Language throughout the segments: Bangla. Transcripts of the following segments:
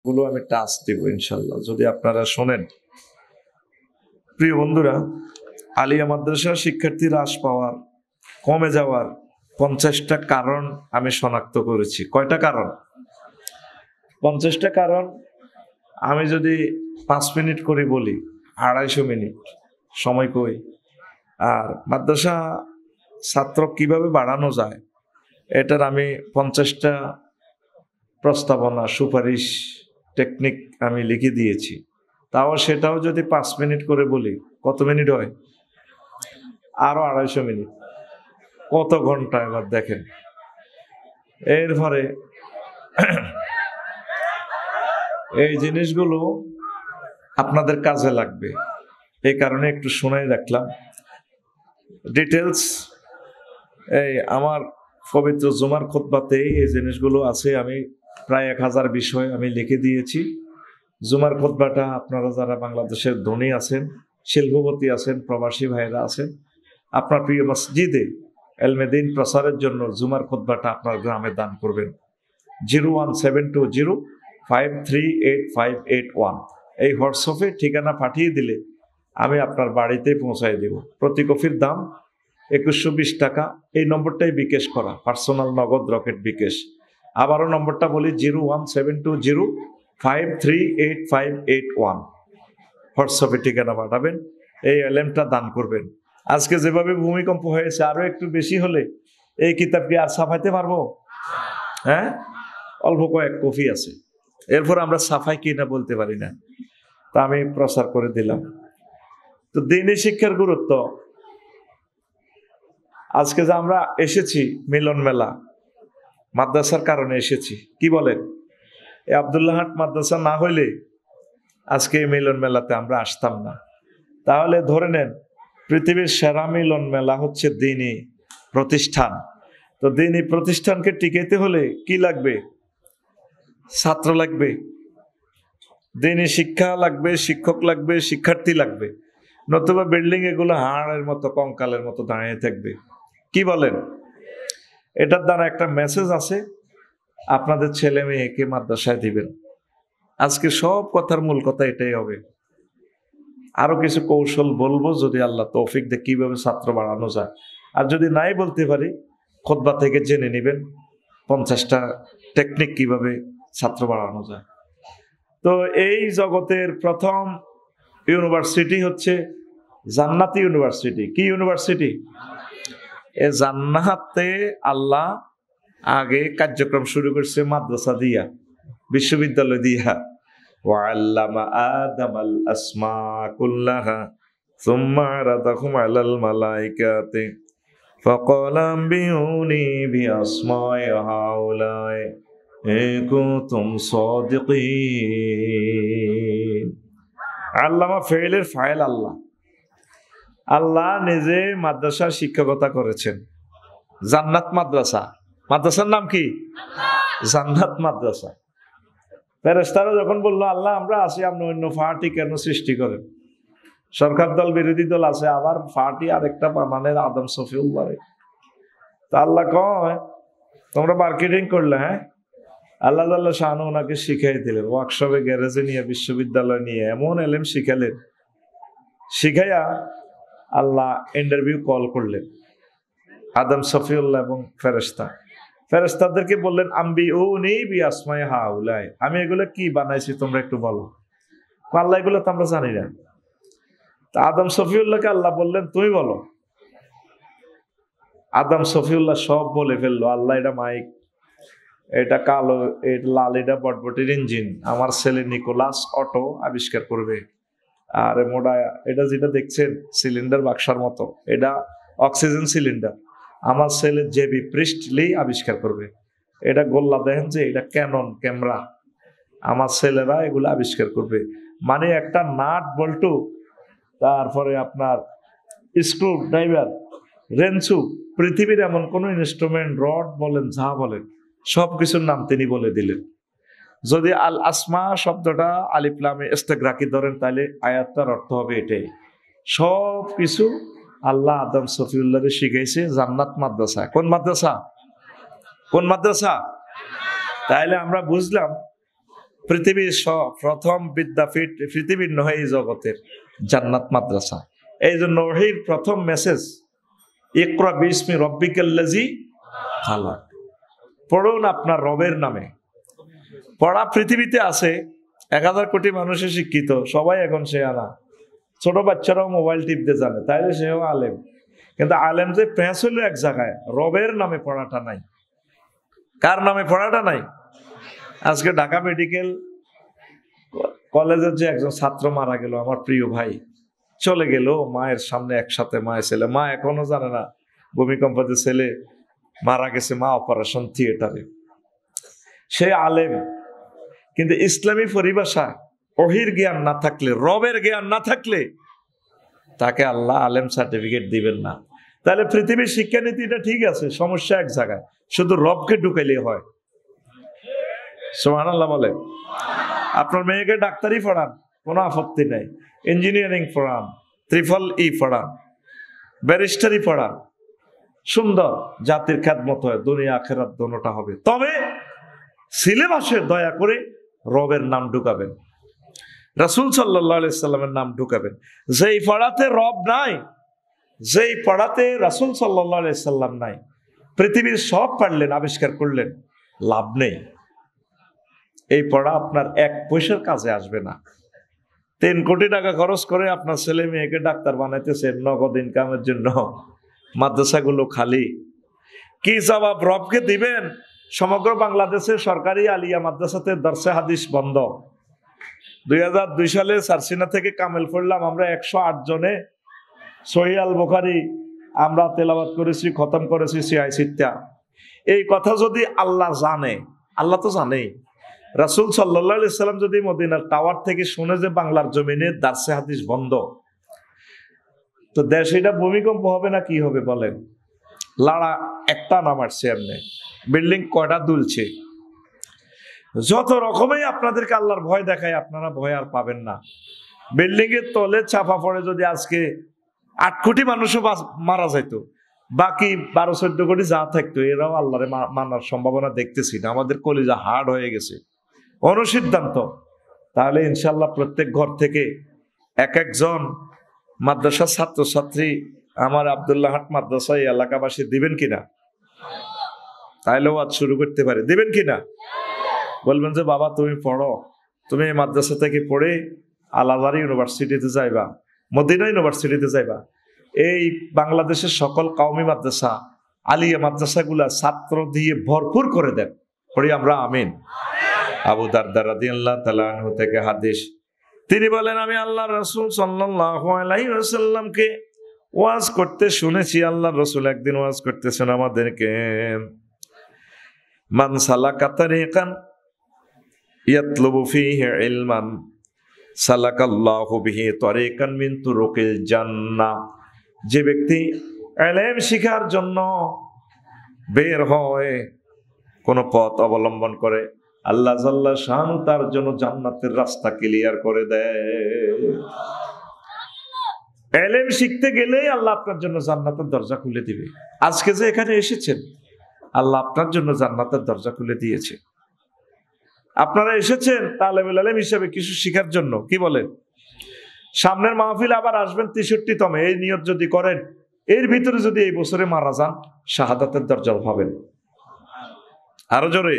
গুলো আমি টাচ দিব ইনশাল্লাহ, যদি আপনারা শোনেন। প্রিয় বন্ধুরা, আলিয়া মাদ্রাসার শিক্ষার্থী হ্রাস পাওয়ার, কমে যাওয়ার 50টা কারণ আমি শনাক্ত করেছি। কয়টা কারণ? 50টা কারণ। আমি যদি 5 মিনিট করে বলি, 250 মিনিট সময় কই। আর মাদ্রাসা ছাত্র কিভাবে বাড়ানো যায়, এটার আমি 50টা প্রস্তাবনা, সুপারিশ, টেকনিক আমি লিখে দিয়েছি। সেটাও যদি 5 মিনিট করে বলি, কত মিনিট হয়? আরো 250 মিনিট। কত ঘন্টা এবার দেখেন। এরপরে এই জিনিসগুলো আপনাদের কাজে লাগবে, এই কারণে একটু শোনাই রাখলাম। ডিটেলস এই আমার পবিত্র জুমার খুতবাতেই এই জিনিসগুলো আছে। আমি প্রায় 1000 বিষয় আমি লিখে দিয়েছি। জুমার খুতবাটা আপনারা যারা বাংলাদেশের ধনী আছেন, শিল্পপতি আছেন, প্রবাসী ভাইরা আছেন, আপনার প্রিয় মসজিদে ইলমে দ্বীন প্রসারের জন্য জুমার খুতবাটা আপনার গ্রামে দান করবেন। 01720538581 এই হোয়াটসঅ্যাপে ঠিকানা পাঠিয়ে দিলে আমি আপনার বাড়িতে পৌঁছায় দেব। প্রতি কপির দাম 2120 টাকা। এই নম্বরটাই বিকাশ করা, পার্সোনাল নগদ রকেট বিকাশ। আবারও নম্বরটা বলি, 01720538581 হোয়াটসঅ্যাপে ঠিকানা পাঠাবেন, এই এলএমটা দান করবেন। আজকে যেভাবে ভূমিকম্প হয়েছে, আরো একটু বেশি হলে এই কিতাব কি আর ছাপাইতে পারবো? হ্যাঁ, অল্প কয়েক কপি আছে, এরপর আমরা সাফাই কিনা বলতে পারি না। তা আমি প্রচার করে দিলাম। তো দ্বীনি শিক্ষার গুরুত্ব, আজকে যে আমরা এসেছি মিলন মেলা, মাদ্রাসার কারণে এসেছি। কি বলেন? এই আব্দুল্লাহাট মাদ্রাসা না হইলে আজকে এই মিলন মেলাতে আমরা আসতাম না। তাহলে ধরে নেন পৃথিবীর সেরা মিলন মেলা হচ্ছে দ্বীনি প্রতিষ্ঠান। তো দ্বীনি প্রতিষ্ঠানকে টিকাইতে হলে কি লাগবে? ছাত্র লাগবে, দ্বীনি শিক্ষা লাগবে, শিক্ষক লাগবে, শিক্ষার্থী লাগবে। নতুবা বিল্ডিং এগুলো হাড়ের মতো, কঙ্কালের মতো দাঁড়িয়ে থাকবে। কি বলেন? এটার দ্বারা একটা মেসেজ আছে, আপনাদের ছেলে মেয়েকে মাদ্রাসায় দিবেন। আজকে সব কথার মূল কথা এটাই হবে। আরো কিছু কৌশল বলবো যদি আল্লাহ তৌফিক দেয়, কিভাবে ছাত্র বাড়ানো যায়। আর যদি নাই বলতে পারি, খুতবা থেকে জেনে নেবেন 50টা টেকনিক কিভাবে ছাত্র বাড়ানো যায়। তো এই জগতের প্রথম ইউনিভার্সিটি হচ্ছে জান্নাতি ইউনিভার্সিটি। কি ইউনিভার্সিটি? এ জান্নাতে আল্লাহ আগে কার্যক্রম শুরু করছে মাদ্রাসা দিয়া, বিশ্ববিদ্যালয় দিয়া। ওয়াল্লামা আদামাল আসমা কুল্লাহা সুম্মা আরাদাহুম আলাল মালাইকাতি ফাকালা আনবিউনি বিআসমাই হাউলাই ইন কুনতুম সাদিকিন। আল্লামা ফেইলের ফাইল আল্লাহ। আল্লাহ নিজে মাদ্রাসার শিক্ষকতা করেছেন। জান্নাত মাদ্রাসা, মাদ্রাসার নাম কি? জান্নাত মাদ্রাসা। ফেরেশতারা যখন বললো, আল্লাহ আমরা আছি, আপনি অন্য পার্টি কেন সৃষ্টি করেন? সরকার দল, বিরোধী দল আছে, আবার পার্টি আরেকটা বানানের আদম সফিউল্লাহ। তা আল্লাহ কয়, তোমরা মার্কেটিং করলে। হ্যাঁ, আল্লাহ তাআলা শানু ওনাকে শিখাই দিলেন। ওয়ার্কশপে, গ্যারেজে নিয়ে, বিশ্ববিদ্যালয় নিয়ে এমন এলেম শিখালেন। শিখাইয়া আল্লাহ ইন্টারভিউ কল করলেন আদম সফিউল্লাহ এবং ফেরেশতাদেরকে বললেন, আনবিউনি বিআসমাই হাউলাই, আমি এগুলো কি বানাইছি তোমরা একটু বলো। আল্লাহ এগুলো তো আমরা জানি না। তা আদম সফিউল্লাহকে আল্লাহ বললেন, তুমি বলো। আদম সফিউল্লাহ সব বলে ফেললো। আল্লাহ, এটা মাইক, এটা কালো, এটা লাল, এটা বটবটির ইঞ্জিন, আমার ছেলে নিকোলাস অটো আবিষ্কার করবে। আর মোটা এটা যেটা দেখছেন সিলিন্ডার বাক্সার মতো, এটা অক্সিজেন সিলিন্ডার, আমার ছেলে জেবি প্রিস্টলি আবিষ্কার করবে। এটা গোল্লা দেখেন যে, এটা ক্যানন ক্যামেরা, আমার ছেলেরা এগুলো আবিষ্কার করবে। মানে একটা নাট বল্টু, তারপরে আপনার স্ক্রু ড্রাইভার, রেঞ্চু, পৃথিবীর এমন কোন ইনস্ট্রুমেন্ট, রড বলেন, যা বলেন, সবকিছুর নাম তিনি বলে দিলেন। যদি আল আসমা শব্দটা আলিফ লামে ইস্তেগরাকি ধরেন, তাহলে আয়াতটার অর্থ হবে এটাই। সব কিছু আল্লাহ আদম সফিউল্লাহকে শিখাইছে জান্নাত মাদ্রাসা। কোন মাদ্রাসা? কোন মাদ্রাসা? তাইলে আমরা বুঝলাম পৃথিবীর প্রথম বিদ্যাপীঠ পৃথিবীর নয় এই জগতের জান্নাত মাদ্রাসা। এই জন্য ওহির প্রথম মেসেজ ইকরা বিসমি রব্বিকাল্লাযী খালাক, পড়ুন আপনার রবের নামে। পড়া পৃথিবীতে আছে, 1000 কোটি মানুষের শিক্ষিত, সবাই এখন সে আনা। ছোট বাচ্চারাও মোবাইল টিপতে জানে, তাইলে সেও আলেম। কিন্তু আলেম যে প্যাঁচ হইলো এক জায়গায়, রবের নামে পড়াটা নাই। কার নামে পড়াটা নাই? আজকে ঢাকা মেডিকেল কলেজের যে একজন ছাত্র মারা গেল, আমার প্রিয় ভাই, চলে গেল মায়ের সামনে একসাথে, মায়ের ছেলে, মা এখনো জানে না ভূমিকম্পতে ছেলে মারা গেছে, মা অপারেশন থিয়েটারে। সে আলেম, কিন্তু ইসলামী পরিভাষা ওহির জ্ঞান না থাকলে, রবের জ্ঞান না থাকলে তাকে আল্লাহ আলেম সার্টিফিকেট দিবেন না। তাহলে পৃথিবীর শিক্ষানীতিটা ঠিক আছে, সমস্যা এক জায়গায়, শুধু রবকে ঢুকাইলে হয়। সুবহানাল্লাহ বলে। আপনার মেয়েকে ডাক্তারি পড়ান, কোনো আপত্তি নেই, ইঞ্জিনিয়ারিং পড়ান, ত্রিফল পড়ান, ব্যারিস্টারি পড়ান, সুন্দর, জাতির খেদমত হয়, দুনিয়া আখিরাত দোনোটা হবে। তবে সিলেবাসে দয়া করে রবের নাম ঢুকাবেন, রাসূল সাল্লাল্লাহু আলাইহি সাল্লামের নাম ঢুকাবেন। যেই পড়াতে রব নাই, যেই পড়াতে রাসূল সাল্লাল্লাহু আলাইহি সাল্লাম নাই, পৃথিবীর সব পারলেন, আবিষ্কার করলেন, লাভ নেই। এই পড়া আপনার 1 পয়সার কাজে আসবে না। 3 কোটি টাকা খরচ করে আপনার ছেলে মেয়েকে ডাক্তার বানাইতেছেন নগদ ইনকামের জন্য, মাদ্রাসাগুলো খালি। কি জবাব রবকে দিবেন? সমগ্র বাংলাদেশের সরকারি আলিয়া মাদ্রাসাতে দরসে হাদিস বন্ধ। 2002 সালে সারসিনা থেকে কামেল পড়লাম আমরা 108 জনে, সহিহ আল বুখারী আমরা তেলাওয়াত করেছি, খতম করেছি, সিয়াই সিত্তা। এই কথা যদি আল্লাহ জানে, আল্লাহ তো জানেই, রাসূল সাল্লাল্লাহু আলাইহি সাল্লাম যদি মদিনার টাওয়ার থেকে শুনে যে বাংলার জমিনে দারসে হাদিস বন্ধ, তো দেশ এটা ভূমিকম্প হবে না কি হবে বলেন? লাড়া একটা নামারছে, এমনি বিল্ডিং কয়টা দুলছে। যত রকমই আপনাদেরকে আল্লাহর ভয় দেখায়, আপনারা ভয় আর পাবেন না। বিল্ডিং এর তলে চাপা পড়ে যদি আজকে 8 কোটি মানুষও মারা যাইতো, বাকি 12-14 কোটি যা থাকতো, এরাও আল্লাহরে মানার সম্ভাবনা দেখতেছি না। আমাদের কলিজা হার্ড হয়ে গেছে, অনুসিদ্ধান্ত। তাহলে ইনশাল্লাহ প্রত্যেক ঘর থেকে এক একজন মাদ্রাসার ছাত্রছাত্রী আমার আব্দুল্লাহ হাট মাদ্রাসায় এলাকাবাসী দিবেন কিনা? তাইলেও আজ শুরু করতে পারে, দিবেন কিনা? বলবেন যে বাবা তুমি পড়ো, তুমি এই মাদ্রাসা থেকে পড়ে আল আজহার ইউনিভার্সিটিতে যাইবা, মদিনা ইউনিভার্সিটিতে যাইবা। এই বাংলাদেশের সকল কওমি মাদ্রাসা, আলিয়া মাদ্রাসাগুলা ছাত্র দিয়ে ভরপুর করে দেন, পড়ি আমরা আমিন। আবু দারদা রাদিয়াল্লাহু তাআলা আনহু থেকে হাদিস, তিনি বলেন আমি আল্লাহর রাসূল সাল্লাল্লাহু আলাইহি ওয়াসাল্লামকে ওয়াজ করতে শুনেছি। আল্লাহর রাসূল একদিন ওয়াজ করতেছেন আমাদেরকে, মান সালাকা তারিকান ইয়াতলুবু ফীহি ইলমান সালাকাল্লাহু বিহি তারিকান মিন তুরুকিল জান্নাহ। যে ব্যক্তি ইলম শিখার জন্য বের হয়, কোন পথ অবলম্বন করে, আল্লাহ জাল্লা শান তার জন্য জান্নাতের রাস্তা ক্লিয়ার করে দেয়। ইলম শিখতে গেলেই আল্লাহ আপনার জন্য জান্নাতের দরজা খুলে দিবে। আজকে যে এখানে এসেছেন, আল্লাহ আপনার জন্য জান্নাতের দরজা খুলে দিয়েছে। আপনারা এসেছেন তালেবুল ইলম হিসেবে কিছু শিখার জন্য, কি বলেন? সামনের মাহফিল আবার আসবেন 63তম, এই নিয়ত যদি করেন, এর ভিতরে যদি এই বছরে মারা যান, শাহাদাতের দরজা পাবেন। আরো জোরে,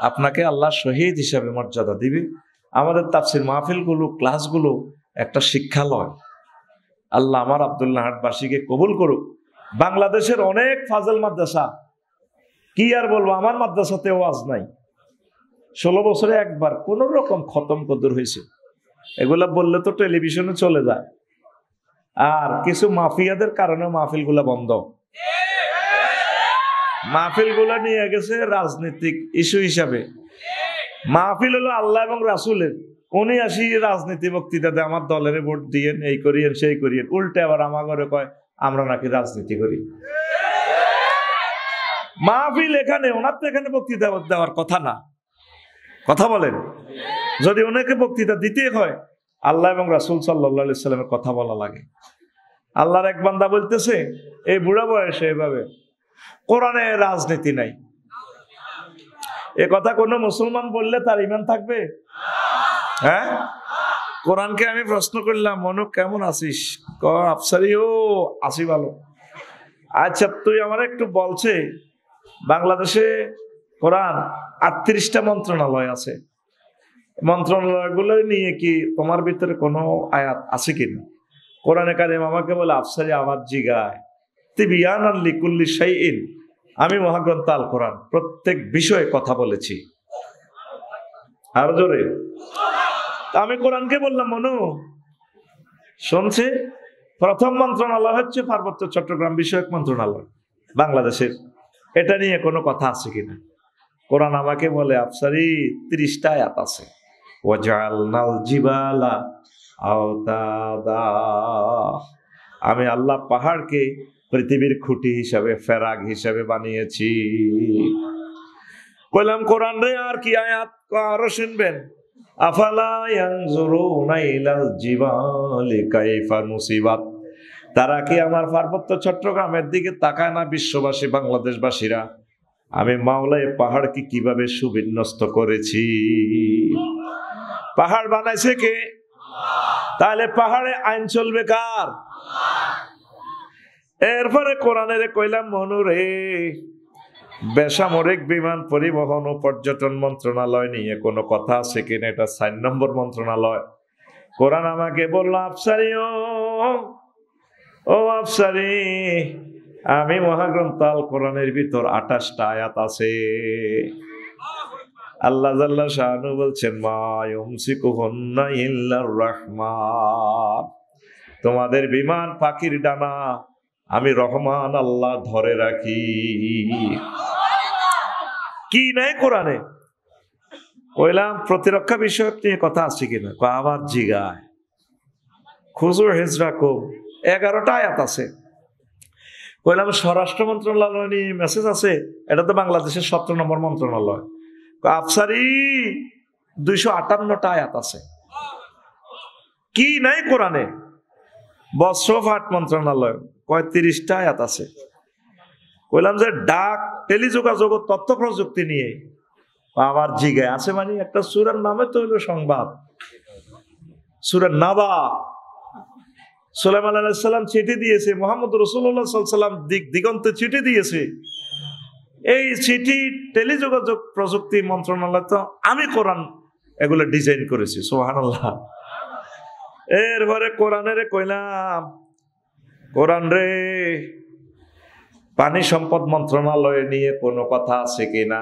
আপনাকে আল্লাহ শহীদ হিসাবে মর্যাদা দিবে। আমাদের তাফসীর মাহফিলগুলো, ক্লাসগুলো একটা শিক্ষালয়। আল্লাহ আমার আব্দুল্লাহ হাটবাসীকে কবুল করুক। বাংলাদেশের অনেক ফাজল মাদ্রাসা, কি আর বলবো, আমার মাদ্রাসাতে ওয়াজ নাই, 16 বছরে একবার কোন রকম খতম কদর হয়েছে। এগুলা বললে তো টেলিভিশনে চলে যায়। আর কিছু মাফিয়াদের কারণে মাহফিলগুলা বন্ধ। মাহফিলগুলা নিয়ে গেছে রাজনৈতিক ইস্যু হিসাবে। মাহফিল হলো আল্লাহ এবং রাসূলের, উনি আসি রাজনীতি বক্তৃতা দেয়, আমার দলের ভোট দিয়েন, এই করিয়েন সেই করিয়েন। উল্টে আবার আমার ঘরে কয় আমরা নাকি রাজনীতি করি। মাহফিল এখানে, ওনার তো এখানে বক্তৃতা দেওয়ার কথা না, কথা বলেন। যদি ওনাকে বক্তৃতা দিতে হয়, আল্লাহ এবং রাসূল সাল্লাল্লাহু আলাইহি সাল্লামের কথা বলা লাগে। আল্লাহর এক বান্দা বলতেছে এই বুড়া বয়সে এভাবে, কোরআনে রাজনীতি নাই, এ কথা কোনো মুসলমান বললে তার ঈমান থাকবে? হ্যাঁ, কোরআনকে আমি প্রশ্ন করলাম, মনু কেমন আছিস? আফসারি, ও আছি ভালো। আচ্ছা, তুই আমার একটু বলছে, বাংলাদেশে কোরআন 38টা মন্ত্রণালয় আছে, মন্ত্রণালয়গুলো নিয়ে কি তোমার ভিতরে কোনো আয়াত আছে কিনা? কোরআনে কারিম আমাকে বলে, আফসারি আমার জিগায় তিবিয়ানান লিকুল্লি শাইইন, আমি মহাগ্রন্থ আল কোরআন প্রত্যেক বিষয়ে কথা বলেছি। আর জোরে আমি কোরআনকে বললাম, মনু শুনছে, প্রথম মন্ত্রণালয় হচ্ছে পার্বত্য চট্টগ্রাম বিষয়ক মন্ত্রণালয় বাংলাদেশের, এটা নিয়ে কোনো কথা আছে কিনা? কোরআন আমাকে বলে, আফসারি 30টা আয়াত আছে। ওয়াজআলনাল জিবালা আওতাদা, আমি আল্লাহ পাহাড়কে পৃথিবীর খুঁটি হিসাবে, ফেরাগ হিসাবে বানিয়েছি। কইলাম, কোরআন রে আর কি আয়াত আরো শুনবেন? আফালা ইয়ানজুরুনা ইলাল জিবালি কাইফা নুসিবাত, তারা কি আমার পার্বত্য চট্টগ্রামের দিকে তাকায় না? বিশ্ববাসী, বাংলাদেশবাসীরা, আমি মাওলাই পাহাড়কে কিভাবে সুবিন্যস্ত করেছি। পাহাড় বানাইছে কে? তাহলে পাহাড়ে আইন চলবে কার? এরপরে কোরআনের কইলাম, মনুরে বেসামরিক বিমান পরিবহন ও পর্যটন মন্ত্রণালয় নিয়ে কোনো কথা আছে কিনা? এটা 4 নম্বর মন্ত্রণালয়। কোরআন আমাকে বললো, আফসারি ও আফসারি, আমি মহাগ্রন্থ আল কোরআনের ভিতর 28টা আয়াত আছে। আল্লাহ জাল্লা শানু বলছেন, মা ইউমসিকুহুন্না ইল্লার রাহমান, তোমাদের বিমান পাখির ডানা আমি রহমান আল্লাহ ধরে রাখি। কি নাই কোরআনে? কইলাম, প্রতিরক্ষা বিষয়ক নিয়ে কথা আছে কিনা? আবার জিগায়। খুজুর হিজরা কম 11টা আয়াত আছে। কইলাম, স্বরাষ্ট্র মন্ত্রণালয় নিয়ে মেসেজ আছে, এটা তো বাংলাদেশের 17 নম্বর মন্ত্রণালয়। আফসারি 258টা আয়াত আছে। কি নাই কোরআনে? বস্ত্রঘাট মন্ত্রণালয় 35টা আয়াত আছে। কইলাম যে ডাক, টেলিযোগাযোগ ও তথ্য প্রযুক্তি নিয়ে আবার জিগায় আছে, মানে একটা সূরার নামে তো হইল সংবাদ, সূরা নাবা। সুলাইমান আলাইহিস সালাম চিঠি দিয়েছে, মুহাম্মদ রাসূলুল্লাহ সাল্লাল্লাহু আলাইহি ওয়াসাল্লাম দিগন্তে চিঠি দিয়েছে। এই চিঠি টেলিযোগাযোগ প্রযুক্তি মন্ত্রণালয়, তো আমি কোরআন এগুলো ডিজাইন করেছি। সুবহানাল্লাহ। এরপরে কোরআনের কইলাম, কোরআন রে পানি সম্পদ মন্ত্রণালয় নিয়ে কোনো কথা আছে কিনা?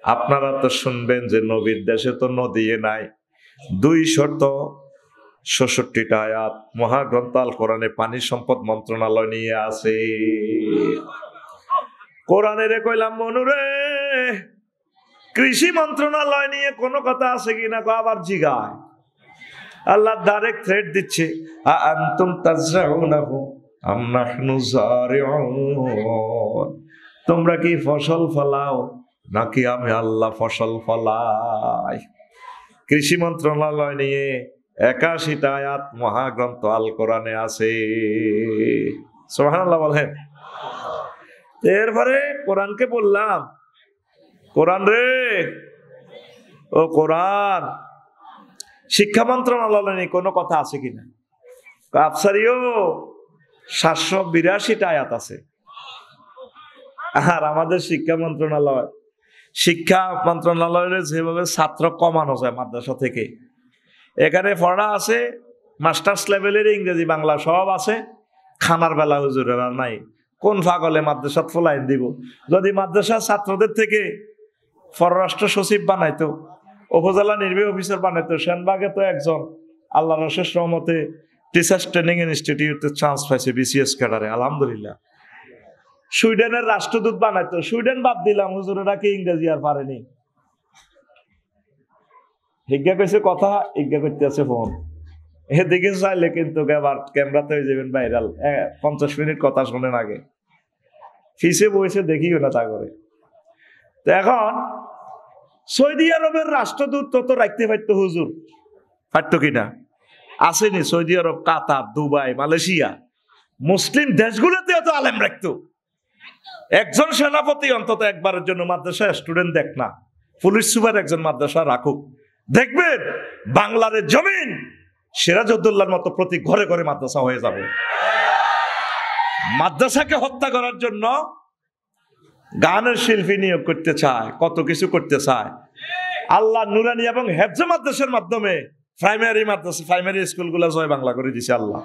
আপনারা তো শুনবেন যে নবীর দেশে তো নদী নাই। 266টা আয়াত মহাগ্রন্থ আল কোরআনে পানি সম্পদ মন্ত্রণালয় নিয়ে আছে। কোরআনের কইলাম, মনুরে কৃষি মন্ত্রণালয় নিয়ে কোনো কথা আছে কিনা? আবার জিগায়। আল্লাহ ডাইরেক্ট থ্রেট দিচ্ছে, আনতুম তাজরাউনাহু আম নাহনু যারিউন, তোমরা কি ফসল ফলাও নাকি আমি আল্লাহ ফসল ফলাই? কৃষি মন্ত্রণালয় নিয়ে 81টা আয়াত মহাগ্রন্থ আল কোরআনে আছে। সুবহানাল্লাহ বলেন। এরপরে কোরআনকে বললাম, কোরআন রে ও কোরআন, শিক্ষা মন্ত্রণালয় নিয়ে কোনো কথা আছে কিনা? আফসারিও 782টা আয়াত আছে। আর আমাদের শিক্ষা মন্ত্রণালয়ের যেভাবে ছাত্র কমানো যায় মাদ্রাসা থেকে, এখানে পড়া আছে মাস্টার্স লেভেলের, ইংরেজি বাংলা সব আছে, খানার বেলা হুজুরের আর নাই। কোন পাগলে মাদ্রাসা ফলাইন দিব? যদি মাদ্রাসা ছাত্রদের থেকে পররাষ্ট্র সচিব বানাইতো, উপজেলা নির্বাহী অফিসার বানাইতো, সেনবাগে তো একজন আল্লাহ রশেষ রহমতে টিচার্স ট্রেনিং ইনস্টিটিউটে চান্স পাইছে বিসিএস ক্যাডারে, আলহামদুলিল্লাহ। সুইডেনের রাষ্ট্রদূত বানাইতো, সুইডেন বাদ দিলাম, হুজুরেরা কি ইংরেজি আর পারেনি। হিজ্ঞা কইছে কথা, হিজ্ঞা করতে আছে ফোন, এদিকে চাইলে কিন্তু আবার ক্যামেরাতে হয়ে যাবেন ভাইরাল। 50 মিনিট কথা শোনেন আগে, ফিসে বসে দেখিও না তা করে। তো এখন সৌদি আরবের রাষ্ট্রদূত তত রাখতে পারতো হুজুর, পারতো কিনা? আসেনি। সৌদি আরব, কাতার, দুবাই, মালয়েশিয়া, মুসলিম দেশগুলোতে তো আলেম রাখতো। একজন সেনাপতি অন্তত একবারের জন্য মাদ্রাসায় স্টুডেন্ট দেখ না, পুলিশ সুপার একজন মাদ্রাসা রাখুক, দেখবেন বাংলার জমিন সিরাজউদ্দৌলার মতো প্রতি ঘরে ঘরে মাদ্রাসা হয়ে যাবে। মাদ্রাসাকে হত্যা করার জন্য গানের শিল্পী নিয়োগ করতে চায়, কত কিছু করতে চায়। আল্লাহ নুরানি এবং হেফজ মাদ্রাসার মাধ্যমে প্রাইমারি স্কুলগুলো জয় বাংলা করে দিছে আল্লাহ।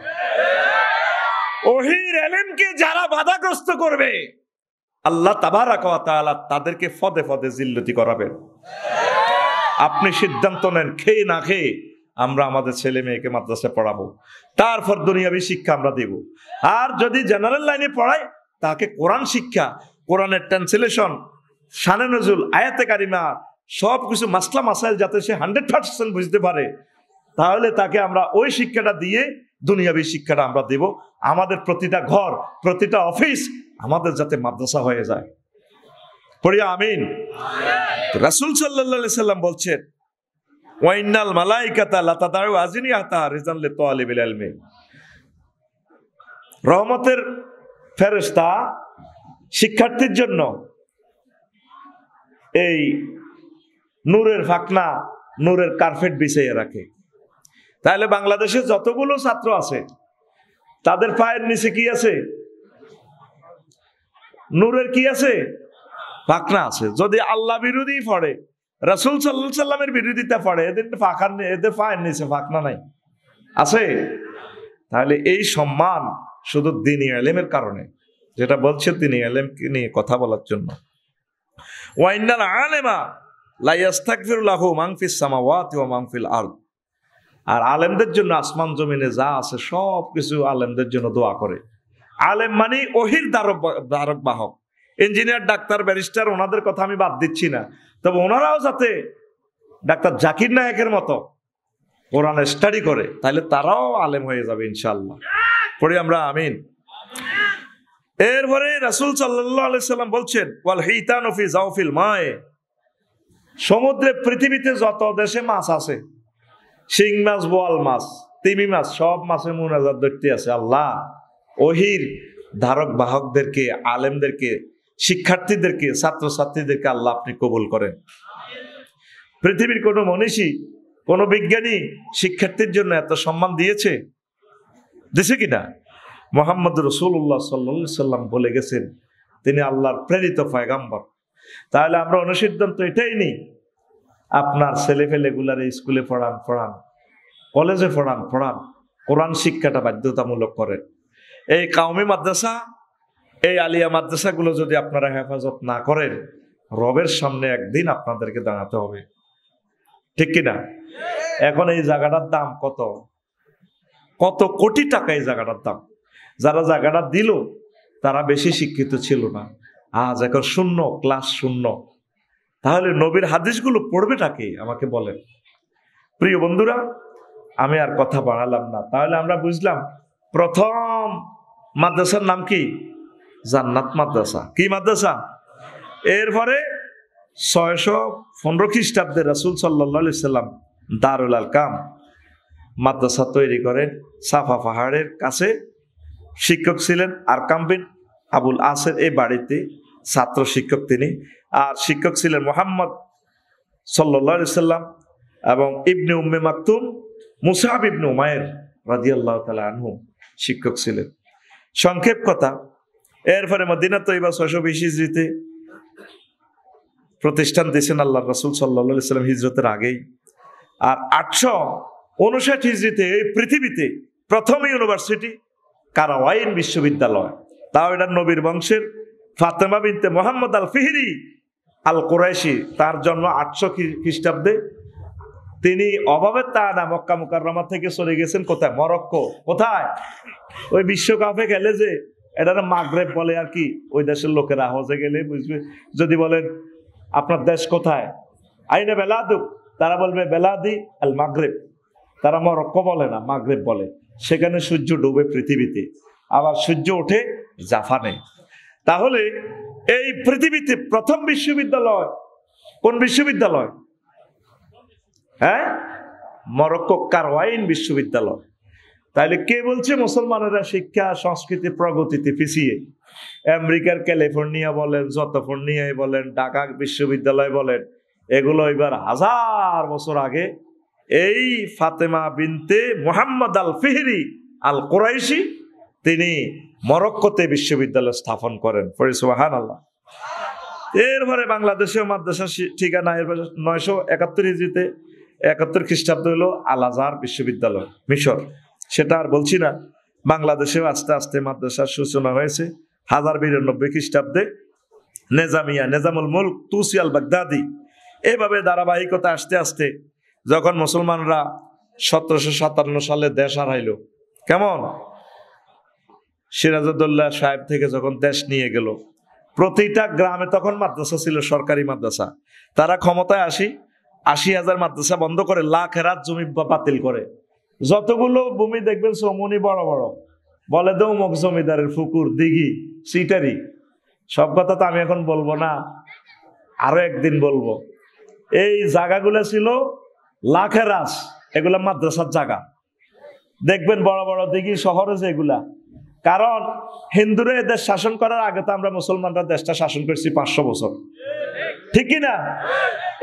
ওহির এলেমকে যারা বাধাগ্রস্ত করবে, আল্লাহ তাবারাক ওয়া তাআলা তাদেরকে ফদে ফদে জিল্লতি করাবেন। আপনি সিদ্ধান্ত নেন, খেয়ে না খেয়ে আমরা আমাদের ছেলে মেয়েকে মাদ্রাসায় পড়াবো, তারপর দুনিয়াবি শিক্ষা আমরা দেব। আর যদি জেনারেল লাইনে পড়াই, তাকে কোরআন শিক্ষা, কোরআনের ট্রান্সলেশন, শানে নজুল, আয়াতে কারিমা, সবকিছু মাসলা মাসাইল যাতে সে 100% বুঝতে পারে, তাহলে তাকে আমরা ওই শিক্ষাটা দিয়ে দুনিয়াবি শিক্ষাটা আমরা দেব। আমাদের প্রতিটা ঘর, প্রতিটা অফিস আমাদের যাতে মাদ্রাসা হয়ে যায়। পড়িয়া আমিন। রাসূল সাল্লাল্লাহু আলাইহি সাল্লাম বলছেন, ওয়াইনাল মালাইকাতা লাতাদাউ আজনিয়াতা রিজান লিতালিবিল ইলমি। রহমতের ফেরেশতা শিক্ষার্থীর জন্য এই নূরের ফাকনা, নূরের কার্পেট বিছিয়ে রাখে। তাহলে বাংলাদেশে যতগুলো ছাত্র আছে তাদের পায়ের নিচে কি আছে? নূরের কি আছে? ফাকনা আছে। যদি আল্লাহ বিরোধী পড়ে, রাসূল সাল্লাল্লাহু আলাইহি সাল্লামের বিরোধিতা পড়ে, এদের পায়ের নিচে ফাকনা নাই, আছে? তাহলে এই সম্মান শুধু দ্বীনি ইলমের কারণে, যেটা বলছে দ্বীনি ইলমকে নিয়ে কথা বলার জন্য। ওয়াইনাল আলেমা লা ইস্তাগফিরু লাহু মান ফিস সামাওয়াতি ওয়া মান ফিল আরদ। আর আলেমদের জন্য আসমান জমিনে যা আছে সব কিছু আলেমদের জন্য দোয়া করে। আলেম মানে ওহির ধারক বাহক। ইঞ্জিনিয়ার, ডাক্তার, ব্যারিস্টার, ওনাদের কথা আমি বাদ দিচ্ছি না, তবে ওনারাও যাতে ডাক্তার জাকির নায়েকের মতো কোরআন স্টাডি করে, তাহলে তারাও আলেম হয়ে যাবে ইনশাআল্লাহ। পড়ি আমরা আমিন। এরপরে রাসূল সাল্লাল্লাহু আলাইহি সাল্লাম বলছেন, ওয়াল হিতানু ফি জাওফিল মায়ে। সমুদ্রে, পৃথিবীতে যত দেশে মাছ আছে, শিং মাছ, বোয়াল মাছ, তিমি মাছ, সব মাছের মুনাজাত দেখতে আছে। আল্লাহ ওহির ধারক বাহকদেরকে, আলেমদেরকে, শিক্ষার্থীদেরকে, ছাত্রছাত্রীদেরকে আল্লাহ আপনি কবুল করেন। পৃথিবীর কোন মনীষী, কোন বিজ্ঞানী শিক্ষার্থীর জন্য এত সম্মান দিয়েছে? দিছে কিনা? মুহাম্মদ রাসূলুল্লাহ সাল্লাল্লাহু আলাইহি সাল্লাম বলে গেছেন তিনি আল্লাহর প্রেরিত পয়গম্বর। তাহলে আমরা অনুসিদ্ধান্ত এটাই নিই, আপনার ছেলেপেলেগুলার স্কুলে পড়ান, কলেজে পড়ান, কোরআন শিক্ষাটা বাধ্যতামূলক করেন। এই কাওমি মাদ্রাসা, এই আলিয়া মাদ্রাসাগুলো যদি আপনারা হেফাজত না করেন, রবের সামনে একদিন আপনাদেরকে দাঁড়াতে হবে, ঠিক কিনা? এখন এই জায়গাটার দাম কত কত কোটি টাকা এই জায়গাটার দাম। যারা জায়গাটা দিল তারা বেশি শিক্ষিত ছিল না, আজ এখন শূন্য, ক্লাস শূন্য। তাহলে নবীর হাদিসগুলো পড়বেটা কে আমাকে বলেন। প্রিয় বন্ধুরা, আমি আর কথা বাড়ালাম না। তাহলে আমরা বুঝলাম প্রথম মাদ্রাসার নাম কি? জান্নাত মাদ্রাসা। কি মাদ্রাসা? এরপরে 615 খ্রিস্টাব্দে রাসূল সাল্লাল্লাহু আলাইহি সাল্লাম দারুল আরকাম মাদ্রাসা তৈরি করেন। সাফা পাহাড়ের কাছে শিক্ষক ছিলেন আরকাম বিন আবুল আসের এই বাড়িতে ছাত্র শিক্ষক তিনি। আর শিক্ষক ছিলেন মুহাম্মদ সাল্লাল্লাহু আলাইহি সাল্লাম এবং ইবনে উম্মে মাকতুম, মুসআব ইবনে উমাইর রাদিয়াল্লাহু তাআলা আনহু শিক্ষক ছিলেন। সংক্ষেপ কথা, এরপরে মদিনা তৈবা 620 হিজরিতে প্রতিষ্ঠান দিয়েছেন আল্লাহর রাসূল সাল্লাল্লাহু আলাইহি সাল্লাম হিজরতের আগেই। আর 859 হিজরিতে এই পৃথিবীতে প্রথম ইউনিভার্সিটি কারাওয়াইন বিশ্ববিদ্যালয়, তাও এটা নবীর বংশের ফাতেমা বিনতে মুহাম্মদ আল ফিহরি আল কুরাইশি, তার জন্ম 800 খ্রিস্টাব্দে। তিনি অভাবের তাড়না মক্কা মুকাররমা থেকে চলে গেছেন কোথায়? মরক্কো। কোথায়? ওই বিশ্বকাপে খেলে যে, এটা মাগরেব বলে আর কি, ওই দেশের লোকেরা হজে গেলে বুঝবে। যদি বলেন আপনার দেশ কোথায়, আইনে বেলাদুক, তারা বলবে বেলাদি আল মাগরেব। তারা মরক্কো বলে না, মাগরেব বলে। সেখানে সূর্য ডুবে পৃথিবীতে, আবার সূর্য ওঠে জাপানে। তাহলে এই পৃথিবীতে প্রথম বিশ্ববিদ্যালয় কোন বিশ্ববিদ্যালয়? হ্যাঁ, মরক্কো কারওয়াইন বিশ্ববিদ্যালয়। তাহলে কে বলছে মুসলমানেরা শিক্ষা সংস্কৃতি প্রগতিতে পিছিয়ে? আমেরিকার ক্যালিফোর্নিয়া বলেন, যতফোর্নিয়ায় বলেন, ঢাকা বিশ্ববিদ্যালয় বলেন, এগুলো এবার 1000 বছর আগে এই ফাতেমা বিনতে মুহাম্মদ আল ফিহরি আল কুরাইশি তিনি মরক্কোতে বিশ্ববিদ্যালয় স্থাপন করেন। সুবহানাল্লাহ। এরপরে বাংলাদেশেও মাদ্রাসা ঠিকানা 971 হিজরিতে 71 খ্রিস্টাব্দ হলো আল আজহার বিশ্ববিদ্যালয় মিশর, সেটা আর বলছি না। বাংলাদেশেও আস্তে আস্তে মাদ্রাসার সূচনা হয়েছে 1092 খ্রিস্টাব্দে নেজামিয়া নেজামুল মুলক তুসি আল বাগদাদি। এভাবে ধারাবাহিকতা আসতে আসতে যখন মুসলমানরা 1757 সালে দেশ হারাইল, কেমন সিরাজউদ্দৌলা সাহেব থেকে যখন দেশ নিয়ে গেল, প্রতিটা গ্রামে তখন মাদ্রাসা ছিল, সরকারি মাদ্রাসা। তারা ক্ষমতায় 80,000 মাদ্রাসা বন্ধ করে, লাখ হেরাত জমি বাতিল করে। যতগুলো ভূমি দেখবেন সমনি বড় বড়, বলে দৌমক জমিদারের পুকুর, দিঘি, সিটারি, সব কথা তো আমি এখন বলবো না, আরো একদিন বলবো। এই জায়গাগুলো ছিল লাখের রাস, এগুলা মাদ্রাসার জায়গা। দেখবেন বড় বড় দিঘি শহরে যেগুলা, কারণ হিন্দুরা এদের শাসন করার আগে তো আমরা মুসলমানরা দেশটা শাসন করছি 500 বছর, ঠিক কিনা?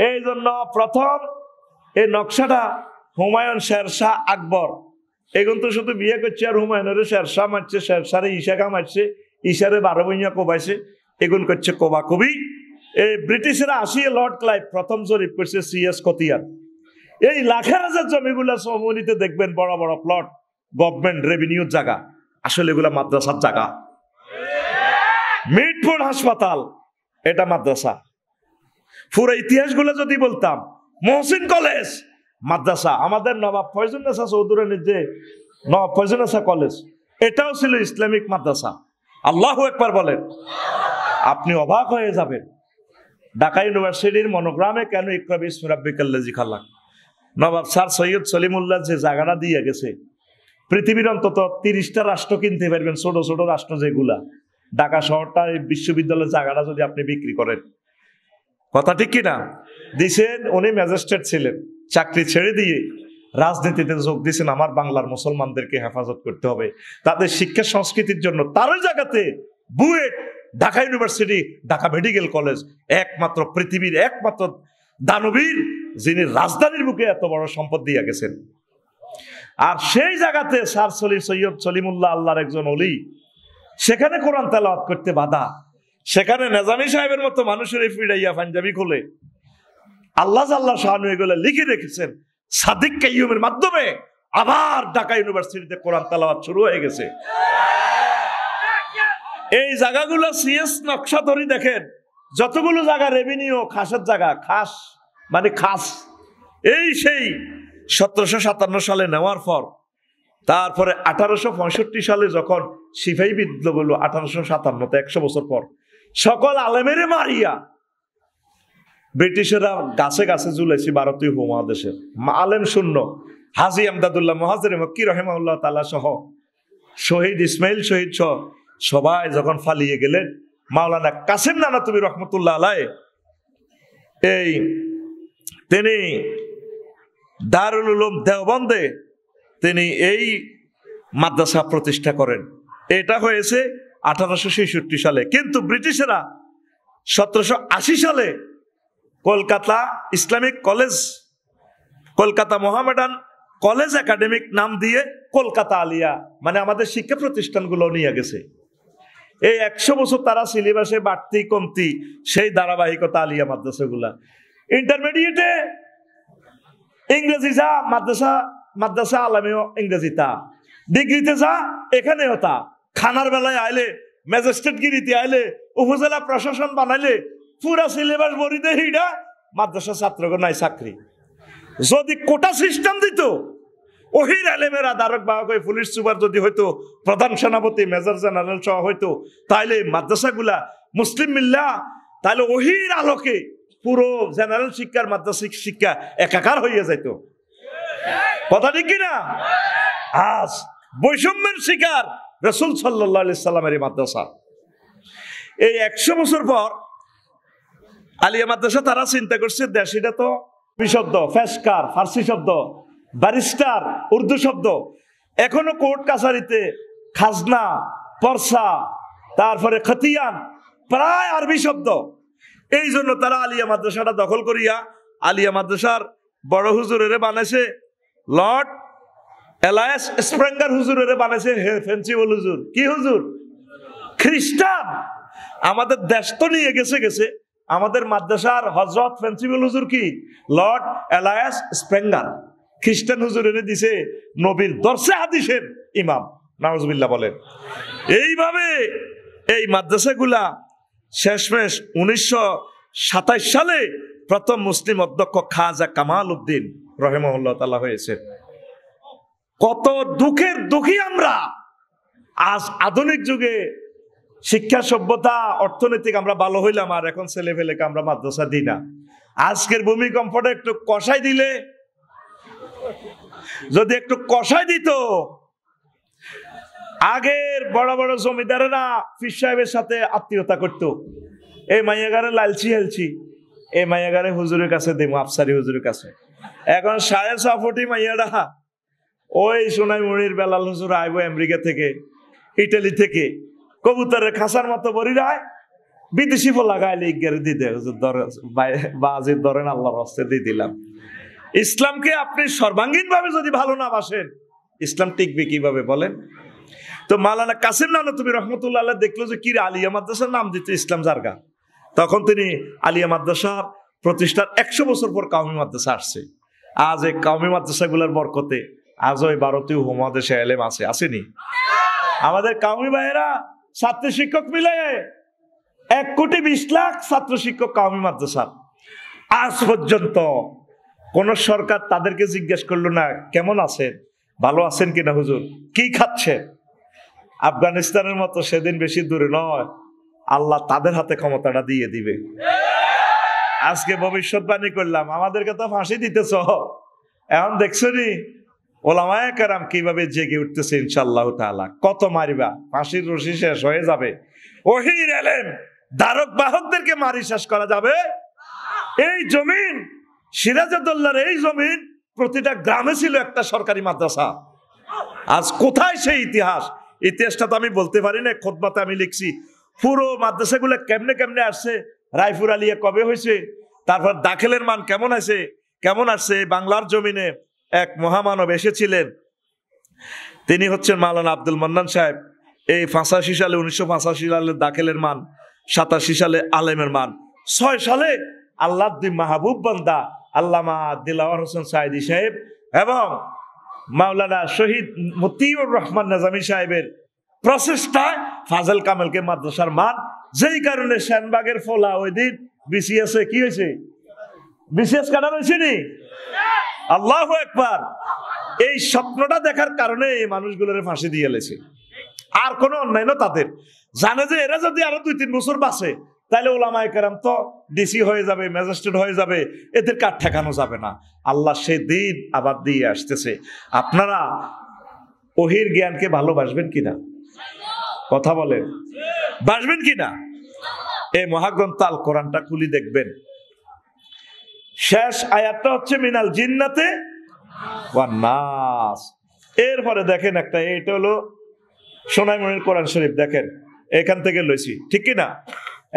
এই জন্য প্রথম এই নকশাটা হুমায়ুন, শেরশাহ, আকবর এগুলো তো শুধু বিয়ে করছে, আর হুমায়ুনের শেরশাহ মারছে, শেরশারে ঈশাকা মারছে, ঈশারে 12 বইয়া কোবাইছে, এগুলো করছে কোবা কবি। এই ব্রিটিশরা আসিয়ে লর্ড ক্লাইভ প্রথম জরিপ করছে সিএস কতিয়ার। এই লাখের হাজার জমিগুলা সমনিতে দেখবেন বড় বড় প্লট, গভর্নমেন্ট রেভিনিউর জায়গা, আসলে এগুলা মাদ্রাসার জায়গা। মিটফোর্ড হাসপাতাল এটা মাদ্রাসা। পুরো ইতিহাসগুলো যদি বলতাম, মহসিন কলেজ মাদ্রাসা, আমাদের নবাব ফয়জুন্নেসা চৌধুরানীর যে নবাব ফয়জুন্নেসা কলেজ, এটাও ছিল ইসলামিক মাদ্রাসা। আল্লাহু আকবার বলেন, আপনি অবাক হয়ে যাবেন। ঢাকা ইউনিভার্সিটির মনোগ্রামে কেন ইকরা বিসমি রাব্বিকাল্লাযী খালাক, নবাব স্যার সৈয়দ সলিমুল্লাহ যে জায়গাটা দিয়ে গেছে, পৃথিবীর অন্তত 30টা রাষ্ট্র কিনতে পারবেন, ছোট ছোট রাষ্ট্র যেগুলা। ঢাকা শহরটা এই বিশ্ববিদ্যালয়ের জায়গাটা যদি আপনি বিক্রি করেন, কথা ঠিক কিনা? দিছেন, উনি ম্যাজিস্ট্রেট ছিলেন, চাকরি ছেড়ে দিয়ে রাজনীতিতে যোগ দিয়েছেন। আমার বাংলার মুসলমানদেরকে হেফাজত করতে হবে, তাদের শিক্ষা সংস্কৃতির জন্য। তারই জায়গাতে BUET, Dhaka university, Dhaka medical college, একমাত্র পৃথিবীর একমাত্র দানবীর যিনি রাজধানীর বুকে এত বড় সম্পদ দিয়ে গেছেন। আর সেই জায়গাতে স্যার সৈয়দ সলিমুল্লাহ আল্লাহর একজন ওলি, সেখানে কোরআন তেলাওয়াত করতে বাধা, সেখানে নেজামি সাহেবের মতো মানুষের ফিরাইয়া পাঞ্জাবি খুলে আল্লাহ শাহানু এগুলো লিখে রেখেছেন। সাদিক কাইয়ুমের মাধ্যমে আবার ঢাকা ইউনিভার্সিটিতে কোরআন তেলাওয়াত শুরু হয়ে গেছে। এই জায়গাগুলো সিএস নকশা ধরি দেখেন, যতগুলো জায়গা রেভিনিউ খাসের জায়গা, খাস মানে খাস, এই সেই 1757 সালে নেওয়ার পর, তারপরে 1865 সালে যখন সিপাহী বিদ্রোহ হলো, 1857 100 বছর পর, সকল আলেমেরে মারিয়া ব্রিটিশেরা গাছে গাছে ঝুলাইছি ভারতীয় উপমহাদেশের, আলেম শূন্য। হাজী আমদাদুল্লাহ মুহাজির মক্কি রাহিমাহুল্লাহ তাআলা সহ শহীদ ইসমাইল শহীদ সহ সবাই যখন ফালিয়ে গেলেন, মাওলানা কাসেম নানাতুবি রহমতুল্লাহ আলাইহি তিনি দারুল উলুম দেওবন্দে তিনি এই মাদ্রাসা প্রতিষ্ঠা করেন। এটা হয়েছে 1866 সালে। কিন্তু ব্রিটিশেরা 1780 সালে Kolkata Islamic college, Kolkata Mohammedan college academic নাম দিয়ে কলকাতা আলিয়া, মানে আমাদের শিক্ষা প্রতিষ্ঠানগুলো নিয়ে গেছে। এই 100 বছর তারা সিলেবাসে বাড়তি কমতি সেই ধারাবাহিকতা আলিয়া মাদ্রাসাগুলা। ইন্টারমিডিয়েটে ইংরেজি যা, মাদ্রাসা আলামেও ইংরেজি তা, ডিগ্রিতে যা এখানেও তা, খানার বেলায় আইলে, ম্যাজিস্ট্রেট গিরিতে আইলে, উপজেলা প্রশাসন বানাইলে পুরা সিলেবাস বরিতে হিডা মাদ্রাসা ছাত্রকে নাই চাকরি। যদি কোটা সিস্টেম দিত, ওহির আলেমেরা দারক বাহক হয়ে পুলিশ সুপার যদি হইতো, প্রধান সেনাপতি, মেজর জেনারেল সহ হইতো, তাইলে মাদ্রাসাগুলা মুসলিম মিল্লা, তাহলে ওহির আলোকে পুরো জেনারেল শিক্ষার মাদ্রাসিক শিক্ষা একাকার হইয়া যাইত। কথা ঠিক কিনা? আজ বৈষম্যের শিকার রাসূল সাল্লাল্লাহু আলাইহি সাল্লামের মাদ্রাসা। এই 100 বছর পর আলিয়া মাদ্রাসা তারা চিন্তা করছে, দেশিটা তো শব্দ, ফেসকার ফার্সি শব্দ, ব্যারিস্টার উর্দু শব্দ, এখনো কোর্ট কাছারিতে খাজনা, পরসা, তারপরে খতিয়ান প্রায় আরবি শব্দ। এই জন্য তারা আলিয়া মাদ্রাসাটা দখল করিয়া আলিয়া মাদ্রাসার বড় হুজুরের বানাইছে লর্ড এলায়াস স্প্রেঙ্গার হুজুরের বানাইছে ফেন্সিবল হুজুর। কি হুজুর? খ্রিস্টান। আমাদের দেশ তো নিয়ে গেছে আমাদের মাদ্রাসার হযরত প্রিন্সিপাল হুজুর কি লর্ড এলায়াস স্প্রেঙ্গার, খ্রিস্টান হুজুর এনে দিছে নবীর দর্শে হাদিসের ইমাম। নাউজুবিল্লাহ বলেন। এইভাবে এই মাদ্রাসাগুলা শেষমেশ 1927 সালে প্রথম মুসলিম অধ্যক্ষ খাজা কামাল উদ্দিন রহিমাহুল্লাহ তাআলা হয়েছে। কত দুঃখের দুঃখী আমরা। আজ আধুনিক যুগে শিক্ষা সভ্যতা অর্থনৈতিক আমরা ভালো হইলাম, আর এখন ছেলে ফেলেকে আমরা মাদ্রাসা দিই না। আজকের ভূমিকম্পটা একটু কষাই দিলে, যদি একটু কষাই দিত, আগের বড় বড় জমিদারেরা পীর সাহেবের সাথে আত্মীয়তা করতো। এই মাইয়াগারে লালচি হেলছি, এই মাইয়াগারে হুজুরের কাছে দেবো, আফসারি হুজুরের কাছে। এখন 6.5 ফুটি মাইয়ারা ওই সোনাই মুড়ির বেলাল হুজুর আইব আমেরিকা থেকে, ইটালি থেকে, কবুতরের খাসার মতো বড়ি রায় বিদেশি ফল লাগাইলে ইজ্ঞারে দিতে বাজির ধরেন আল্লাহর হস্তে দিয়ে দিলাম। ইসলামকে আপনি সর্বাঙ্গীন ভাবে যদি ভালো না বাসেন, ইসলাম টিকবে কিভাবে বলেন? তো মাওলানা কাসিম নানতুবি রহমতুল্লাহ আলাইহি দেখলো যে কি আলিয়া মাদ্রাসার নাম দিতে ইসলাম জারগা, তখন তিনি আলিয়া মাদ্রাসা প্রতিষ্ঠার 100 বছর পর কাউমি মাদ্রাসা আসছে। আজ এই কাউমি মাদ্রাসাগুলোর বরকতে আজও এই ভারতীয় উপমহাদেশে এলেম আছে, আসেনি? আমাদের কাউমি ভাইয়েরা ছাত্র শিক্ষক মিলে 1,20,00,000 ছাত্র শিক্ষক কাউমি মাদ্রাসা। আজ পর্যন্ত কোন সরকার তাদেরকে জিজ্ঞেস করলো না কেমন আছেন, ভালো আছেন কিনা হুজুর, কি খাচ্ছেন? আফগানিস্তানের মতো সেদিন বেশি দূরে নয়, আল্লাহ তাদের হাতে ক্ষমতাটা দিয়ে দিবে। আজকে ভবিষ্যৎবাণী করলাম, আমাদেরকে তো ফাঁসি দিতেছ, এখন দেখছো নি ওলামায়ে কেরাম কিভাবে জেগে উঠতেছে ইনশাআল্লাহ তাআলা। কত মারিবা, ফাঁসির রশি শেষ হয়ে যাবে। ওহীর এলেম ধারক বাহকদেরকে মারি শেষ করা যাবে? এই জমিন সিরাজউদ্দৌলার এই জমিন প্রতিটা গ্রামে ছিল একটা সরকারি মাদ্রাসা। আজ কোথায় সেই ইতিহাস? ইতিহাসটা তো আমি বলতে পারি না, খুতবাতে আমি লিখছি পুরো মাদ্রাসাগুলো কেমনে কেমনে আসছে, রায়পুর আলিয়া কবে হয়েছে, তারপর দাখিলের মান কেমন আছে, কেমন আসছে। বাংলার জমিনে এক মহামানব এসেছিলেন, তিনি হচ্ছেন মাওলানা আব্দুল মান্নান সাহেব। এই 85 সালে 1985 সালে দাখিলের মান, 87 সালে আলেমের মান, 6 সালে আল্লাহর দুই মাহবুব বান্দা আল্লামা দিলাওয়ার হোসেন সাইদি সাহেব এবং মাওলানা শহীদ মতিউর রহমান নাজামি সাহেবের প্রচেষ্টায় ফাজল কামালকে মাদ্রাসার মান, যেই কারণে সেনবাগের ফলা ওই দিন বিসিএস কি হয়েছে, বিসিএস কাটা হয়েছে নি। আল্লাহু আকবার। এই স্বপ্নটা দেখার কারণে এই মানুষগুলোর ফাঁসি দিয়ে এলেছে। আর কোনো অন্যায় না তাদের, জানে যে এরা যদি আরো 2-3 বছর বাঁচে তাহলে ওলামায়ে কেরাম তো ডিসি হয়ে যাবে, ম্যাজিস্ট্রেট হয়ে যাবে, এদের কাঠ ঠেকানো যাবে না। আল্লাহ সেই দিন আবার দিয়ে আসতেছে। আপনারা ওহির জ্ঞানকে ভালোবাসবেন কিনা? কথা বলেন, বাসবেন কিনা? এই মহাগ্রন্থ আল কোরআনটা খুলি দেখবেন, শেষ আয়াতটা হচ্ছে মিনাল জিন্নাতে ওয়ান নাস। এরপরে দেখেন একটা, এটা হলো সোনাইমুড়ির কোরআন শরীফ, দেখেন এখান থেকে লইছি, ঠিক কিনা?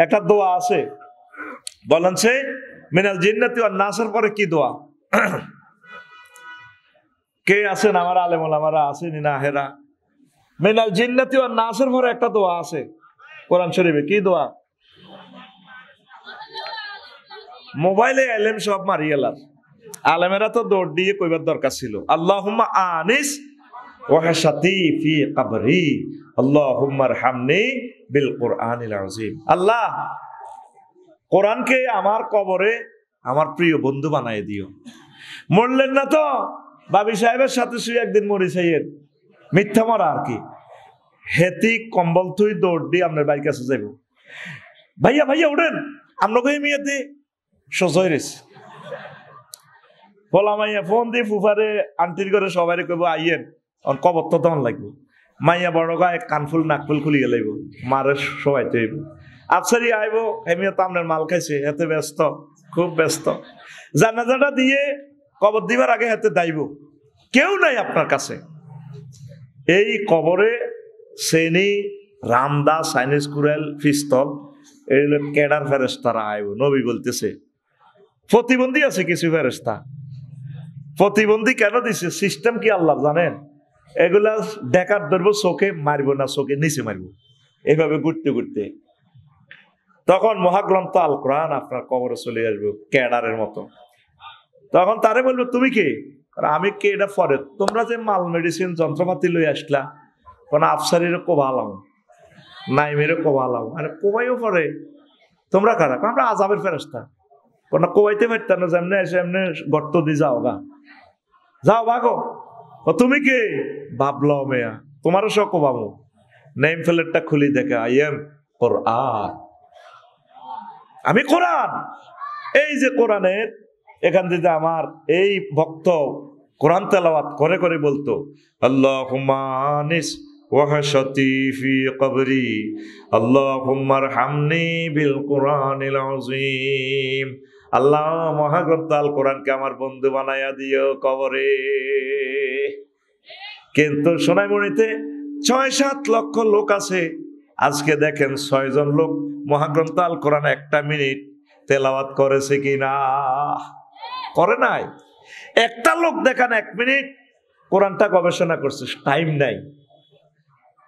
একটা দোয়া আছে, বলেন সে মিনাল জিন্নাতি ওয়ান নাসের পরে কি দোয়া? কে আছেন আমার আলেম ওলামারা আছেন না হেরা? মিনাল জিন্নাতি ওয়ান নাসের পরে একটা দোয়া আছে কোরআন শরীফে, কি দোয়া? মোবাইলে এলেম সব মারি গেলাম, আলেমেরা তো দৌড় দিয়ে কইবার দরকার ছিল। আল্লাহুম্মা আনিস ওয়াহশাতি ফি কবরি আল্লাহুম্মা আরহামনি বিল কুরআনিল আযীম। আল্লাহ, কোরআনকে আমার কবরে আমার প্রিয় বন্ধু বানাই দিও। মরলেন না তো? বাবি সাহেবের সাথে শুয়ে একদিন মরি সাইয়ের, মিথ্যা মরা আর কি। হেতি কম্বল থুই দৌড় দিয়ে আপনার বাড়ির কাছে যাইব, ভাইয়া ভাইয়া উঠেন, আমরা কই মেয়েতে সজয় রেছে বলা মাইয়া ফোন দিয়ে ফুফারে আন্টির করে সবাই কইব আইয়েন, কবর তো তখন লাগবে। মাইয়া বড় গায়ে কানফুল নাকফুল খুলি গেলাইব, মারে সবাই তো আফসারি আইব, এমিও তো আপনার মাল খাইছে, এতে ব্যস্ত, খুব ব্যস্ত। জানাজাটা দিয়ে কবর দিবার আগে হাতে দাইব, কেউ নাই আপনার কাছে। এই কবরে শ্রেণী, রামদা, চাইনিজ কুড়াল, পিস্তল এই হলো কেডার ফেরেশতারা আইব। নবী বলতেছে প্রতিবন্ধী আছে কিছু ফেরেশতা। প্রতিবন্ধী কেন দিছে? সিস্টেম কি আল্লাহ জানেন? এগুলা দেখার ধরবো, চোখে মারবো না, চোখে নিচে মারবো, এইভাবে ঘুরতে ঘুরতে তখন মহাগ্রন্থ আল কোরআন আপনার কবরে চলে আসবে ক্যাডারের মতো। তখন তারে বলবো তুমি কে? আমি কে এটা পরে, তোমরা যে মাল মেডিসিন যন্ত্রপাতি লই আসলা, কোন আফসারিরও কোবালাম, নাইমেরও কোবালাম, আরে কোবাইও পরে, তোমরা কারা? আমরা আজাবের ফেরেশতা। কোন কোবাইতে পারতাম না, যেমনি এসে এমনি গর্ত দিয়ে যাও গা, যাও ভাগো। ও তুমি কে? ভাবলো মেয়া, তোমারও সব কোবাবো। নেম প্লেটটা খুলি দেখে আই এম কোরআন, আমি কোরআন। এই যে কোরআনের এখান থেকে আমার এই ভক্ত কোরআন তেলাওয়াত করে করে বলতো আল্লাহুম্মা আনিস ওয়াহশাতি ফি কবরি আল্লাহুম্মা আরহামনি বিল কোরআনিল আযীম। আল্লাহ মহাগ্রন্থ আল কোরআনকে আমার বন্ধু বানায়া দিও কবরে। কিন্তু সোনাইমুড়িতে ৬-৭ লক্ষ লোক আছে, আজকে দেখেন ৬ জন লোক মহাগ্রন্থ আল কোরআন 1 মিনিট তেলাওয়াত করেছে কিনা? করে নাই। একটা লোক দেখান 1 মিনিট কোরআনটা গবেষণা করছে, টাইম নাই।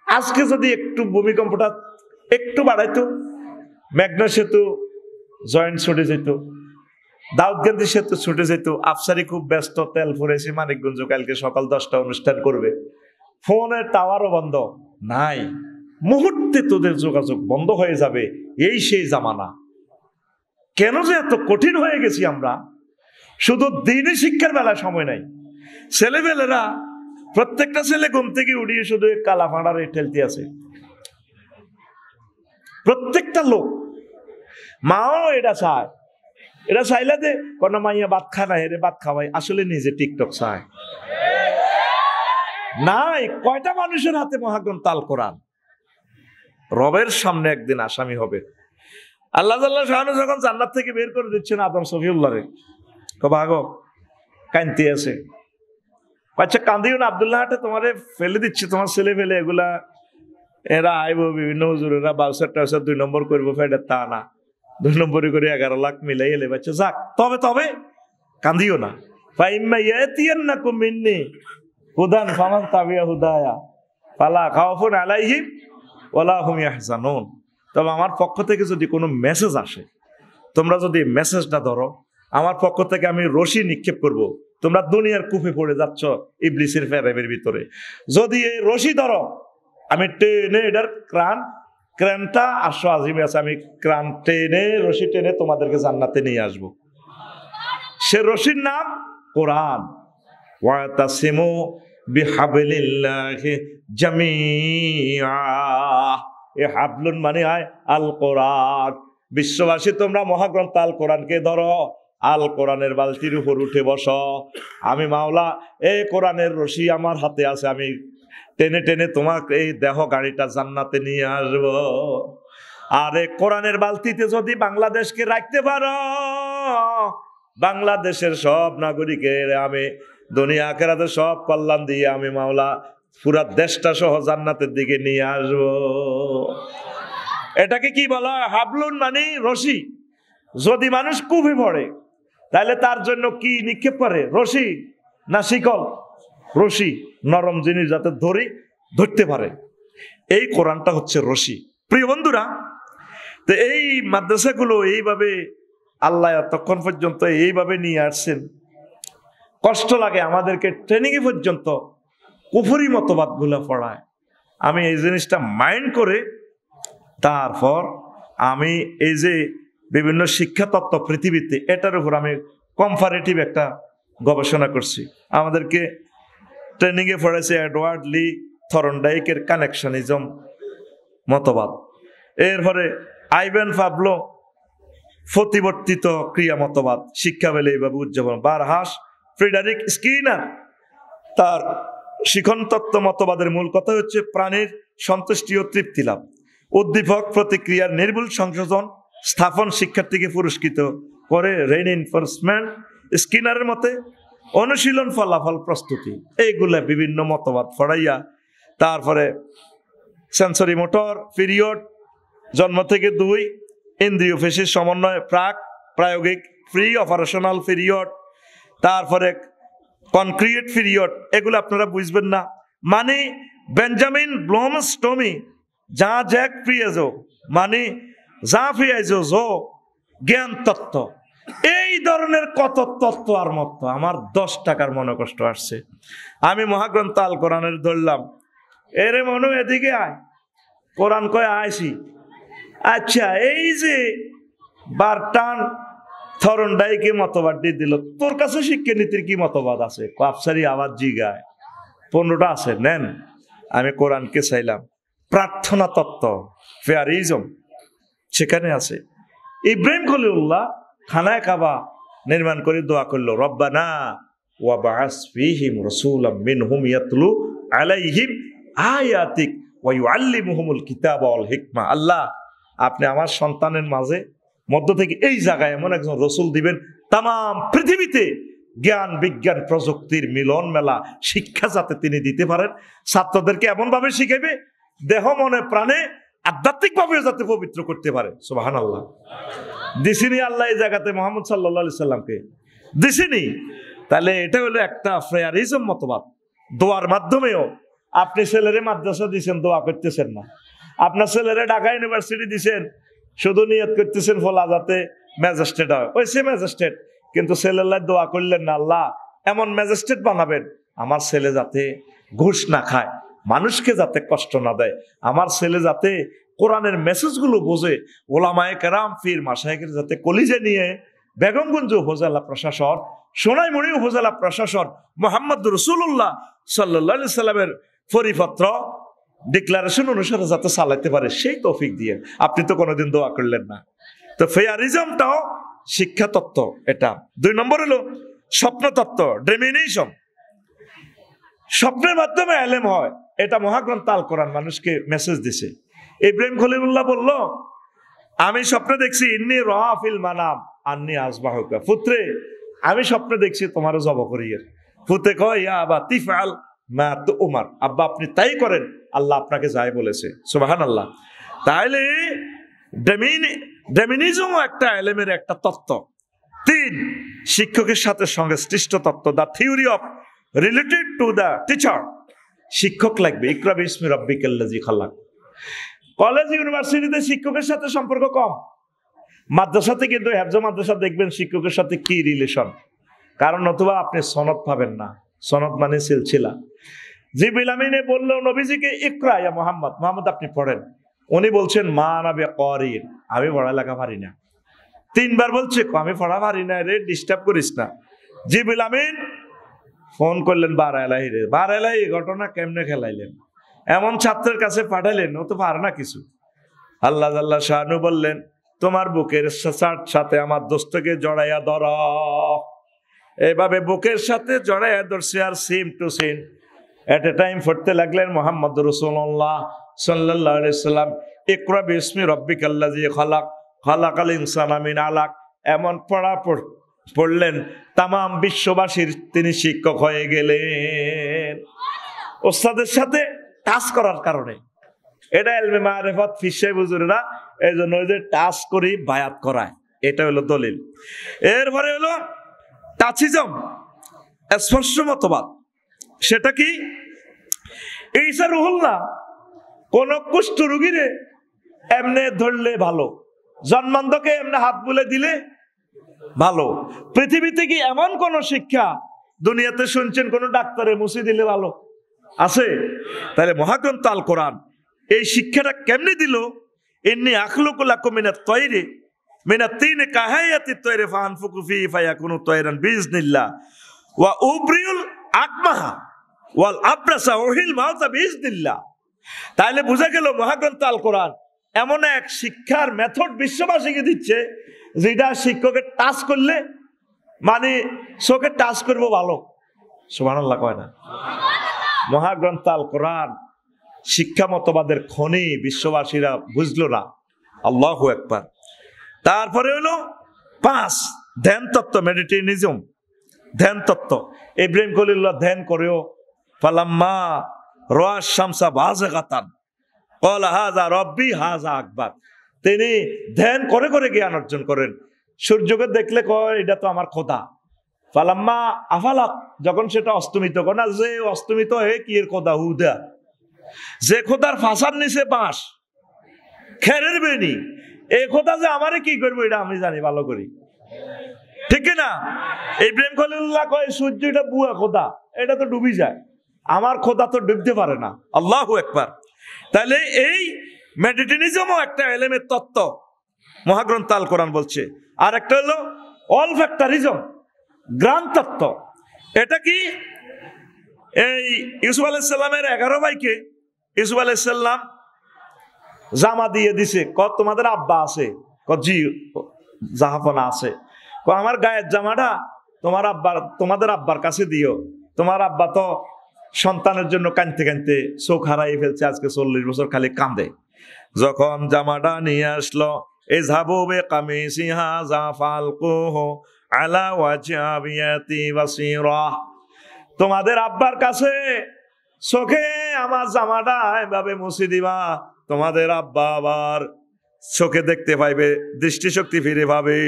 আজকে যদি একটু ভূমিকম্পটা একটু বাড়াইতো, মেঘনা সেতু জয়েন্ট ছুটে যেত, দাউদকান্দি সেতু ছুটে যেত, আফসারি খুব ব্যস্ত, তেল ফুরেছে মানিকগঞ্জ, কালকে সকাল 10টা অনুষ্ঠান করবে, ফোনের টাওয়ারও বন্ধ নাই, মুহূর্তে তোদের যোগাযোগ বন্ধ হয়ে যাবে। এই সেই জামানা। কেন যে এত কঠিন হয়ে গেছি আমরা? শুধু দিনই শিক্ষার বেলায় সময় নাই। ছেলেবেলেরা প্রত্যেকটা ছেলে ঘুম থেকে উঠিয়ে শুধু কালা ফাঁড়ারে ঠেলতে আছে, প্রত্যেকটা লোক। মাও এটা চায়, এটা চাইলে যে কোন মাইয়া ভাত খা না হেরে ভাত খাওয়াই, আসলে নিজে টিকটক চায় নাই। কয়টা মানুষের হাতে মহাগ্রন্থ আল কোরআন? রবের সামনে একদিন আসামি হবে। আল্লাহ যখন জান্নাত থেকে বের করে দিচ্ছেন আদম সফিউল্লাহরে, ভাগো, কান্তি আছে। আচ্ছা কান্দিও না, আব্দুল্লাহ হাটে তোমারে ফেলে দিচ্ছে, তোমার ছেলে ফেলে এগুলা এরা আইব, বিভিন্ন হুজুরেরা বাউসার টাউসার 2 নম্বর করবো, ফেডে তা না, 2 নম্বরে করে 11 লাখ মিলাই এলে বাচ্চা যাক। তবে তবে কান্দিও না। ফাইম্মা ইয়াতিয়ান্নাকুম মিন্নি হুদান ফামান তাবিয়া হুদায়া ফালা খাউফুন আলাইহিম ওয়ালা হুম ইয়াহজানুন। তবে আমার পক্ষ থেকে যদি কোনো মেসেজ আসে, তোমরা যদি মেসেজটা ধরো, আমার পক্ষ থেকে আমি রশি নিক্ষেপ করব। তোমরা দুনিয়ার কূপে পড়ে যাচ্ছ ইবলিসের ফেরেবের ভিতরে, যদি এই রশি ধরো, আমি টেনে এটার ক্রানটা আসো আজিমে আছে, আমি ক্রান টেনে রশি টেনে তোমাদেরকে জান্নাতে নিয়ে আসব। সে রশির নাম কোরআন। ওয়াতাসিমু বিহাবলিল্লাহি জামিআ। এ হাবলুন মানে হয় আল কোরআন। বিশ্ববাসী তোমরা মহাগ্রন্থ আল কোরআনকে ধরো, আল কোরআনের বালতির উপর উঠে বসো। আমি মাওলা এই কোরআনের রশি আমার হাতে আছে, আমি টেনে টেনে তোমাকে এই দেহ গাড়িটা জান্নাতে নিয়ে আসবো। আর এই কোরআনের বালতিতে যদি বাংলাদেশকে রাখতে পারো, বাংলাদেশের সব নাগরিকের আমি দুনিয়া আখিরাতে সব কল্যাণ দিয়ে আমি মাওলা পুরা দেশটা সহ জান্নাতের দিকে নিয়ে আসবো। এটাকে কি বলা হয়? হাবলুন মানে রশি। যদি মানুষ কূপে পড়ে তাহলে তার জন্য কি নিক্ষেপ করে? রশি না শিকল? রশি, নরম জিনিস যাতে ধরতে পারে। এই কোরআনটা হচ্ছে রশি। প্রিয় বন্ধুরা, তো এই মাদ্রাসাগুলো এইভাবে আল্লাহ তখন পর্যন্ত এইভাবে নিয়ে আসছেন। কষ্ট লাগে আমাদেরকে, ট্রেনিং এ পর্যন্ত কুফরি মতবাদ গুলা পড়ায়। আমি এই জিনিসটা মাইন্ড করে তারপর আমি এই যে বিভিন্ন শিক্ষা তত্ত্ব পৃথিবীতে, এটার উপর আমি কম্পারেটিভ একটা গবেষণা করছি। আমাদেরকে ট্রেনিং এ পড়েছে এডওয়ার্ড লি থরনডাইকের কানেকশনিজম মতবাদ, এরপরে আইভেন পাবলো প্রতিবর্তিত ক্রিয়া মতবাদ, শিক্ষা বেলে এইভাবে উদযাপন, বারহাস ফ্রিডারিক স্কিনার তার শিখন তত্ত্ব মতবাদের মূল কথা হচ্ছে প্রাণীর সন্তুষ্টি ও তৃপ্তি লাভ, উদ্দীপক প্রতিক্রিয়ার নির্ভুল সংশোধন স্থাপন শিক্ষার্থীকে পুরস্কৃত করে, রেইনফোর্সমেন্ট স্কিনারের মতে অনুশীলন ফলাফল প্রস্তুতি, এইগুলা বিভিন্ন মতবাদ পড়াইয়া তারপরে সেন্সরি মোটর পিরিয়ড জন্ম থেকে 2, ইন্দ্রিয় পেশির সমন্বয়, প্রাক প্রায়োগিক, প্রি অপারেশনাল পিরিয়ড, তারপরে কনক্রিয়েট পিরিয়ড, এগুলো আপনারা বুঝবেন না। মানে বেঞ্জামিন ব্লুমস্টোমি যা জ্যাক প্রিয়েজো মানে যা ফিয়াইজো জো জ্ঞান তত্ত্ব, এই ধরনের কত তত্ত্ব আর মত। আমার 10 টাকার মনে কষ্ট আসছে। আমি মহাগ্রন্থ আল কোরআনের ধরলাম, এরে মনু এদিকে আয়, কোরআন কয় আইসি। আচ্ছা, এই যে বারটান থরনডাইকে মতবাদ দিয়ে দিল, তোর কাছে শিক্ষানীতির কি মতবাদ আছে? আফসারি আওয়াজ জিগায় 15টা আছে, নেন। আমি কোরআনকে চাইলাম, প্রার্থনা তত্ত্ব ফেয়ারিজম সেখানে আছে। ইব্রাহিম খলিলুল্লাহ খানায় কাবা নির্মাণ করে দোয়া করলো, রব্বানা ওয়া বা'আস ফীহিম রাসূলাম মিনহুম ইয়াতলু আলাইহিম আয়াতিক ওয়া ইউআল্লিমুহুমুল কিতাবা ওয়াল হিকমা। আল্লাহ, আপনি আমার সন্তানের মাঝে মধ্য থেকে এই জায়গায় এমন একজন রসুল দিবেন, তাম পৃথিবীতে জ্ঞান বিজ্ঞান প্রযুক্তির মিলন মেলা শিক্ষা যাতে তিনি দিতে পারেন, ছাত্রদেরকে এমন ভাবে শিখাইবে দেহ মনে প্রাণে আধ্যাত্মিক ভাবে যাতে পবিত্র করতে পারে। সুবহানাল্লাহ। দিছিনি আল্লাহ এই জায়গাতে মোহাম্মদ সাল্লাল্লাহু আলাইহি সাল্লামকে দিছিনি। তাহলে এটা হলো একটা ফ্রেয়ারিজম মতবাদ। দোয়ার মাধ্যমেও আপনি ছেলেরে মাদ্রাসা দিয়েছেন, দোয়া করতেছেন না। আপনার ছেলেরে ঢাকা ইউনিভার্সিটি দিয়েছেন, শুধু নিয়ত করতেছেন ফলা যাতে ম্যাজিস্ট্রেট হয়, ওই সে ম্যাজিস্ট্রেট, কিন্তু ছেলের দোয়া করলেন না, আল্লাহ এমন ম্যাজিস্ট্রেট বানাবেন আমার ছেলে যাতে ঘুষ না খায়, মানুষকে যাতে কষ্ট না দেয়, আমার ছেলে যাতে কোরআনের মেসেজগুলো বোঝে, ওলামায়ে কেরাম পীর মাশায়েখের যাতে কলিজে নিয়ে বেগমগঞ্জ উপজেলা প্রশাসন, সোনাইমুড়ি উপজেলা প্রশাসন মুহাম্মদ রাসূলুল্লাহ সাল্লাল্লাহু আলাইহি সাল্লামের পরিপত্র ডিক্লারেশন অনুসারে যাতে চালাতে পারে, সেই তৌফিক দিয়ে। আপনি তো কোনোদিন দোয়া করলেন না। তো ফেয়ারিজমটাও শিক্ষা তত্ত্ব। এটা 2 নম্বর হলো স্বপ্ন তত্ত্ব, ড্রিমিনেশন। স্বপ্নের মাধ্যমে এলেম হয়, এটা মহাগ্রন্থ আল কোরআন মানুষকে মেসেজ দিছে। ইব্রাহিম খলিলুল্লাহ বলল, আমি স্বপ্নে দেখছি ইন্নী রাআ ফিল মানাম আন্নী আসবাহুকা, পুত্রে আমি স্বপ্নে দেখছি তোমারও জব করিয়ে। পুত্রে কয়, ইয়া আবা তিফআল মা তুমার, আব্বা আপনি তাই করেন, আল্লাহ আপনাকে যাই বলেছে। সুবহানাল্লাহ। তাহলে ডেমিনিজম একটা এলেমের একটা তত্ত্ব। 3, শিক্ষকের সাথে সংশ্লিষ্ট তত্ত্ব, the theory of related to the teacher. শিক্ষক লাগবে, ইকরা বিসমি রাব্বিকাল্লাযী খালাক। কলেজ ইউনিভার্সিটিতে শিক্ষকের সাথে সম্পর্ক কম, মাদ্রাসাতে কিন্তু হেফজ মাদ্রাসা দেখবেন শিক্ষকের সাথে কি রিলেশন, কারণ নতুবা আপনি সনদ পাবেন না। সনদ মানে সিলসিলা। জিবরিল আমিনে বলল নবীজিকে, ইকরা ইয়া মুহাম্মদ, মুহাম্মদ আপনি পড়েন। উনি বলছেন, মা আনা বিকারিন, আমি পড়ালেখা পারি না। 3 বার বলছে, আমি পড়া পারি না রে, ডিস্টার্ব করিস না। জিবরিল আমিন ফোন করলেন বারাইলাহি রে, বারাইলাহি ঘটনা কেমনে খেলাইলেন, এমন ছাত্রের কাছে পাঠাইলেন, ও তো পারে না কিছু। আল্লাহ জাল্লা শানু বললেন, তোমার বুকের সাথে আমার দোস্তকে জড়াইয়া ধর। এভাবে বুকের সাথে জড়াইয়া ধরছে, আর seem to SIM at A time পড়তে লাগলেন মুহাম্মদ রাসূলুল্লাহ সাল্লাল্লাহু আলাইহি সাল্লাম, ইকরা বিসমি রাব্বিকাল্লাযী খালাক, খালাকাল ইনসানা মিন আলাক। এমন পড়লেন তামাম বিশ্ববাসীর তিনি শিক্ষক হয়ে গেলেন, ওস্তাদের সাথে টাচ করার কারণে। এটা ইলমে মারিফাত ফিসাই বুজুরেরা এই জন্য যে টাচ করি বায়াত করায়, এটা হলো দলিল। এরপরে হলো টাচিজম, স্পর্শ মতবাদ। সেটা কি? ঈসা রুহুল্লাহ কোন কুষ্ঠ রোগীরে এমনে ধরলে ভালো, জন্মান্ধকে এমনে হাত বুলে দিলে ভালো। পৃথিবীতে কি এমন কোন শিক্ষা দুনিয়াতে শুনছেন কোন ডাক্তারে মুছে দিলে ভালো আছে? তাহলে মহাগ্রন্থ আল কোরআন এই শিক্ষাটা কেমনে দিল? ইন্নী আখলুকু লাকুম মিনাত তয়রি মিনাত তিন কাহায়াতিত তয়রি ফানফুকু ফি ফায়াকুনু তয়রান বিইজনিল্লাহ ওয়া উবরিউল আকমাহা ওয়াল আবরাসা ওহিল মাউতা বিইজনিল্লাহ। তাহলে বোঝা গেল মহাগ্রন্থ আল কোরআন এমন এক শিক্ষার মেথড বিশ্ববাসীকে দিচ্ছে, যেটা শিক্ষকের টাচ করলে মানে চোখে টাচ করবো ভালো। সুবহানাল্লাহ কয় না? মহাগ্রন্থ আল কোরআন শিক্ষা মতবাদের খনি বিশ্ববাসীরা বুঝলো না। আল্লাহু আকবার। তারপরে হলো 5 ধ্যান তত্ত্ব, মেডিটেশনিজম, ধ্যান তত্ত্ব। ইব্রাহিম খলিলুল্লাহ ধ্যান করেও ফালাম্মা রাআশ শামসা বাযিগাতান ক্বালা হাযা রাব্বি হাযা আকবার। তিনি ধ্যান করে করে জ্ঞান অর্জন করেন। সূর্যকে দেখলে কয় এটা তো আমার খোদা। ফালাম্মা আফালাক, যখন সেটা অস্তমিত করে না, যে অস্তমিত হয়ে কি এর খোদা হুদা, যে খোদার ফাঁসার নিচে বাঁশ খেরের বেনি, এই খোদা যে আমারে কি করবো এটা আমি জানি ভালো করি, ঠিক না? ইব্রাহিম খলিলুল্লাহ কয় সূর্য এটা বুয়া খোদা, এটা তো ডুবি যায়, আমার খোদা তো ডুবতে পারে না। আল্লাহু আকবার। তাহলে এই মেডিটেনিজমও একটা এলেমের তত্ত্ব, মহাগ্রন্থ আল কোরআন বলছে। আর একটা হলো অলফ্যাক্টরিজম, গ্রান তত্ত্ব। এটা কি? এই ইউসুফ আলাইহিস সালামের 11 ভাইকে ইউসুফ আলাইহিস সালাম জামা দিয়ে দিছে। তোমাদের আব্বা আছে? জি জাহাপনা আছে। আমার গায়ের জামাটা তোমাদের আব্বার কাছে দিও, তোমার আব্বা তো সন্তানের জন্য কাঁদতে কাঁদতে চোখ হারাই ফেলছে, আজকে 40 বছর খালি কাঁদে। যখন জামাটা নিয়ে আসলো, ইযহাবু বিকামিসি হাযা ফালকুহু আলা ওয়াজহি আবিয়াতি বাসীরা, তোমাদের আব্বার কাছে চোখে আমার জামাটা এভাবে মুছে দিবা, তোমাদের আব্বা আবার চোখে দেখতে পাইবে, দৃষ্টিশক্তি ফিরে পাবে।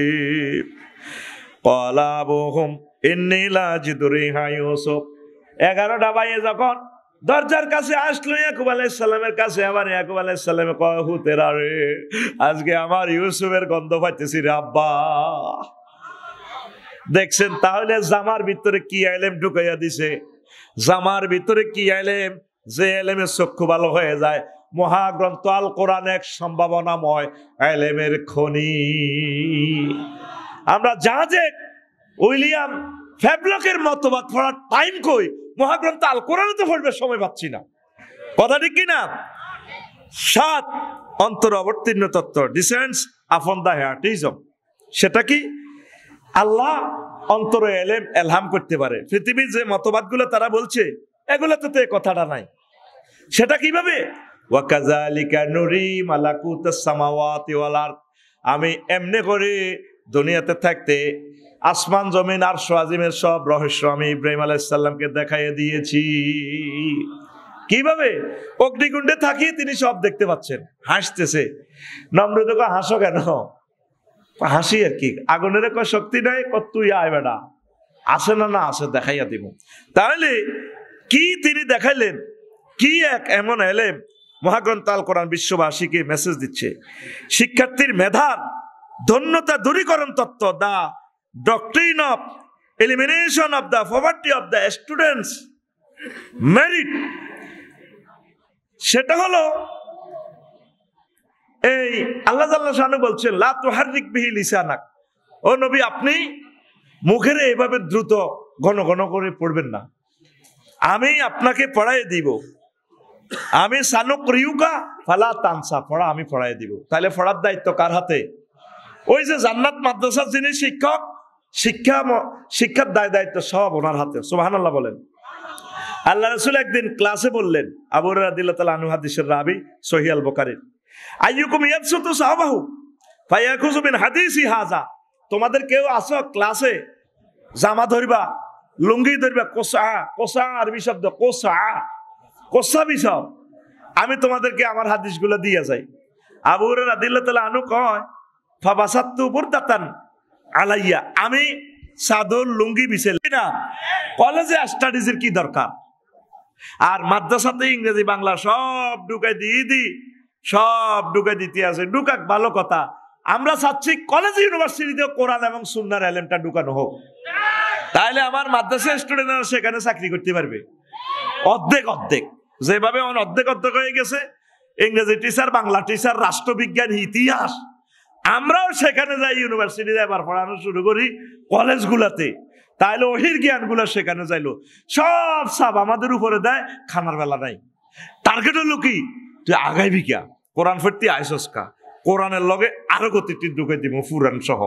ক্বালা আবুহুম ইন্নী লাজিদু রিহা ইউসুফ, 11টা ভাইয়ে যখন দরজার কাছে আসলো ইয়াকুব আলাইহিস সালামের কাছে, আবার ইয়াকুব আলাইহিস সালামে কয় হুতেরা রে, আজকে আমার ইউসুফের গন্ধ পাইতেছি রে আব্বা। দেখছেন তাহলে জামার ভিতরে কি এলেম ঢুকাইয়া দিছে, জামার ভিতরে কি এলেম, যে এলেমের চক্ষু ভালো হয়ে যায়। মহাগ্রন্থ আল কোরআন এক সম্ভাবনাময় এলেমের খনি। আমরা জাহাজে উইলিয়াম ফ্যাবলকের মতবাদ পড়ার টাইম কই, মহাগ্রন্থ আল কোরআনে তো পড়বে সময় পাচ্ছি না, কথা ঠিক কিনা? 7 অন্তর অবতীর্ণ তত্ত্ব, ডিসেন্টস আপন দা হার্টিজম। সেটা কি? আল্লাহ অন্তরে এলেম এলহাম করতে পারে। পৃথিবীর যে মতবাদগুলো তারা বলছে এগুলোতে তো এই কথাটা নাই। সেটা কিভাবে? ওয়াকাযালিকা নুরি মালাকুতাস সামাওয়াতি ওয়াল আরদ, আমি এমনি করে দুনিয়াতে থাকতে আসমান জমিন আরশ আজিমের সব রহস্য আমি ইব্রাহিম আলাইহিস সালামকে দেখাইয়ে দিয়েছি। কিভাবে? অগ্নিকুণ্ডে থাকি তিনি সব দেখতে পাচ্ছেন। হাসতেছে। নমরুদ কয় হাসো কেন? হাসি আর কি, আগুনের কয় শক্তি নাই, তুই আয় বেটা, আসে না, না আসে দেখাইয়া দিব। তাহলে কি তিনি দেখাইলেন, কি এক এমন এলেম। মহাগ্রন্থ আল কোরআন বিশ্ববাসীকে মেসেজ দিচ্ছে, শিক্ষার্থীর মেধার ধন্যতা দূরীকরণ তত্ত্ব, the doctrine of elimination of the poverty of the students merit. সেটা হলো এই আল্লাহ জাল্লা শানু বলছেন লা তুহাররিক বিহি লিসানাক, ও নবী আপনি মুখের এইভাবে দ্রুত ঘন ঘন করে পড়বেন না, আমি আপনাকে পড়াই দিব। আমি সানুকরিউকা ফালা তানসা, পড়া আমি পড়াই দিব। তাহলে পড়ার দায়িত্ব কার হাতে? ওই যে জান্নাত মাদ্রাসার যিনি শিক্ষক, শিক্ষার দায়িত্ব সব ওনার হাতে। সুবহানাল্লাহ বলেন। আল্লাহ রাসূল একদিন ক্লাসে বললেন, আবু হুরায়রা রাদিয়াল্লাহু তাআলা আনহু হাদিসের রাবি, সহিহ আল বুখারীর, আইয়ুকুম ইয়াবসুতু সাহাবাহু ফায়াখুযু মিন হাদিসি হাযা, তোমাদের কেউ আসো ক্লাসে জামা ধরবা, লুঙ্গি ধরবা, কোসা, কোসা আরবি শব্দ, কোসা, কোসা বিষয়, আমি তোমাদেরকে আমার হাদিসগুলো দিয়ে যাই। আবু হুরায়রা রাদিয়াল্লাহু তাআলা আনহু কয় ফাবাসাতু বুরদাতান আলাইয়া, আমি সাদর লুঙ্গি বিছাইলাম না। কলেজে স্টাডিজের কি দরকার? আর মাদ্রাসাতে ইংরেজি বাংলা সব ঢুকাই সব ঢুকাই দিতে আছে। ঢুকাক, ভালো কথা। আমরা চাচ্ছি কলেজ ইউনিভার্সিটিতে কোরআন এবং সুন্নাহর এলেমটা ঢুকানো হোক, তাহলে আমার মাদ্রাসা স্টুডেন্টরা সেখানে চাকরি করতে পারবে। অর্ধেক অর্ধেক যেভাবে অর্ধেক অর্ধেক হয়ে গেছে, ইংরেজি টিচার, বাংলা টিচার, রাষ্ট্রবিজ্ঞান, ইতিহাস, আমরাও সেখানে যাই, ইউনিভার্সিটিতে এবার পড়ানো শুরু করি কলেজগুলাতে। তাইলে ওহির জ্ঞানগুলো সেখানে যাইলো, সব সাব আমাদের উপরে দেয়, খানার বেলা নাই। টার্গেট হলো কি, তুই আগাইবি কিয়া, কোরআন ফেরতি আইসকা, কোরআনের লগে আরো গতিটি ঢুকে দিব পুরাণ সহ,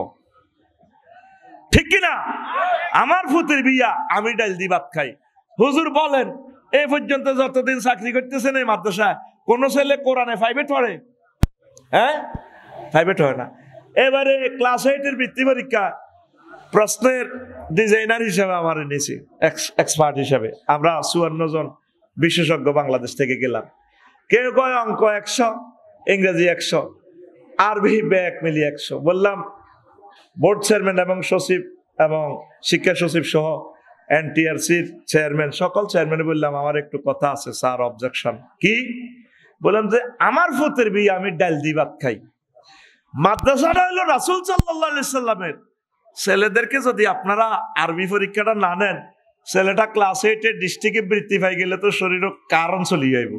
ঠিক কিনা? আমার ফুতের বিয়া, আমি ডাল দি ভাত খাই। হুজুর বলেন, এই পর্যন্ত যতদিন চাকরি করতেছেন এই মাদ্রাসায়, কোন ছেলে কোরআনে 5 পড়ে? হ্যাঁ, 5 হয় না। এবারে ক্লাস 8-এর বৃত্তি পরীক্ষা, প্রশ্নের ডিজাইনার হিসাবে আমার নিয়েছি, এক্সপার্ট হিসাবে। আমরা 54 জন বিশেষজ্ঞ বাংলাদেশ থেকে গেলাম। কেউ কয় অঙ্ক 100, ইংরেজি 100, আরবি ব্যাগ মিলিয়ে 100। বললাম বোর্ড চেয়ারম্যান এবং সচিব এবং শিক্ষা সচিব সহ এনটিআরসির চেয়ারম্যান, সকল চেয়ারম্যান বললাম আমার একটু কথা আছে স্যার, অবজেকশন। কি? বললাম যে আমার ফুতের বিয়ে আমি ডাল দিয়ে ভাত খাই। মাদ্রাসাটা হলো রাসূল সাল্লাল্লাহু আলাইহি সাল্লামের। ছেলেদেরকে যদি আপনারা আরবি পরীক্ষাটা না নেন, ছেলেটা ক্লাস 8 ডিস্ট্রিক্টে বৃত্তি পাই গেলে তো শরীর কারণ চলে যাইব।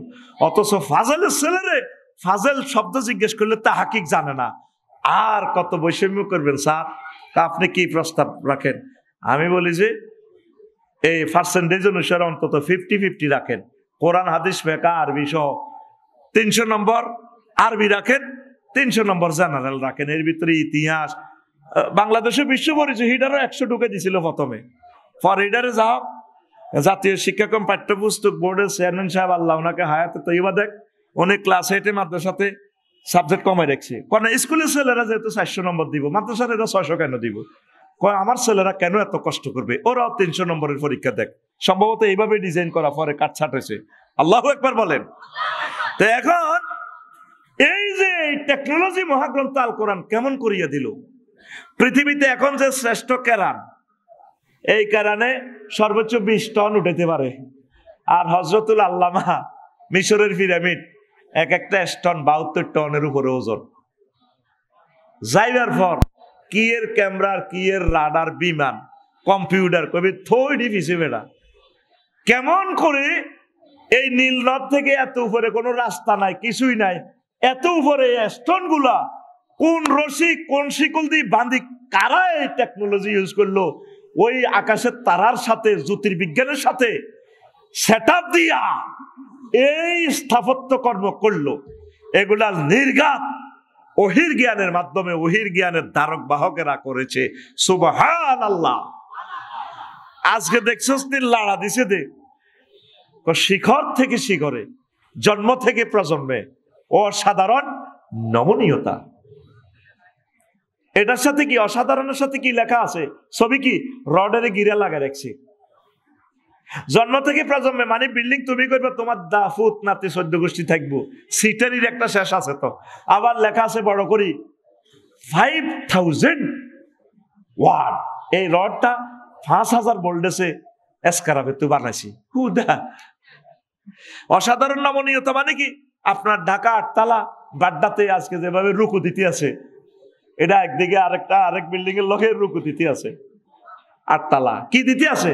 অথচ ফাজেলের ছেলেরে ফাজেল শব্দ জিজ্ঞেস করলে তা হাকিক জানে না। আর কত বৈষম্য করবেন স্যার? তা আপনি কি প্রস্তাব রাখেন? আমি বলি যে এই পার্সেন্টেজ অনুসারে অন্তত 50-50 রাখেন। কোরআন হাদিস ফিকহ আরবি সহ 300 নম্বর আরবি রাখেন, 300 নম্বর জেনারেল রাখেন। এর ভিতরে ইতিহাস, বাংলাদেশের বিশ্ব পরিচয় হিডারও 100 ঢুকে দিছিল প্রথমে। ফর হিডারে যাও, জাতীয় শিক্ষাক্রম পাঠ্যপুস্তক বোর্ডের চেয়ারম্যান সাহেব, আল্লাহ ওনাকে হায়াতে তৈবা দেখ, উনি ক্লাস 8 মাদ্রাসাতে সাবজেক্ট কমাই রাখছে। কারণ স্কুলের ছেলেরা যেহেতু 400 নম্বর দিব, মাদ্রাসার এরা 600 কেন দিব? আমার ছেলেরা কেন এত কষ্ট করবে? ওরাও 300 নম্বরের পরীক্ষা দেখ। সম্ভবত এইভাবে ডিজাইন করা, পরে কাটছাট হয়েছে। আল্লাহু আকবার বলেন। তো এখন এই যে টেকনোলজি মহাগ্রন্থ আল কোরআন কেমন করিয়া দিল পৃথিবীতে। এখন যে শ্রেষ্ঠ কেরান, এই কেরানে সর্বোচ্চ 20 টন উঠাতে পারে। আর হজরতুল আল্লামা মিশরের পিরামিড এক একটা স্টোন 72 টনের উপরে ওজন। যাইবার পর কি এর ক্যামেরার, কি এর রাডার, বিমান, কম্পিউটার কবি থইডি পিছে বেড়া। কেমন করে এই নীল নদ থেকে এত উপরে কোনো রাস্তা নাই, কিছুই নাই, এত উপরে স্টোন গুলা কোন রশি কোন শিকল দিয়ে বাঁধি, কারা এই টেকনোলজি ইউজ করলো? ওই আকাশের তারার সাথে জ্যোতির্বিজ্ঞানের সাথে সেটআপ দিয়া এই স্থাপত্য কর্ম করলো। এগুলা নির্ঘাত ওহির জ্ঞানের মাধ্যমে, ওহির জ্ঞানের ধারক বাহকেরা করেছে। সুবহানাল্লাহ। আজকে দেখছস লাড়া দিছে দে শিখর থেকে শিখরে, জন্ম থেকে প্রজন্মে অসাধারণ নমনীয়তা। এটার সাথে কি অসাধারণের সাথে কি লেখা আছে? ছবি কি রডের গিরা লাগা রাখছি। জন্ম থেকে প্রজন্মে মানে বিল্ডিং তুমি করবে, তোমার দাফুত নাতি 14 গোষ্ঠী থাকবো। সিটারির একটা শেষ আছে তো। আবার লেখা আছে বড় করি 5000 ওয়াট। এই রডটা 5000 ভোল্টেজে এসকারাবে তুই বানাইছি। অসাধারণ নমনীয়তা মানে কি? আপনার ঢাকা 8 তলা বাড্ডাতে আজকে যেভাবে রুকু দিতে আছে, এটা একদিকে আরেক বিল্ডিং এর লোকের রুকু দিতে আছে। 8 তলা কি দিতে আছে?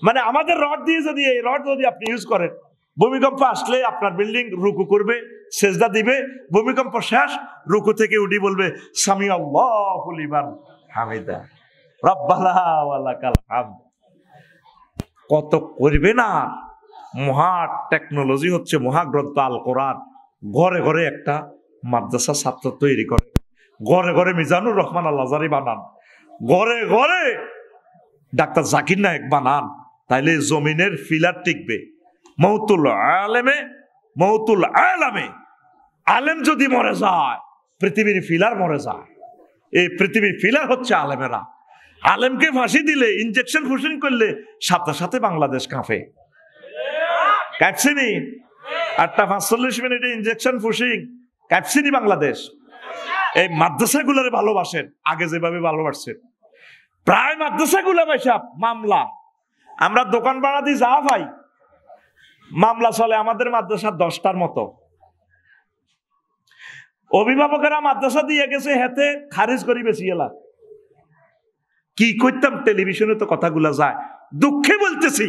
মানে আমাদের রড দিয়ে যদি, এই রড যদি আপনি ইউজ করেন, ভূমিকম্প আসলে আপনার বিল্ডিং রুকু করবে, সেজদা দিবে। ভূমিকম্প শেষ, রুকু থেকে উঠি বলবে সামি আল্লাহু লিমান হামিদা রব্বানা ওয়া লাকাল হামদ। কত করবে না। মহা টেকনোলজি হচ্ছে মহাগ্রন্থ আল কোরআন। ঘরে ঘরে একটা মাদ্রাসা ছাত্র তৈরি করে, ঘরে ঘরে মিজানুর রহমান আল আজহারি বানান, ঘরে ঘরে ডাক্তার জাকির নায়েক বানান। তাইলে জমিনের ফিলার টিকবে। মৌতুল আলেমে মৌতুল আলামে, আলেম যদি মরে যায় পৃথিবীর ফিলার মরে যায়। এই পৃথিবীর ফিলার হচ্ছে আলেমেরা। আলেমকে ফাঁসি দিলে, ইনজেকশন ফুসিং করলে সাথে সাথে বাংলাদেশ কাঁপে। কাঁপছিনি 8:45 মিনিটে ইনজেকশন ফুসিং, কাঁপছিনি বাংলাদেশ। এই মাদ্রাসাগুলোরে ভালোবাসেন, আগে যেভাবে ভালোবাসছেন। প্রায় মাদ্রাসাগুলো ভাইসাব মামলা, আমরা দোকান ভাড়া দিই যা ভাই, মামলা চলে আমাদের মাদ্রাসা 10টার মতো। অভিভাবকেরা মাদ্রাসা দিয়ে গেছে, হেতে খারিজ করি বেশি এলা। কি করতাম, টেলিভিশনে তো কথাগুলো যায়। দুঃখে বলতেছি,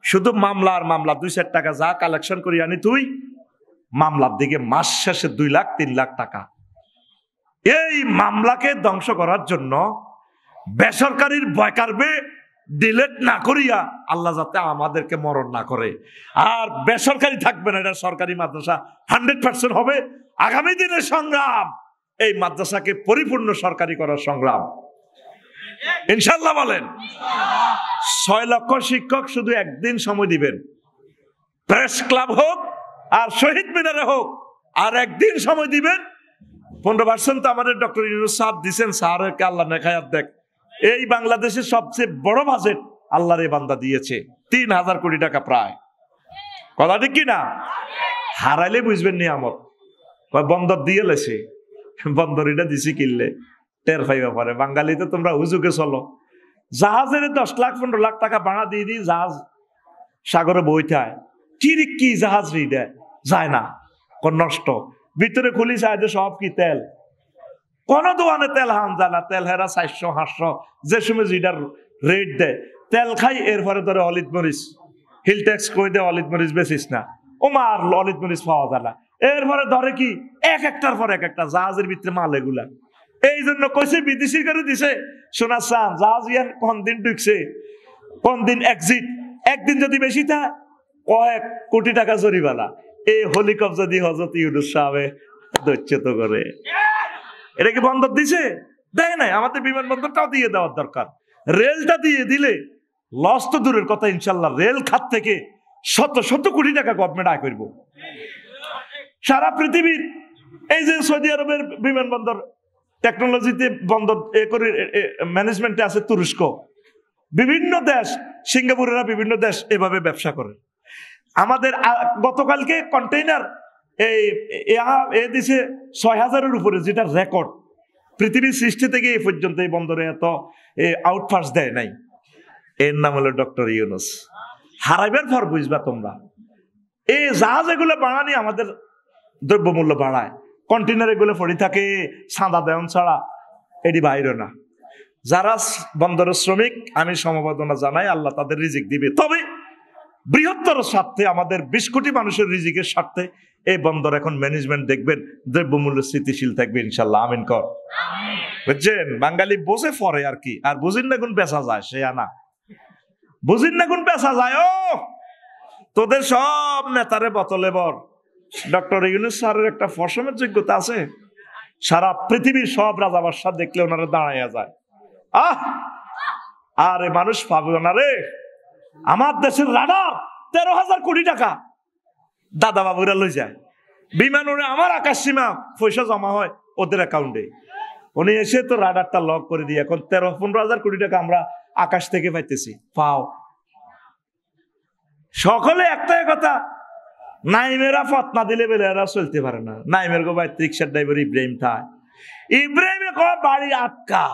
শুধু মামলা আর মামলা। 2-4 টাকা যা কালেকশন করি আনি তুই, মামলার দিকে মাস শেষে 2 লাখ 3 লাখ টাকা। এই মামলাকে ধ্বংস করার জন্য বেসরকারির ভয় কারবে ডিলেট না করিয়া আল্লাহ যাতে আমাদেরকে মরণ না করে। আর বেসরকারি থাকবে না, এটা সরকারি মাদ্রাসা 100% হবে। আগামী দিনের সংগ্রাম এই মাদ্রাসাকে পরিপূর্ণ সরকারি করার সংগ্রাম, ইনশাল্লাহ বলেন। 6 লক্ষ শিক্ষক শুধু একদিন সময় দিবেন। প্রেস ক্লাব হোক আর শহীদ মিনারে হোক, আর একদিন সময় দিবেন। 15% তো আমাদের ডক্টর ইউনূস সাহেব দিচ্ছেন। স্যারকে আল্লাহ নেখায়াত দেখ। এই বাংলাদেশের সবচেয়ে বড় বাজেট আল্লাহর এই বান্দা দিয়েছে, 3000 কোটি টাকা প্রায়। কথা ঠিক কিনা? হারাইলে বুঝবেন নিয়ামত। বন্দর দিয়ে লেছে, বন্দর এটা দিছি কিনলে টের পাইবা পারে। বাঙালিতে তোমরা হুজুকে চলো, জাহাজের 10 লাখ 15 লাখ টাকা ভাড়া দিয়ে দিই, জাহাজ সাগরে বইটায়, কি জাহাজ দেয় যায় না, কোন নষ্ট। ভিতরে খুলি চাই সব কি তেল, কোন দোকানে তেল হান যায় না, তেল হেরা 400-500 যে সময় যেটার রেট দেয় তেল খাই। এরপরে ধরে অলিদ মরিচ হিল ট্যাক্স কই দেয়, অলিদ মরিচ বেচিস না, ও মার অলিদ মরিচ পাওয়া যায় না। এরপরে ধরে কি এক একটার পর এক একটা জাহাজের ভিতরে মাল এগুলা। এই জন্য কইছে বিদেশি করে দিছে সোনার চান, জাহাজ ইয়ান কোন দিন ঢুকছে কোন দিন এক্সিট, একদিন যদি বেশি থাকে কয়েক কোটি টাকা জরিমানা। এই হেলিকপ্টার যদি হযরত ইউনূস সাহেবে দৈত্যত করে, এটা কি বন্দর দিছে? দেয় নাই। আমাদের বিমানবন্দরটাও দিয়ে দেওয়ার দরকার। রেলটা দিয়ে দিলে লস তো দূরের কথা, ইনশাল্লাহ রেল খাত থেকে শত কোটি টাকা গভর্নমেন্ট আয় করব। সারা পৃথিবীর এই যে সৌদি আরবের বিমানবন্দর টেকনোলজিতে বন্দর ম্যানেজমেন্টে আছে তুরস্ক, বিভিন্ন দেশ, সিঙ্গাপুরেরা বিভিন্ন দেশ এভাবে ব্যবসা করে। আমাদের গতকালকে কন্টেইনার দিছে 6000-এর উপরে, যেটা রেকর্ড পৃথিবীর সৃষ্টি থেকে এই পর্যন্ত এই বন্দরে এত আউটফার্স দেয় নাই। এর নাম হলো ডক্টর ইউনূস। হারাইবার পর বুঝবা তোমরা, এই জাহাজ এগুলো বাড়ানি আমাদের দ্রব্যমূল্য বাড়ায়, কন্টেনার এগুলো পড়ে থাকে সাদা দেওয়ান ছাড়া, এটি বাইরে না। যারা বন্দরের শ্রমিক আমি সমবেদনা জানাই, আল্লাহ তাদের রিজিক দিবে। তবে বৃহত্তর স্বার্থে, আমাদের 20 কোটি মানুষের রিজিকের স্বার্থে এই বন্দর এখন ম্যানেজমেন্ট দেখবেন দ্রব্যমূল্য স্থিতিশীল থাকবে ইনশাল্লাহ। আমিন কর, বুঝছেন? বাঙালি বোঝে পরে আর কি, আর বুঝিন না কোন পেশা যায় সে আনা, বুঝিন না কোন পেশা যায়। ও তোদের সব নেতারে বোতলে বর। ডক্টর ইউনূস স্যারের একটা ফসমের যোগ্যতা আছে, সারা পৃথিবীর সব রাজা বাদশা দেখলে ওনারা দাঁড়াইয়া যায়। আরে মানুষ পাবে ওনারে। আমার দেশের রাডার 13,000 কোটি টাকা দাদা বাবুরা লই যায়, বিমান ওরে আমার আকাশ সীমা পয়সা জমা হয় ওদের অ্যাকাউন্টে। উনি এসে তো রাডারটা লক করে দিয়ে এখন 13-15,000 কোটি টাকা আমরা আকাশ থেকে পাইতেছি। পাও সকলে একটাই কথা, নাইমেরা ফত না দিলে বেলে এরা চলতে পারে না। নাইমের গো ভাই রিক্সার ড্রাইভার ইব্রাহিম থায়, ইব্রাহিমে কয় বাড়ি আটকা,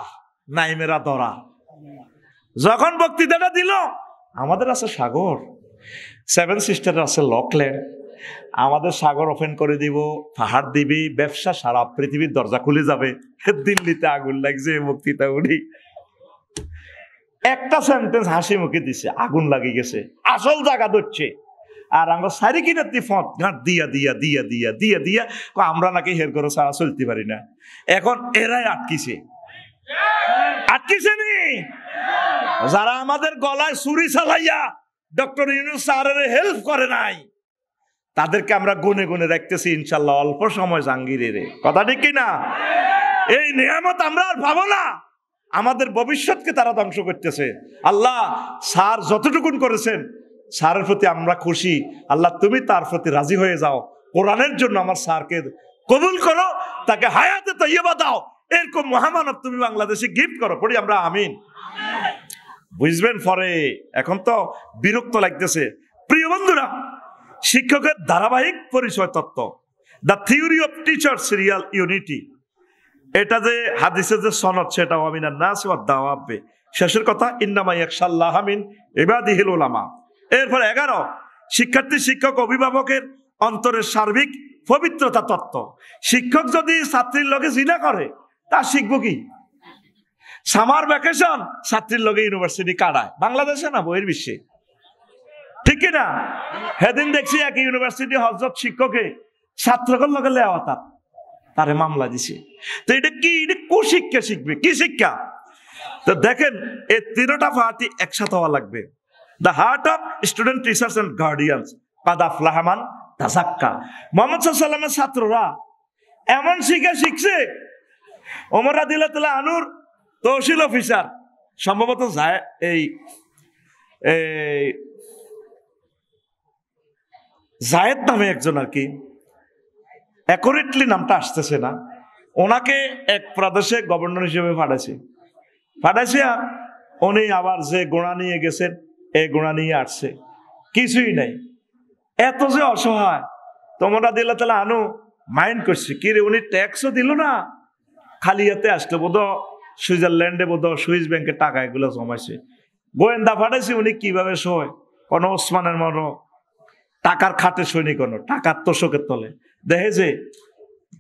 নাইমেরা ধরা। যখন বক্তৃতাটা দিল, আমাদের আছে সাগর, 7 সিস্টার আছে লকল্যান্ড, আমাদের সাগর ওপেন করে দিব, পাহাড় দিবি, ব্যবসা সারা পৃথিবীর দরজা খুলে যাবে। দিল্লিতে আগুন লাগছে, বক্তৃতা উনি একটা সেন্টেন্স হাসি মুখে দিছে, আগুন লাগি গেছে, আসল জায়গা ধরছে। আর আমরা সারি কিনে ফট ঘাট দিয়া দিয়া দিয়া দিয়া দিয়া দিয়া আমরা নাকি হের করে সারা চলতে পারি না। এখন এরাই আটকিছে নি, যারা আমাদের গলায় ছুরি চালাইয়া ডক্টর ইউনূস স্যারের হেল্প করে নাই, তাদেরকে আমরা গুনে গুনে রাখতেছি ইনশাল্লাহ অল্প সময় জাহাঙ্গীরের। কথা ঠিক কিনা? এই নিয়ামত আমরা আর পাবো না, আমাদের ভবিষ্যৎকে তারা ধ্বংস করতেছে। আল্লাহ স্যার যতটুকুন করেছেন, স্যারের প্রতি আমরা খুশি। আল্লাহ তুমি তার প্রতি রাজি হয়ে যাও, কোরআনের জন্য আমার স্যারকে কবুল করো, তাকে হায়াতে তৈয়বা দাও, এরকম মহামানব তুমি বাংলাদেশে গিফট করো। পড়ি আমরা আমিন। বুঝবেন পরে, এখন তো বিরক্ত লাগতেছে। প্রিয় বন্ধুরা, শিক্ষকের ধারাবাহিক পরিচয় তত্ত্ব, the theory of teachers Real unity, এটা যে হাদিসে যে সনদ, সেটাও আমিনান নাস ওয়া দাওয়াবে। শেষের কথা ইন্নামা ইয়াখশাল্লাহ মিন ইবাদিহিল উলামা। এরপর 11 শিক্ষার্থী শিক্ষক অভিভাবকের অন্তরের সার্বিক পবিত্রতা তত্ত্ব। শিক্ষক যদি ছাত্রীর লগে জিনা করে তা শিখবো কি? সামার ভ্যাকেশন ছাত্রীর লগে ইউনিভার্সিটি কাটায়, বাংলাদেশে না বহির বিশ্বে, ঠিক কিনা? সেদিন দেখছি এক ইউনিভার্সিটি হজরত শিক্ষকে ছাত্রকর লগে লেওয়া তারে মামলা দিছে। তো এটা কি? এটা কুশিক্ষা শিখবে, কি শিক্ষা? তো দেখেন এই 3টা পার্টি একসাথে হওয়া লাগবে। The heart of student teachers and guardians কাদ আফলাহা মান তাযাক্কা। মুহাম্মদ সাল্লাল্লাহু আলাইহি ওয়াসাল্লামের ছাত্ররা এমন শিখছে, ওমর রাদিয়াল্লাহু তাআলা আনহুর তহসিল অফিসার, সম্ভবত যায় এই জায়েদ নামে একজন আর কি, অ্যাকুরেটলি নামটা আসতেছে না, ওনাকে এক প্রদেশে গভর্নর হিসেবে পাঠাইছে। উনি আবার যে গোড়া নিয়ে গেছেন, এই গোড়া নিয়ে আসছে, কিছুই নাই। এত যে অসহায়, তোমরা দিলে তাহলে আনু মাইন্ড করছি কি রে, উনি ট্যাক্সও দিল না, খালি হাতে আসলো বোধ সুইজারল্যান্ডে বোধ সুইস ব্যাংকের টাকা এগুলো জমাইছে, গোয়েন্দা পাঠাইছে উনি কিভাবে শোয়, কোন ওসমানের মতো টাকার খাটে সৈনিক, কোনো টাকার তোষকের তলে দেখে যে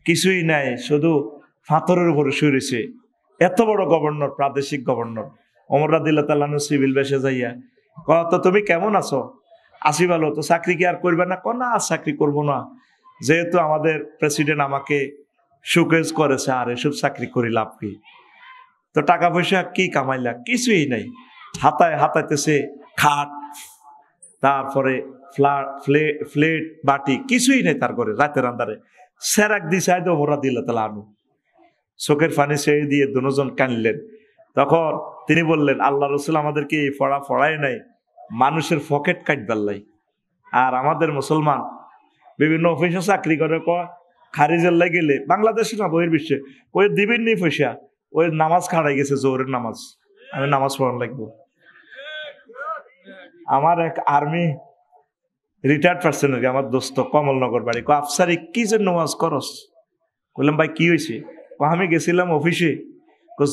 কিছুই নাই, শুধু ফাথরের উপরে শুয়ে রয়েছে। এত বড় গভর্নর, প্রাদেশিক গভর্নর ওমর রাদিয়াল্লাহু তাআলা আনহু সিভিল বেশে যাইয়া কত তুমি কেমন আছো, আসি ভালো, তো চাকরি কি আর করবে না? না আর চাকরি করবো না, যেহেতু আমাদের প্রেসিডেন্ট আমাকে শোকেজ করেছে, আর এসব চাকরি করি লাভ কি? তো টাকা পয়সা কি কামাইলা? কিছুই নাই, হাতায় হাতাইতেছে খাট, তারপরে ফ্লেট বাটি, কিছুই নেই তার ঘরে। রাতের আন্ধারে সেরাক দিছে ওমর রাদিয়াল্লাহু তাআলা আনহু, চোখের পানি ছেড়ে দিয়ে দুজন কানলেন। তখন তিনি বললেন, আল্লাহ রসুল আমাদেরকে এই পড়ায় নাই মানুষের পকেট কাটবার লাই। আর আমাদের মুসলমান বিভিন্ন অফিসে চাকরি করে, খারিজের লাই গেলে, বাংলাদেশে না বহির্বিশ্বে, ওই দিবেন নি পয়সা, ওই নামাজ খাড়াই গেছে, জোহরের নামাজ, আমি নামাজ পড়ান লাগবো। আমার এক আর্মি রিটায়ার্ড পার্সন, আমার দোস্ত কমলনগর বাড়ি, আফসারি কি যে নামাজ করস? বললাম ভাই কি হয়েছে? আমি গেছিলাম অফিসে,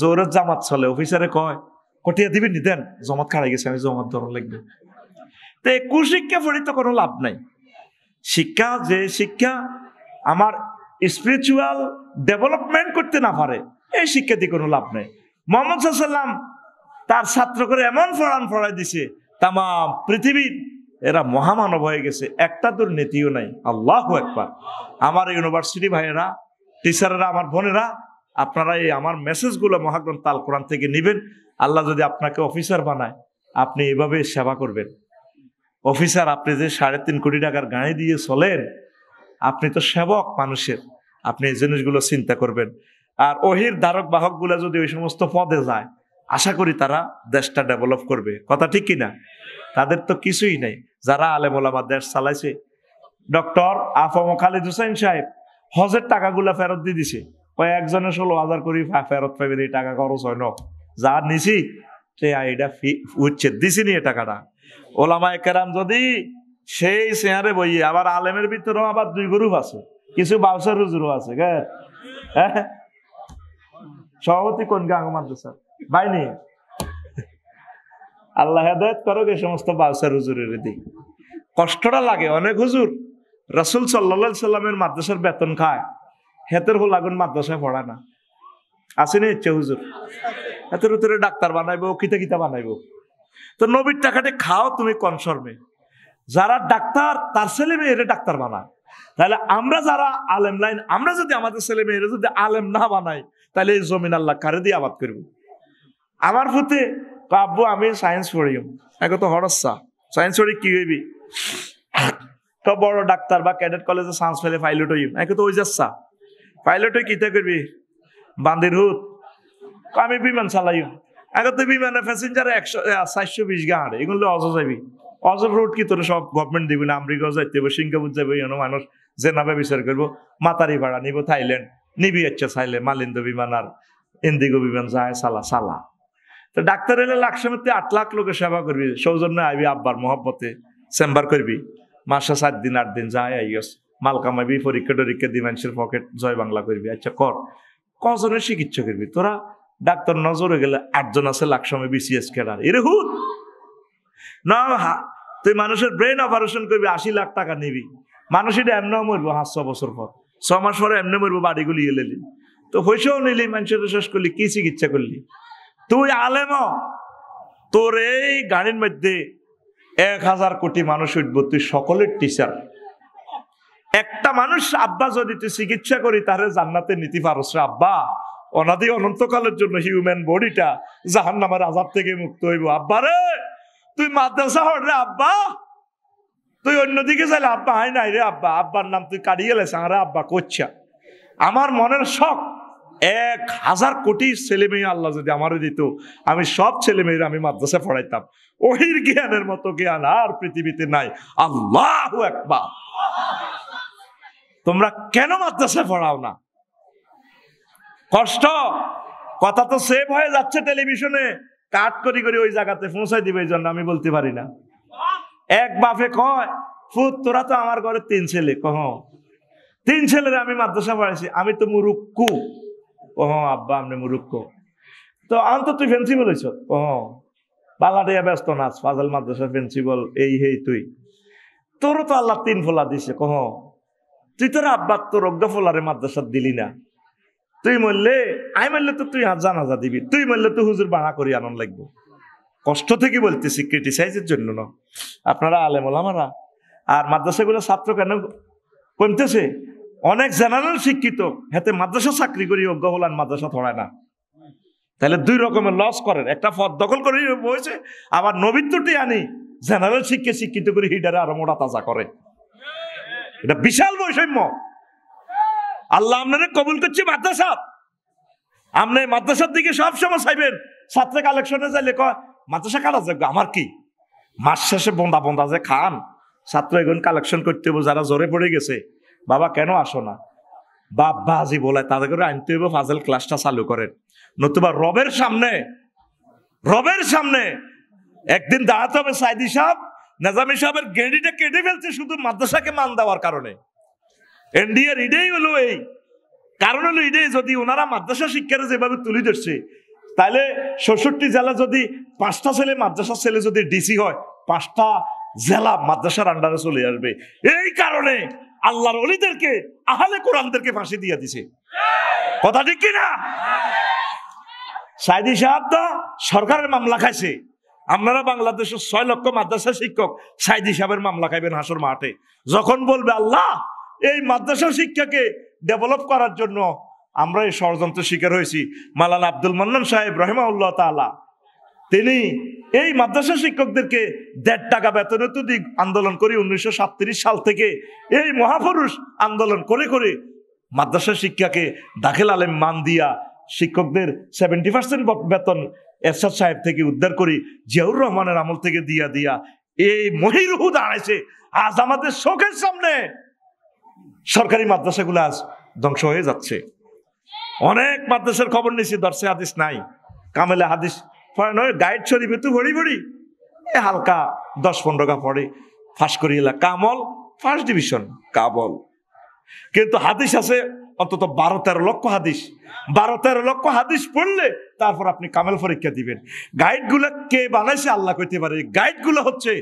জোহরের জামাত চলে, অফিসারে কয় কটিয়া দিবেন নি, দেন জমাত খাড়াই গেছে, আমি জমাত ধরন লাগবে। তো এই কুশিক্ষা পড়ি তো কোনো লাভ নাই। শিক্ষা, যে শিক্ষা আমার স্পিরিচুয়াল ডেভেলপমেন্ট করতে না পারে, এই শিক্ষা দিয়ে কোনো লাভ নাই। মুহাম্মদ সাল্লাল্লাহু আলাইহি ওয়াসাল্লাম তার ছাত্র করে এমন পড়াই দিছে, তাম পৃথিবীর এরা মহামানব হয়ে গেছে, একটা দুর্নীতিও নাই। আল্লাহু আকবার। আমার ইউনিভার্সিটি ভাইয়েরা, টিচাররা, আমার বোনেরা, আপনারা এই আমার মেসেজগুলো মহাগ্রন্থ আল কোরআন থেকে নিবেন। আল্লাহ যদি আপনাকে অফিসার বানায়, আপনি এভাবে সেবা করবেন। অফিসার, আপনি যে 3.5 কোটি টাকার গাড়ি দিয়ে চলেন, আপনি তো সেবক মানুষের, আপনি এই জিনিসগুলো চিন্তা করবেন। আর ওহির ধারক বাহক গুলা যদি ওই সমস্ত পদে যায়, আশা করি তারা দেশটা ডেভেলপ করবে। কথা ঠিক কিনা? তাদের তো কিছুই নেই। যারা আলেম ওলামা দেশ চালাইছে, ডক্টর আফম খালিদ হুসাইন সাহেব হজের টাকাগুলা ফেরত দিয়ে দিছে, কয়েকজনে 16,000 করে ফেরত পাইবেন, এই টাকা খরচ হয় না, যা নিছি এটা উঠছে দিছি নি, এই টাকাটা। ওলামায়ে কেরাম যদি সেই চেয়ারে বইয়ে, আবার আলেমের ভিতরেও আবার 2 গ্রুপ আছে, কিছু বাউসার হুজুরও আছে। সভাপতি কোন গাঙ্গ মাদ্রাসা বাইনি? আল্লাহ হেদায়েত করুক এই সমস্ত বাউসার হুজুরের দিক। কষ্টটা লাগে অনেক। হুজুর রাসূল সাল্লাল্লাহু আলাইহি সাল্লামের মাদ্রাসার বেতন খায়, হেতের হোলাগুন মাদ্রাসায় পড়ায় না, আসেনি ইচ্ছে হুজুর? হেতের ভিতরে ডাক্তার বানাইবো, কিতা বানাইবো। তো নবীর টাকাতে খাও তুমি কনসর্মে। যারা ডাক্তার তার ছেলে মেয়েরে ডাক্তার বানায়, তাহলে আমরা যারা আলেম লাইন, আমরা যদি আমাদের ছেলে মেয়েরে যদি আলেম না বানাই, তাহলে এই জমিন আল্লাহ কারে দিয়ে আবাদ করবো? আমার ফুতে আব্বু আমি সায়েন্স পড়িও, এখন তো হরসা সায়েন্স পড়ি কি হইবি? তো বড় ডাক্তার বা ক্যাডেট কলেজে চান্স পেলে পাইলট হইম, এখন তো ওই যাচ্ছা পাইলট হয়ে কিতা করবি? বান্দির হুত আমি বিমান চালাইম, এখন তো বিমানে প্যাসেঞ্জার 420 গাড়ি, এগুলো অজ যাবি। অজর রোড কি তোর সব গভর্নমেন্ট দিবি না? আমেরিকাও যাইতে হবে, সিঙ্গাপুর যাবে, মানুষ যে নামে বিচার করবো, মাতারি ভাড়া নিব, থাইল্যান্ড নিবি, ইচ্ছা চাইলে মালিন্দ বিমান আর ইন্দিগো বিমান যায়, চালা। তো ডাক্তার এলে 8 লাখ লোকের সেবা করবি, সৌজন্য আইবি, আব্বার মহব্বতে চেম্বার করবি, মাসে 4 দিন 8 দিন যায় আইস, মাল কামাইবি, পরীক্ষা টরীক্ষা দি মানুষের পকেট জয় বাংলা করবি। আচ্ছা কর, কজনের চিকিৎসা করবি তোরা? ডাক্তার নজরে গেলে 8 জন আছে, লাখ সময় বিসিএস ক্যাডার, এরে হুত না। তুই মানুষের ব্রেন অপারেশন করবি, 80 লাখ টাকা নিবি, মানুষ এটা এমনিও মরবো 500 বছর পর, 6 মাস পরে এমনি মরবো, বাড়িগুলি এলেলি তো পয়সাও নিলি, মানুষের শেষ করলি, কি চিকিৎসা করলি? তুই আলেম, তোর এই গাড়ির মধ্যে 1000 কোটি মানুষ উঠবো, তুই সকলের টিচার। একটা মানুষ আব্বা যদি তুই চিকিৎসা করি, তাহলে জান্নাতে নীতি পারস আব্বা, অনাদি অনন্তকালের জন্য হিউম্যান বডিটা জাহান্নামের আযাব থেকে মুক্ত হইব। আব্বা রে তুই মাদ্রাসা হর রে আব্বা, তুই অন্যদিকে চাইলে আব্বা হয় নাই রে আব্বা, আব্বার নাম তুই কাটিয়ে গেলে আরে আব্বা করছা। আমার মনের শখ 1000 কোটি ছেলে মেয়ে আল্লাহ যদি আমারে দিত, আমি সব ছেলে মেয়েরা আমি মাদ্রাসা পড়াইতাম। ওহির জ্ঞানের মতো জ্ঞান আর পৃথিবীতে নাই। আল্লাহু আকবার। তোমরা কেন মাদ্রাসা পড়াও না? কষ্ট, কথা তো সেভ হয়ে যাচ্ছে টেলিভিশনে, কাট করি ওই জায়গাতে পৌঁছাই দিবে, এই জন্য আমি বলতে পারি না। এক বাপে কয় ফুত তোরা তো আমার ঘরে 3 ছেলে, কহ 3 ছেলেরা আমি মাদ্রাসা পড়াইছি, আমি তো মুরুক্কু। ও আব্বা আপনি মুরুক্কু, তো আন্ত তুই প্রিন্সিপাল হইছ? ও বালাডিয়া ব্যস্ত নাচ, ফাজল মাদ্রাসার প্রিন্সিপাল, এই হেই তুই, তোরও তো আল্লাহ 3 ফোলা দিছে। কহ তুই তোর আব্বা তোর অজ্ঞা ফোলারে মাদ্রাসা দিলি না, তুই মরলে আই মারলে তো তুই জানাজা দিবি, তুই মরলে তো হুজুর বাড়া করি আনন্দ লাগবে। কষ্ট থেকে বলতেছি, ক্রিটিসাইজের জন্য না। আপনারা আলেম ওলামারা আর মাদ্রাসাগুলো ছাত্র কেন কমতেছে? অনেক জেনারেল শিক্ষিত হাতে মাদ্রাসা চাকরি করি অজ্ঞ হলান মাদ্রাসা ধরায় না। তাহলে 2 রকমের লস করেন, একটা পদ দখল করে বসে, আবার নবীত্বটি আনি জেনারেল শিক্ষিত করে হিডারে আরো মোটা তাজা করে। এটা বিশাল বৈষম্য। আল্লাহ আপনারা কবুল করছে মাদ্রাসা, আপনি মাদ্রাসার দিকে সবসময় চাইবেন। ছাত্র কালেকশনে যাইলে কয় মাদ্রাসা কাটা যাবে, আমার কি মাস শেষে বন্দা বন্দা যে খান, ছাত্র এগুন কালেকশন করতে হবে যারা জোরে পড়ে গেছে, বাবা কেন আসো না, বাবা আজি বলে তাদের করে আনতে হবে, ফাজল ক্লাসটা চালু করেন। নতুবা রবের সামনে একদিন দাঁড়াতে হবে। সাইদি সাহেব নাজামি সাহেবের গেঁড়িটা কেটে ফেলছে শুধু মাদ্রাসাকে মান দেওয়ার কারণে। এনডিএর ইডেই হলো এই কারণ, হলো ইডেই যদি ওনারা মাদ্রাসা শিক্ষারে যেভাবে তুলে ধরছে, তাহলে 66 জেলা যদি 5টা ছেলে মাদ্রাসার ছেলে যদি ডিসি হয়, 5টা জেলা মাদ্রাসার আন্ডারে চলে আসবে। এই কারণে আল্লাহর ওলিদেরকে, আহলে কোরআনদেরকে ফাঁসি দিয়ে দিছে। কথা ঠিক কিনা? সাইদি সাহেব তো সরকারের মামলা খাইছে। আপনারা বাংলাদেশের 6 লক্ষ মাদ্রাসা শিক্ষক সাইদি সাহেবের মামলা খাইবেন হাসর মাঠে, যখন বলবে আল্লাহ এই মাদ্রাসা শিক্ষাকে ডেভেলপ করার জন্য আমরা এই ষড়যন্ত্র শিকার হয়েছি। মাওলানা আব্দুল মান্নান সাহেব রাহিমাহুল্লাহ তাআলা তিনি এই মাদ্রাসা শিক্ষকদেরকে 1.5 টাকা বেতনের তো দিক আন্দোলন করে 1937 সাল থেকে এই মহাপুরুষ আন্দোলন করে করে মাদ্রাসা শিক্ষাকে দাখিল আলেম মান দিয়া শিক্ষকদের 70% বেতন এরশাদ সাহেব থেকে উদ্ধার করি, জিয়াউর রহমানের আমল থেকে দিয়া এই মহিরুহু দাঁড়াইছে। আজ আমাদের চোখের সামনে সরকারি মাদ্রাসাগুলো আজ ধ্বংস হয়ে যাচ্ছে। অনেক মাদ্রাসার খবর নিয়েছি, দর্শে হাদিস নাই, কামেলে হাদিস গাইড শরীফে তো ভরি হালকা 10-15 কা পড়ে ফাঁস করিলা কামল ফার্স্ট ডিভিশন কাবল, কিন্তু হাদিস আছে অন্তত 12-13 লক্ষ হাদিস। 12-13 লক্ষ হাদিস পড়লে তারপর আপনি কামেল পরীক্ষা দিবেন। গাইডগুলো কে বানাইছে আল্লাহ কইতে পারে। গাইডগুলো হচ্ছে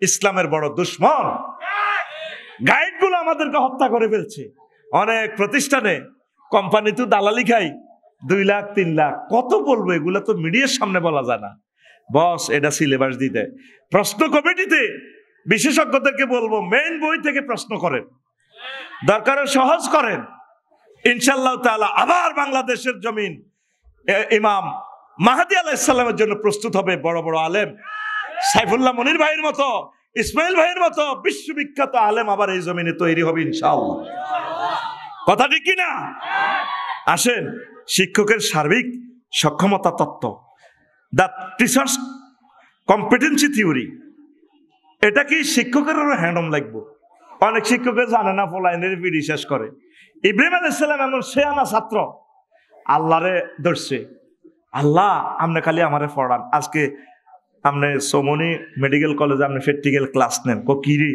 ইসলামের বড় দুশ্মন। গাইডগুলো আমাদেরকে হত্যা করে ফেলছে। অনেক প্রতিষ্ঠানে কোম্পানি তো দালালি খাই 2 লাখ 3 লাখ, কত বলবো, এগুলো তো মিডিয়ার সামনে বলা যায় না। বস এটা সিলেবাস দিতে, প্রশ্ন কমিটিতে বিশেষজ্ঞদেরকে বলবো মেইন বই থেকে প্রশ্ন করেন, দরকার সহজ করেন। ইনশাআল্লাহ তাআলা আবার বাংলাদেশের জমিন ইমাম মাহদী আলাইহিস সালামের জন্য প্রস্তুত হবে। বড় বড় আলেম সাইফুল্লাহ মনির ভাইয়ের মতো, ইসমাইল ভাইয়ের মতো বিশ্ববিখ্যাত আলেম আবার এই জমিনে তৈরি হবে ইনশাআল্লাহ। কথা ঠিক কিনা? আসেন, শিক্ষকের সার্বিক সক্ষমতা তত্ত্ব, দ্য টিচার্স কম্পিটেন্সি থিওরি, এটা কি শিক্ষকেরও হ্যান্ডম লাগবে। অনেক শিক্ষকের জানে না, ফলাইনের বিড়ি শেষ করে। ইব্রাহিম আলাইহিস সালাম এমন শেয়ানা ছাত্র আল্লাহরে ধরছে, আল্লাহ আপনি খালি আমারে পড়ান। আজকে আপনি সোমনি মেডিকেল কলেজে আপনি প্র্যাকটিক্যাল ক্লাস নেন, কি রে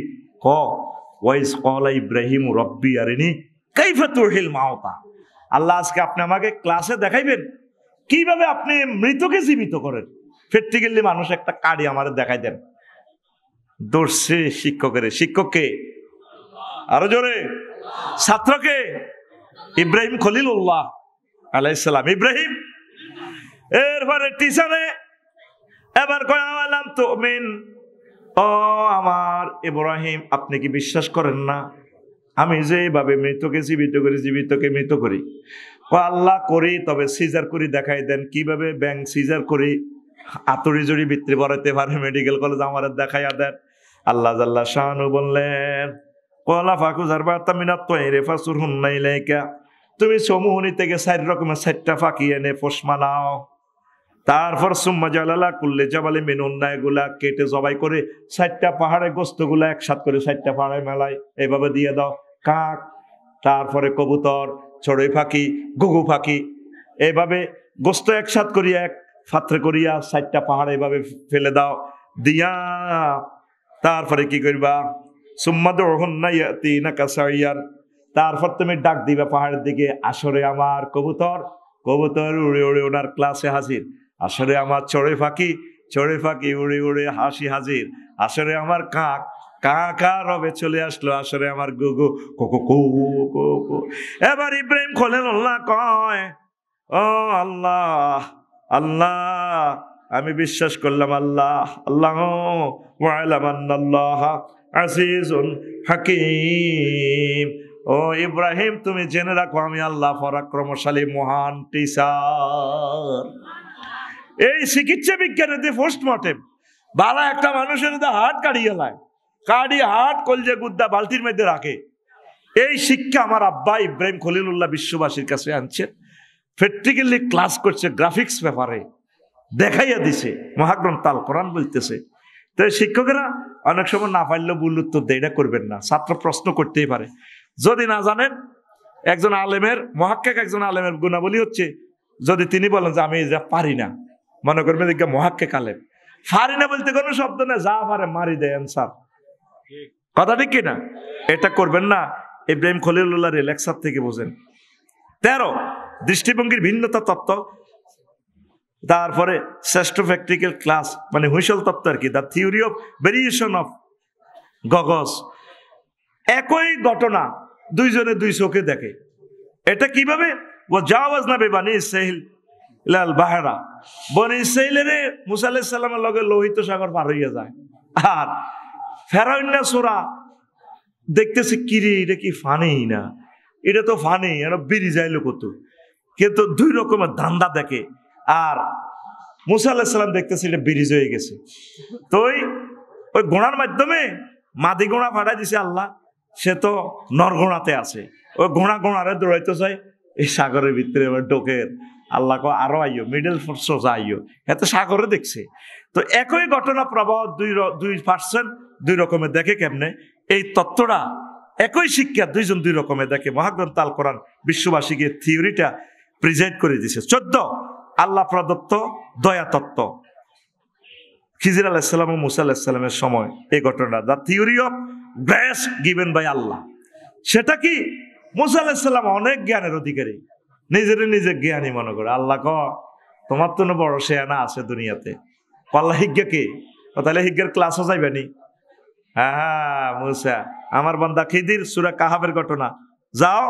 ওয়াইস ক্বালা ইব্রাহিম রব্বি আরিনি কাইফা তুহিল মাউতা। আল্লাহ আজকে আপনি আমাকে ক্লাসে দেখাইবেন কিভাবে আপনি মৃতকে জীবিত করেন। প্র্যাকটিক্যালি মানুষ একটা কার্ডই আমারে দেখাই দেন। দর্শে শিক্ষককে আরো জোরে, ছাত্রকে ইব্রাহিম খলিলুল্লাহ আলাইহিস সালাম ইব্রাহিম। এরপরে টিচারে এবার কয় আলাম তুমিন, ও আমার ইব্রাহিম আপনি কি বিশ্বাস করেন না আমি যে এইভাবে মৃতকে জীবিত করি, জীবিতকে মৃত করি? ও আল্লাহ করি, তবে সিজার করি দেখাই দেন কিভাবে ব্যাং সিজার করি আতরি জড়ি ভিতরে বরাইতে পারে মেডিকেল কলেজ আমার দেখাইয়া দেন। আল্লাহ জাল্লা শানু বললেন কলা ফাকু জারবাতা মিনাত তয়রে ফাসুরহুন্না ইলাইকা, তুমি সমুহনি থেকে 4 রকমের 4টা ফাঁকি এনে পোষ মানাও। তারপর সুম্মা জালালা কুল্লে জাবালে মিনুন্না, এগুলা কেটে জবাই করে 4টা পাহাড়ে গোস্তগুলা একসাথ করে 4টা পাহাড়ে মেলায় এভাবে দিয়ে দাও। কাক, তারপরে কবুতর, চড়ুই পাখি, ঘুঘু পাখি, এইভাবে গোস্ত একসাথ করিয়া এক পাত্রে করিয়া 4টা পাহাড়ে এভাবে ফেলে দাও দিয়া তারপরে কি করবা সুম্মা দুহুন্না ইয়াতিনাকা সাইয়ান, তারপর তুমি ডাক দিবে পাহাড়ের দিকে, আসরে আমার কবুতর, কবুতর উড়ে উড়ে ওনার ক্লাসে হাজির। আসরে আমার চড়ে ফাঁকি, চড়ে ফাঁকি উড়ে উড়ে হাসি হাজির। আসরে আমার কাক, কাকা রবে চলে আসলো। আসরে আমার গুগু কোকো কু কু। এবার ইব্রাহিম খলিলুল্লাহ কয়, ও আল্লাহ, আল্লাহ আমি বিশ্বাস করলাম আল্লাহ, আল্লাহ ওয়ালাম আন্নাল্লাহ আজিজুন হাকিম। ও ইব্রাহিম তুমি জেনে রাখো আমি আল্লাহ পরাক্রমশালী মহান টিচার। এই চিকিৎসা বিজ্ঞানের যে পোস্টমর্টেম বালা একটা মানুষের হার্ট কাটিয়ে লায়, কাটিয়ে হার্ট কলজে গুদ্দা বালতির মধ্যে রাখে। এই শিক্ষা আমার আব্বা ইব্রাহিম খলিলুল্লাহ বিশ্ববাসীর কাছে আনছেন। প্র্যাকটিক্যালি ক্লাস করছে, গ্রাফিক্স পেপারে দেখাইয়া দিছে, মহাগ্রন্থ আল কোরআন বলতেছে। তো শিক্ষকেরা অনেক সময় না পারলেও ভুল উত্তর দেয়, এটা করবেন না। ছাত্র প্রশ্ন করতেই পারে, যদি না জানেন। একজন আলেমের মহাক্কিক, একজন আলেমের গুণাবলী হচ্ছে যদি তিনি বলেন যে আমি যা পারি না, মনে করবেন যে মহাক্কিক আলেম, পারি না বলতে কোনো শব্দ না, যা পারে মারি দেয় অ্যান্সার। কথা ঠিক কিনা? এটা করবেন না। ইব্রাহিম খলিলুল্লাহর লেকচার থেকে বোঝেন। 13 দৃষ্টিভঙ্গির ভিন্নতা তত্ত্ব, তারপরে শ্রেষ্ঠ প্র্যাকটিক্যাল ক্লাস মানে হুইসল তত্ত্ব আর কি, the theory of variation of gogs. একই ঘটনা দুইজনে দুই চোখে দেখে। এটা কিভাবে? ও জাওয়াজ না বেবানি ইসরাইল লাল বাহারা, বনি ইসরাইলের মুসা আলাইহিস সালামের লগে লোহিত সাগর পার হইয়া যায়। আর ফেরাউন সোরা দেখতেছে কিরে এটা কি ফানি না, এটা তো ফানি, এটা বেরি যাইলো কত। কিন্তু দুই রকমের ধান্দা দেখে। আর মুসা আলাইহিস সালাম দেখতেছে এটা ব্রিজ হয়ে গেছে। তো ওই ঘোড়ার মাধ্যমে মাদি ঘোড়া ফাটাই দিছে আল্লাহ, সে তো নরঘোড়াতে আছে। ওই ঘোড়ারে দৌড়াইতে চাই এই সাগরের ভিতরে ঢোকের। আল্লাহ আরো আইও, মিডল সোজা আইও, এত সাগরে দেখছে। তো একই ঘটনা প্রবাহ 2% দুই রকমের দেখে। কেমনে? এই তত্ত্বটা একই শিক্ষা দুইজন দুই রকমের দেখে। মহাগ্রন্থ আল কোরআন বিশ্ববাসীকে থিওরিটা প্রেজেন্ট করে দিছে। 14 আল্লাহ প্রদত্ত দয়া তত্ত্ব, খিজির আলাইহিস সালাম ও মুসা আলাইহিস সালামের সময় এই ঘটনা, the theory of grace given by Allah. সেটা কি? মুসা আলাইহিস সালাম অনেক জ্ঞানের অধিকারী, নিজে জ্ঞানী মনে করে। আল্লাহ তোমার তো বড় শেয়ানা আছে দুনিয়াতে, আল্লাহ হিজ্ঞা কে? তাহলে হিজ্ঞার ক্লাসও যাইবানি। হ্যাঁ মুসা আমার বান্দা খিদির, সূরা কাহাবের ঘটনা, যাও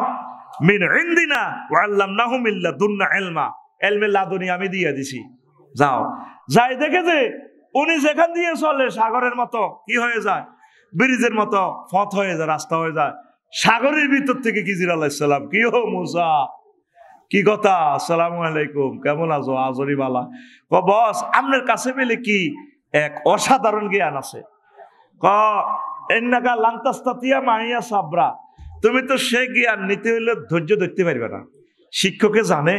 মিন ইনদিনা ওয়া আল্লামনাহু মিন লাদুন্না ইলমা, ইলমে লাদুনি আমি দিয়ে দিছি। যাও, যাই দেখে যে উনি যেখান দিয়ে চলে সাগরের মতো কি হয়ে যায়, ব্রিজের মতো পথ হয়ে যায়, রাস্তা হয়ে যায়। সাগরের ভিতর থেকে খিজির আলাইহিস সালাম, কি হো মুসা, কি কথা, আসসালামু আলাইকুম, কেমন আছো? আজরি বালা। বস আপনার কাছে পেলে কি এক অসাধারণ জ্ঞান আছে। এন্নাকা লান্তাস্তাতিয়া মাহিয়া সাবরা, তুমি তো সে জ্ঞান নিতে হইলে ধৈর্য ধরতে পারবে না। শিক্ষকে জানে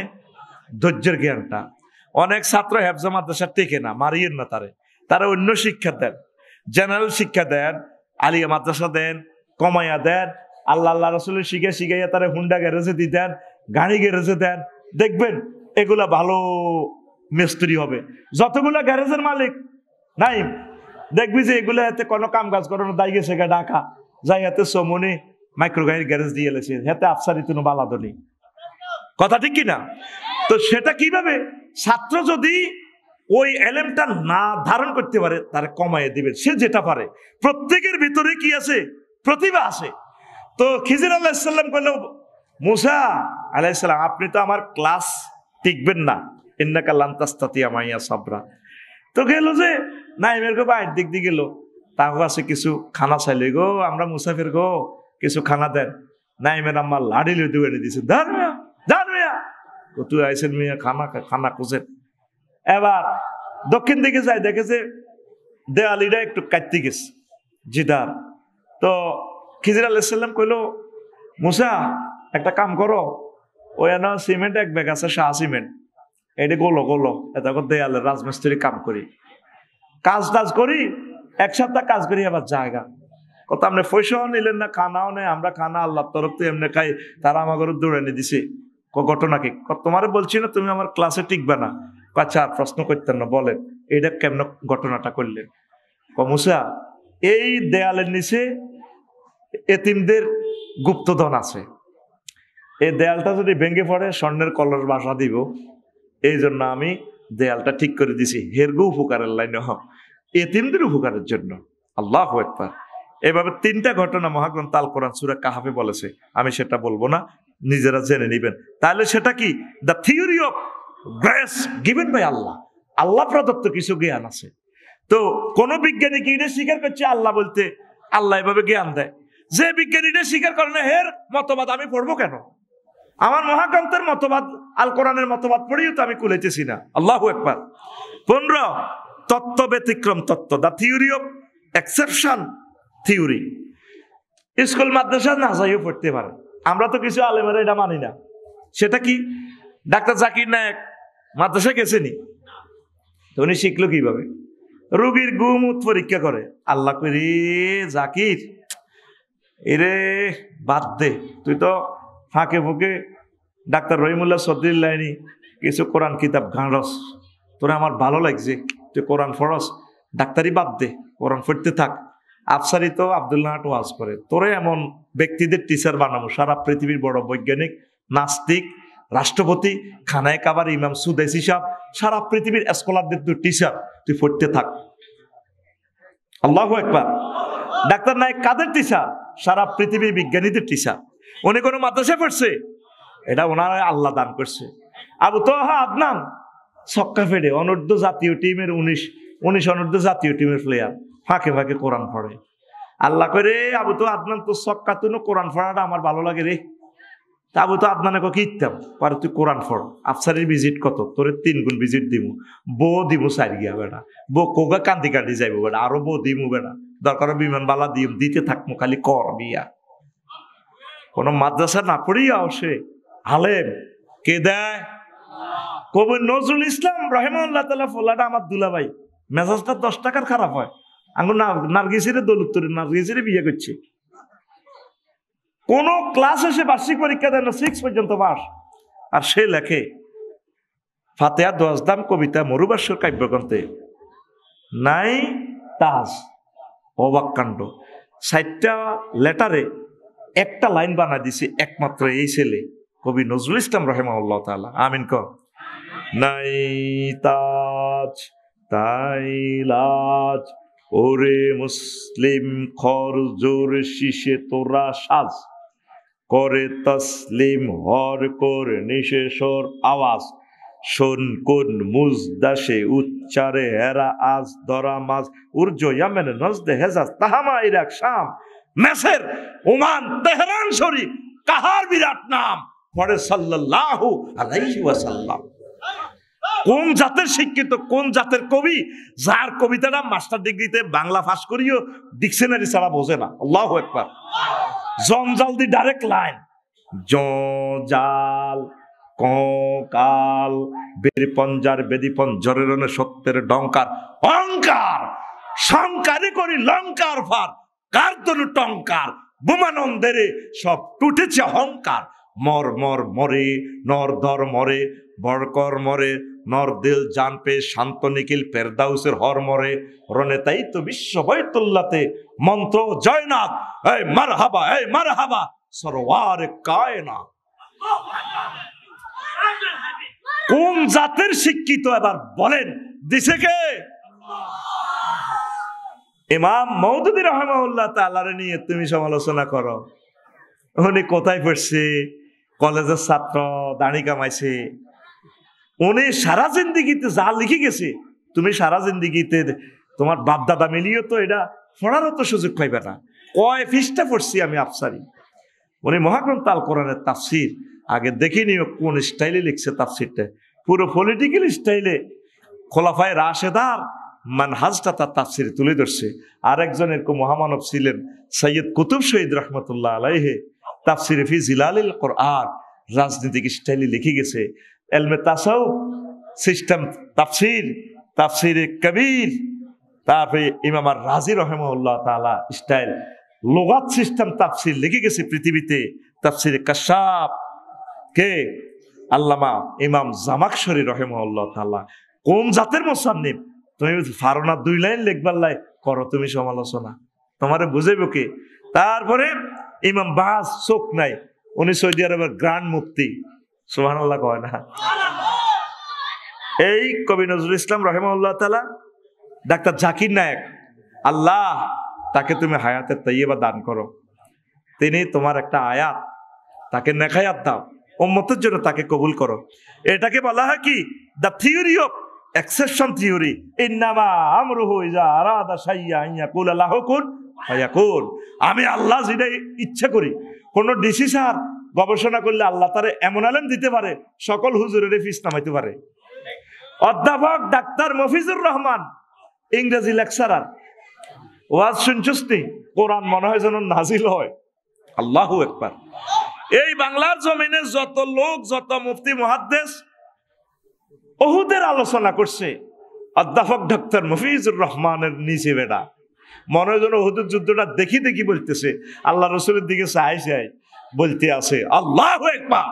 ধৈর্যের জ্ঞানটা। অনেক ছাত্র হেফজা মাদ্রাসা টেকে না, মারিয়েন না তারা অন্য শিক্ষা দেন, জেনারেল শিক্ষা দেন, আলিয়া মাদ্রাসা দেন, কমাইয়া দেন, আল্লাহ রসুলের শিখাইয়া তারা হুন্ডা গ্যারেজে দিতেন, গাড়ি গ্যারেজে দেন। দেখবেন এগুলা ভালো মিস্ত্রি হবে। যতগুলা গ্যারেজের মালিক নাই দেখবি যে এগুলো হাতে কোনো কাম কাজ করানো দায় গেছে ঢাকা যাই হাতে সমনি মাইক্রো গাড়ির গ্যারেজ দিয়ে এলেছে, হাতে আফসারি তুনো বালাদনি। কথা ঠিক কিনা? তো সেটা কিভাবে ছাত্র যদি ওই এলেমটা না ধারণ করতে পারে তারা কমাইয়ে দিবে। সে যেটা পারে, প্রত্যেকের ভিতরে কি আছে? প্রতিভা আছে। তো খিজির আলাইহিস সালাম কইল, মুসা আলাইহিস সালাম আপনি তো আমার ক্লাস টিকবেন না, ইন্নাকা লান তাস্তাতিয়া মাইয়া সাবরা। তো গেল যে নাইমের গো বাইরের দিক দিয়ে গেল, তার কাছে কিছু খানা চাইলে, গো আমরা মুসাফির গো কিছু খানা দেন। নাইমের আম্মা লাড়ি লুই এনে দিছে, ধর মিয়া তুই আইসেন মিয়া খানা খুঁজেন। এবার দক্ষিণ দিকে যায়, দেখেছে দেয়ালিটা একটু কাটতে গেছে জিদার। তো খিজির আলাইহিস সালাম কইল, মুসা একটা কাম করো, ওই না সিমেন্ট এক ব্যাগ আছে, শাহ সিমেন্ট, এটা গোলো এটা দেয়ালের রাজমিস্ত্রি কাম করি, কাজ করি, এক সপ্তাহ কাজ করি, আবার জায়গা কত আপনি পয়সাও নিলেন না, খানাও নেই, আমরা খানা আল্লাহর তরফ থেকে এমনি খাই, তারা আমাকে দৌড়ে নিয়ে দিছে। ঘটনা কি? তোমারে বলছি না তুমি আমার ক্লাসে টিকবে না। আচ্ছা আর প্রশ্ন করতেন না, বলেন এইটা কেমন ঘটনাটা করলেন? মুসা এই দেয়ালের নিচে এতিমদের গুপ্তধন আছে, এই দেয়ালটা যদি ভেঙে পড়ে স্বর্ণের কলস বাসা দিব, এই জন্য আমি দেয়ালটা ঠিক করে দিছি। হেরগো উপকারের লাইনে এতিমদের উপকারের জন্য। আল্লাহু আকবার। এভাবে 3টা ঘটনা মহাগ্রন্থ আল কোরআন সূরা কাহাফে বলেছে। আমি সেটা বলবো না, নিজেরা জেনে নিবেন। তাহলে সেটা কি? The theory of grace given by Allah. Allah প্রদত্ত কিছু জ্ঞান আছে। তো কোন বিজ্ঞানী কি এটা স্বীকার করছে আল্লাহ বলতে? আল্লাহ এভাবে জ্ঞান দেয়। যে বিজ্ঞানীটা স্বীকার করে না, এর মতবাদ আমি পড়বো কেন? আমার মহাগ্রন্থের মতবাদ, আল কোরআনের মতবাদ পড়িও তো আমি কুলাইতেছি না। আল্লাহু আকবার। 15 তত্ত্ব ব্যতিক্রম তত্ত্ব, the theory of exception theory. School মাদ্রাসা না যাইও পড়তে পারে। আমরা তো কিছু আলেমেরা এটা মানি না। সেটা কি? ডাক্তার জাকির নায়েক মাদ্রাসা গেছেনি, তো উনি শিখলো কিভাবে? রোগীর গুমুত পরীক্ষা করে। আল্লাহ করি জাকির, এরে বাদ দে, তুই তো ফাঁকে ফুঁকে ডাক্তার রহিমুল্লাহ চৌধুরীর লাইনি কিছু কোরআন কিতাব গাঁড়স, তোরা আমার ভালো লাগছে, তুই কোরআন পড়স, ডাক্তারি বাদ দে, কোরআন পড়তে থাক। আফসারি তো আব্দুল্লাহ হাট ওয়াজ করে, তোরে এমন ব্যক্তিদের টিচার বানাবো, সারা পৃথিবীর বড় বৈজ্ঞানিক, নাস্তিক, রাষ্ট্রপতি, খানায় কাবার ইমাম সুদেশি সাহেব, সারা পৃথিবীর স্কলারদের তুই টিচার, তুই পড়তে থাক। আল্লাহু আকবার। ডাক্তার নায়েক কাদের টিচার? সারা পৃথিবীর বিজ্ঞানীদের টিচার। উনি কোনো মাদ্রাসায় পড়ছে? এটা ওনারা আল্লাহ দান করছে। আবু তোহা আদনান ছক্কা ফেডে অনূর্ধ্ব জাতীয় টিমের 19 অনূর্ধ্ব জাতীয় টিমের প্লেয়ার, ফাঁকে ফাঁকে কোরআন পড়ে। আল্লাহ করে আবু তো আদনান তো ছক্কা, তুই কোরআন পড়াটা আমার ভালো লাগে রে। তা আবু তো আদনানে কি ইত্যাম পারে, তুই কোরআন পড়। আফসারির ভিজিট কত? তোরে 3 গুণ ভিজিট দিমু, বউ দিমু 4 গিয়া বেটা, বউ কোগা কান্দি কান্দি যাইবো বেটা, আরো বউ দিমু বেটা, দরকার বিমান বালা দিতে থাকবো, খালি কর বিয়া। কোন মাদ্রাসা না পড়িয়া সে আলেম কে দেয়? কবি নজরুল ইসলাম রহিমাহুল্লাহ তাআলা ফোলাটা আমার দুলাভাই, মেজাজটা 10 টাকার খারাপ হয়। আঙ্গুর নার্গিসের দৌলতপুরে নার্গিসের বিয়ে করছে। কোন ক্লাসে সে বার্ষিক পরীক্ষা দেয় না, 6 পর্যন্ত পাস। আর সে লেখে ফাতেহা 10 দাম কবিতা মরুবাসর কাব্যগ্রন্থে নাই তাজ। অবাক কাণ্ড। 60টা লেটারে একটা লাইন বানা দিছে একমাত্র এই ছেলে, কবি নজরুল ইসলাম রহিমাহুল্লাহ তাআলা। আমিন কর। নাই তাজ তাই লাজ, ওরে মুসলিম খর জোর শীষে তোরা সাজ, করে তসলিম হর কর নিশেষর আওয়াজ, শোন কোন মুজদাসে উচ্চারে হেরা আজ ধরা মাজ, উর্জ ইয়ামেন নজদে হেজাজ তাহামা ইরাক শাম, মেসের ওমান তেহরান শরীফ কাহার বিরাট নাম, পড়ে সাল্লাল্লাহু আলাইহি ওয়াসাল্লাম। কোন জাতের শিক্ষিত, কোন জাতের কবি, যার কবিতাটা মাস্টার ডিগ্রিতে বাংলা পাস করিও ডিকশনারি ছাড়া বোঝে না। আল্লাহু আকবার। জঞ্জাল দি ডাইরেক্ট লাইন, জাল কাল বেরি পঞ্জার বেদি পঞ্জরের সত্যের ডঙ্কার, অহংকার সংকারে করি লঙ্কার ফার, কার তনু টঙ্কার বোমানন্দের সব টুটেছে অহংকার, মর মর মরে নর দর মরে, বরকর মরে নর দিল জান পে, শান্ত নিখিল ফেরদাউসের হর মরে, রনে তাই তো বিশ্ব বৈতুল্লাতে মন্ত্র জয়নাথ, এই মারহাবা এই মারহাবা সরওয়ার কায়নাত। কোন জাতের শিক্ষিত এবার বলেন, দিছে কে? ইমাম মওদুদী রাহিমাহুল্লাহ তাআলার নিয়ে তুমি সমালোচনা করো। উনি কোথায় পড়ছে? কলেজের ছাত্র, দাড়ি কামাইছে। উনি সারা জিন্দিগিতে যা লিখে গেছে, তুমি সারা জিন্দিগিতে তোমার বাপ দাদা মিলিয়ে তো এটা পড়ারও তো সুযোগ পাইবে না। কয় পৃষ্ঠা পড়ছি আমি আফসারি। উনি মহাগ্রন্থ আল কোরআনের তাফসির আগে দেখিনি কোন স্টাইলে লিখছে তাফসিরটা, পুরো পলিটিক্যাল স্টাইলে খোলাফায়ে রাশেদার মানহাজটা তার তাফসিরে তুলে ধরছে। আরেকজন এরকম মহামানব ছিলেন সৈয়দ কুতুব শহীদ রহমতুল্লাহ আলাইহি, তাফসিরে ফি জিলালিল কোরআন রাজনৈতিক স্টাইলে লিখে গেছে। এলমে তাসাউফ সিস্টেম তাফসির, তাফসিরে কবির, তারপরে ইমাম আর রাজি রহিমাহুল্লাহ তাআলা স্টাইল লুগাত সিস্টেম তাফসির লিখে গেছে পৃথিবীতে। তাফসিরে কাশাফ কে? আল্লামা ইমাম জামাকশরী রহিমাহুল্লাহ তাআলা। কোন জাতের মুসান্নিফ? তুমি ফারনা 2 লাইন লিখবার লাই করো তুমি সমালোচনা, তোমারে বুঝাইব কে? তারপরে ইমাম বাজ চোখ নাই, উনি সৌদি আরবের গ্র্যান্ড মুফতি, সুবহানাল্লাহ কয় না? এই কবি নজরুল ইসলাম রাহিমাহুল্লাহ তাআলা, ডাক্তার জাকির নায়েক, আল্লাহ তাকে তুমি হায়াতের তাইয়্যিবা দান করো, তিনি তোমার একটা আয়াত, তাকে নেখায়াত দাও, উম্মতের জন্য তাকে কবুল করো। এটাকে বলা হয় কি? The theory of exception theory. ইন্নামা আমরুহু ইযা আরাদা শাইআন আন ইয়াকুলা লাহু কুন ফায়াকুন। আমি আল্লাহ যেটা ইচ্ছা করি, কোন ডিসি স্যার গবেষণা করলে আল্লাহ তারে এমন আলেম দিতে পারে, সকল হুজুরের ফিস নামাইতে পারে। অধ্যাপক ডাক্তার মফিজুর রহমান, ইংরেজি লেকচারার, ওয়াজ শুনছস নি? কোরআন মনে হয় যেন নাজিল হয়। আল্লাহু আকবার। এই বাংলার জমিনে যত লোক, যত মুফতি মুহাদ্দিস উহুদের আলোচনা করছে, অধ্যাপক ডাক্তার মফিজুর রহমানের নিচে বেটা মনে হয় যেন উহুদের যুদ্ধটা দেখি দেখি বলতেছে, আল্লাহ রসুলের দিকে চাই চাই বলতে আছে আল্লাহু আকবার।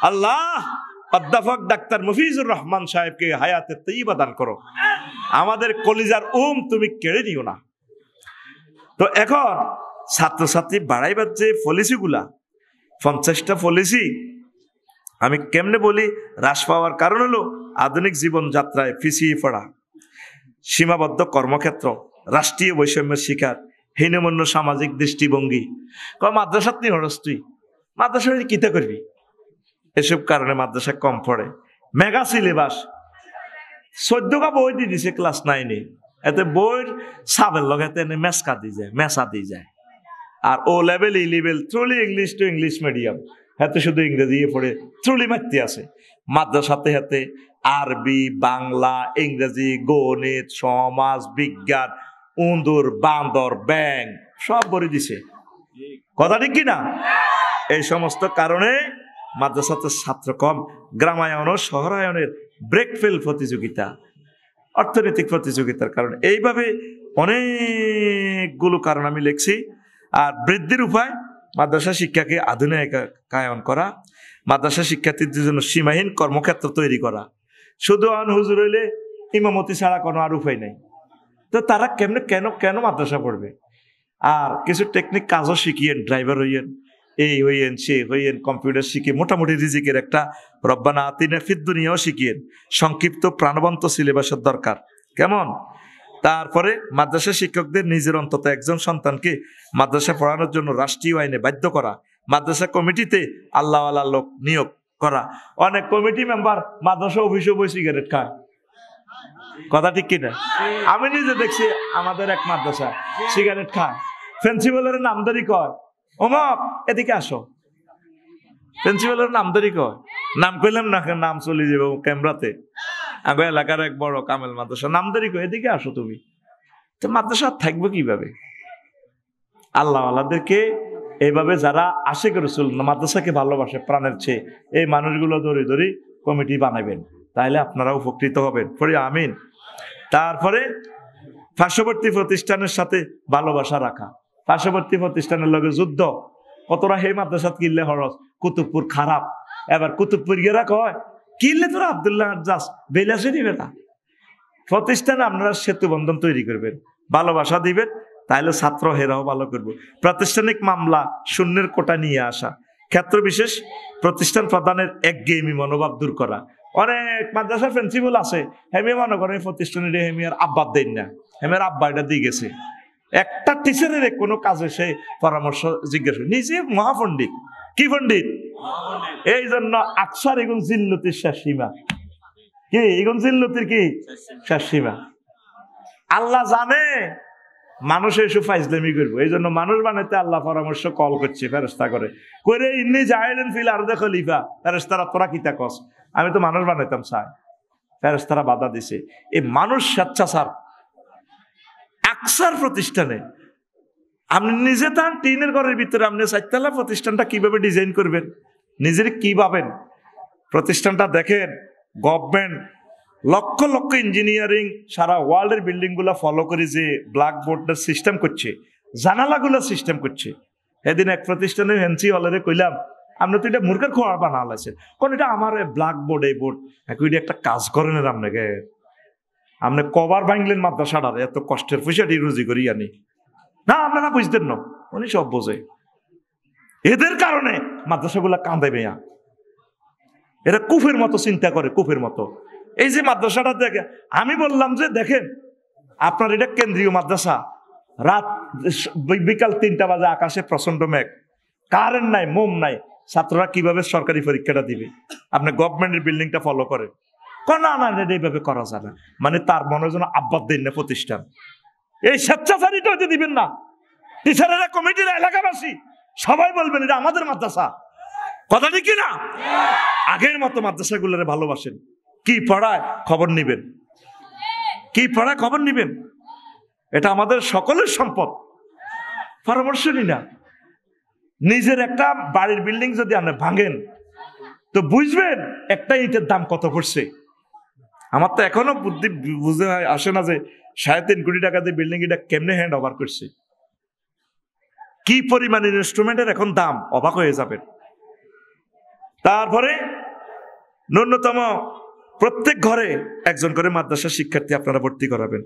আল্লাহ অধ্যাপক ডাক্তার মফিজুর রহমান সাহেবকে হায়াতে তাইয়্যিবা দান করো, আমাদের কলিজার তুমি কেড়ে নিও না। তো এখন ছাত্রছাত্রী বাড়াইবার যে পলিসিগুলা, 50টা পলিসি আমি কেমনে বলি, হ্রাস পাওয়ার কারণ হলো আধুনিক জীবন যাত্রায় পিছিয়ে পড়া, সীমাবদ্ধ কর্মক্ষেত্র, রাষ্ট্রীয় বৈষম্যের শিকার, হীনমন্য সামাজিক দৃষ্টিভঙ্গি। মাদ্রাসাত নি হরস তুই, মাদ্রাসা কিতা করবি? এসব কারণে মাদ্রাসা কম পড়ে। মেগা সিলেবাস, 14টা বই দিয়ে দিছে ক্লাস 9-এ, এতে বইয়ের সাবের লগাতে মেসকা দিয়ে যায়, মেসা দিয়ে যায়। আর O level, E level, thoroughly English to English medium, হাতে শুধু ইংরেজি পড়ে থ্রুলি মারতে আছে। মাদ্রাসাতে হাতে আরবি, বাংলা, ইংরেজি, গণিত, সমাজ বিজ্ঞান, উন্দুর, বান্দর, ব্যাং সব বলে দিছে। কথা ঠিক কিনা? এই সমস্ত কারণে মাদ্রাসাতে ছাত্র কম। গ্রামায়ন ও শহরায়নের ব্রেকফেল প্রতিযোগিতা, অর্থনৈতিক প্রতিযোগিতার কারণে, এইভাবে অনেকগুলো কারণ আমি লিখছি। আর বৃদ্ধির উপায়, মাদ্রাসা শিক্ষাকে আধুনিকায়ন করা, মাদ্রাসা শিক্ষার্থীদের জন্য সীমাহীন কর্মক্ষেত্র তৈরি করা। শুধু আন হুজুর হইলে ইমামতি ছাড়া কোনো আর উপায় নেই। তো তারা কেমনে কেন মাদ্রাসা পড়বে? আর কিছু টেকনিক কাজও শিখিয়েন, ড্রাইভার হইয়েন, এই হইয়েন, সে হইয়েন, কম্পিউটার শিখিয়ে মোটামুটি রিজিকের একটা রব্বানা আতিনা ফিদ দুনিয়াও শিখিয়েন। সংক্ষিপ্ত প্রাণবন্ত সিলেবাসের দরকার। কেমন? তারপরে মাদ্রাসা শিক্ষকদের নিজের অন্তত একজন সন্তানকে মাদ্রাসা পড়ানোর জন্য রাষ্ট্রীয় আইনে বাধ্য করা, মাদ্রাসা কমিটিতে আল্লাহওয়ালা লোক নিয়োগ করা। অনেক কমিটি মেম্বার মাদ্রাসা অফিসে বসে সিগারেট খায়। কথা ঠিক কিনা? আমি নিজে দেখছি আমাদের এক মাদ্রাসা সিগারেট খায়। প্রিন্সিপালের নামদারি কয়, অমক এদিকে আসো। প্রিন্সিপালের নামদারি কয়, নাম কইলাম না, নাম চলে যাবো ক্যামেরাতে। আগে এলাকার এক বড় কামেল মাদ্রাসা, নামদারি কয় এদিকে আসো তুমি। তো মাদ্রাসা থাকবে কিভাবে? আল্লাহ আল্লাহদেরকে এইভাবে যারা আশিক রাসূল, মাদ্রাসাকে ভালোবাসে প্রাণের চেয়ে, এই মানুষগুলো ধরে ধরে কমিটি বানাবেন, তাহলে আপনারা উপকৃত হবেন। পরে আমিন। তারপরে পার্শ্ববর্তী প্রতিষ্ঠানের সাথে ভালোবাসা রাখা, পার্শ্ববর্তী প্রতিষ্ঠানের লগে যুদ্ধ। কতটা হে মাদ্রাসা কিনলে হরস, কুতুবপুর খারাপ, এবার কুতুবপুর গেরা কয় কিনলে তোরা আব্দুল্লাহ যাস বেলাসে দিবে না। প্রতিষ্ঠানে আপনারা সেতু বন্ধন তৈরি করবেন, ভালোবাসা দিবেন, তাহলে ছাত্র হেরাও ভালো করবো। প্রাতিষ্ঠানিক মামলা শূন্যের কোটা নিয়ে আসা, ক্ষেত্র বিশেষ প্রতিষ্ঠান প্রদানের একঘেয়েমি মনোভাব দূর করা। অনেক মাদ্রাসার প্রিন্সিপাল আছে, হেমি মনে করে প্রতিষ্ঠানের হেমিয়ার আব্বা দেন না, হেমের আব্বা এটা দিয়ে গেছে। একটা টিচারের কোনো কাজে সে পরামর্শ জিজ্ঞেস করে, নিজে মহাপণ্ডিত। কি পণ্ডিত? এই জন্য আকসার এগুন জিল্লতির শেষ সীমা। কি এগুন জিল্লতির কি শেষ সীমা? আল্লাহ জানে মানুষ এসব ফাইজলামি করবো, এই জন্য মানুষ বানাইতে আল্লাহ পরামর্শ কল করছে ফেরেশতা করে ইন্নি জাইলেন ফিল আরদে খলিফা। ফেরেশতারা তোরা কিতা কস, আমি তো মানুষ বানাইতাম চাই। ফেরেশতারা বাধা দিছে। এই মানুষ স্বেচ্ছাচার আকসার প্রতিষ্ঠানে। আপনি নিজে তার টিনের ঘরের ভিতরে আপনি চারতলা প্রতিষ্ঠানটা কিভাবে ডিজাইন করবেন, নিজের কি ভাবেন? প্রতিষ্ঠানটা দেখেন, গভর্নমেন্ট লক্ষ লক্ষ ইঞ্জিনিয়ারিং সারা ওয়ার্ল্ডের বিল্ডিং গুলা ফলো করে যে ব্ল্যাকবোর্ডের সিস্টেম করছে, জানালাগুলো সিস্টেম করছে। এদিন এক প্রতিষ্ঠানে হেনসি হলারে কইলাম, আপনি তো এটা মূর্খের খোয়ার বানাল আছে, কোন এটা আমার ব্ল্যাকবোর্ড, এই বোর্ড একটা কাজ করেন আপনাকে, আপনি কবার ভাঙলেন মাদ্রাসাটার, এত কষ্টের পয়সাটি রুজি করি আনি না, আপনারা বুঝতেন না, উনি সব বোঝে। এদের কারণে মাদ্রাসাগুলা কাঁদে মেয়া, এরা কুফের মতো চিন্তা করে, কুফের মতো। এই যে মাদ্রাসাটা দেখে, আমি বললাম যে দেখেন আপনার এটা কেন্দ্রীয় মাদ্রাসা, রাত বিকাল 3টা বাজে, আকাশে প্রচন্ড মেঘ, কারেন্ট নাই, মোম নাই, ছাত্ররা কিভাবে সরকারি পরীক্ষাটা দিবে? আপনি গভর্নমেন্টের বিল্ডিংটা ফলো করেন। না না, এইভাবে করা যায় না। মানে তার মনে যেন আব্বাদ দিন না প্রতিষ্ঠান, এই স্বেচ্ছাচারিতা হইতে দিবেন না। টিচারেরা, কমিটিরা, এলাকাবাসী সবাই বলবেন এটা আমাদের মাদ্রাসা। কথা ঠিক না? আগের মতো মাদ্রাসাগুলোরে ভালোবাসেন। কি পড়ায় খবর নিবেন, কি পড়ায় খবর নিবেন, এটা আমাদের সকলের সম্পদ। পরামর্শ নি না। নিজের একটা বাড়ির বিল্ডিং যদি আপনি ভাঙেন তো বুঝবেন একটা ইটের দাম কত পড়ছে। আমার তো এখনো বুদ্ধি বুঝে আসে না যে 3.5 কোটি টাকা দিয়ে বিল্ডিং এটা কেমনে হ্যান্ড ওভার করছে। কি পরিমাণ ইনস্ট্রুমেন্টের এখন দাম, অবাক হয়ে যাবেন। তারপরে ন্যূনতম প্রত্যেক ঘরে একজন করে মাদ্রাসা শিক্ষার্থী আপনারা ভর্তি করাবেন।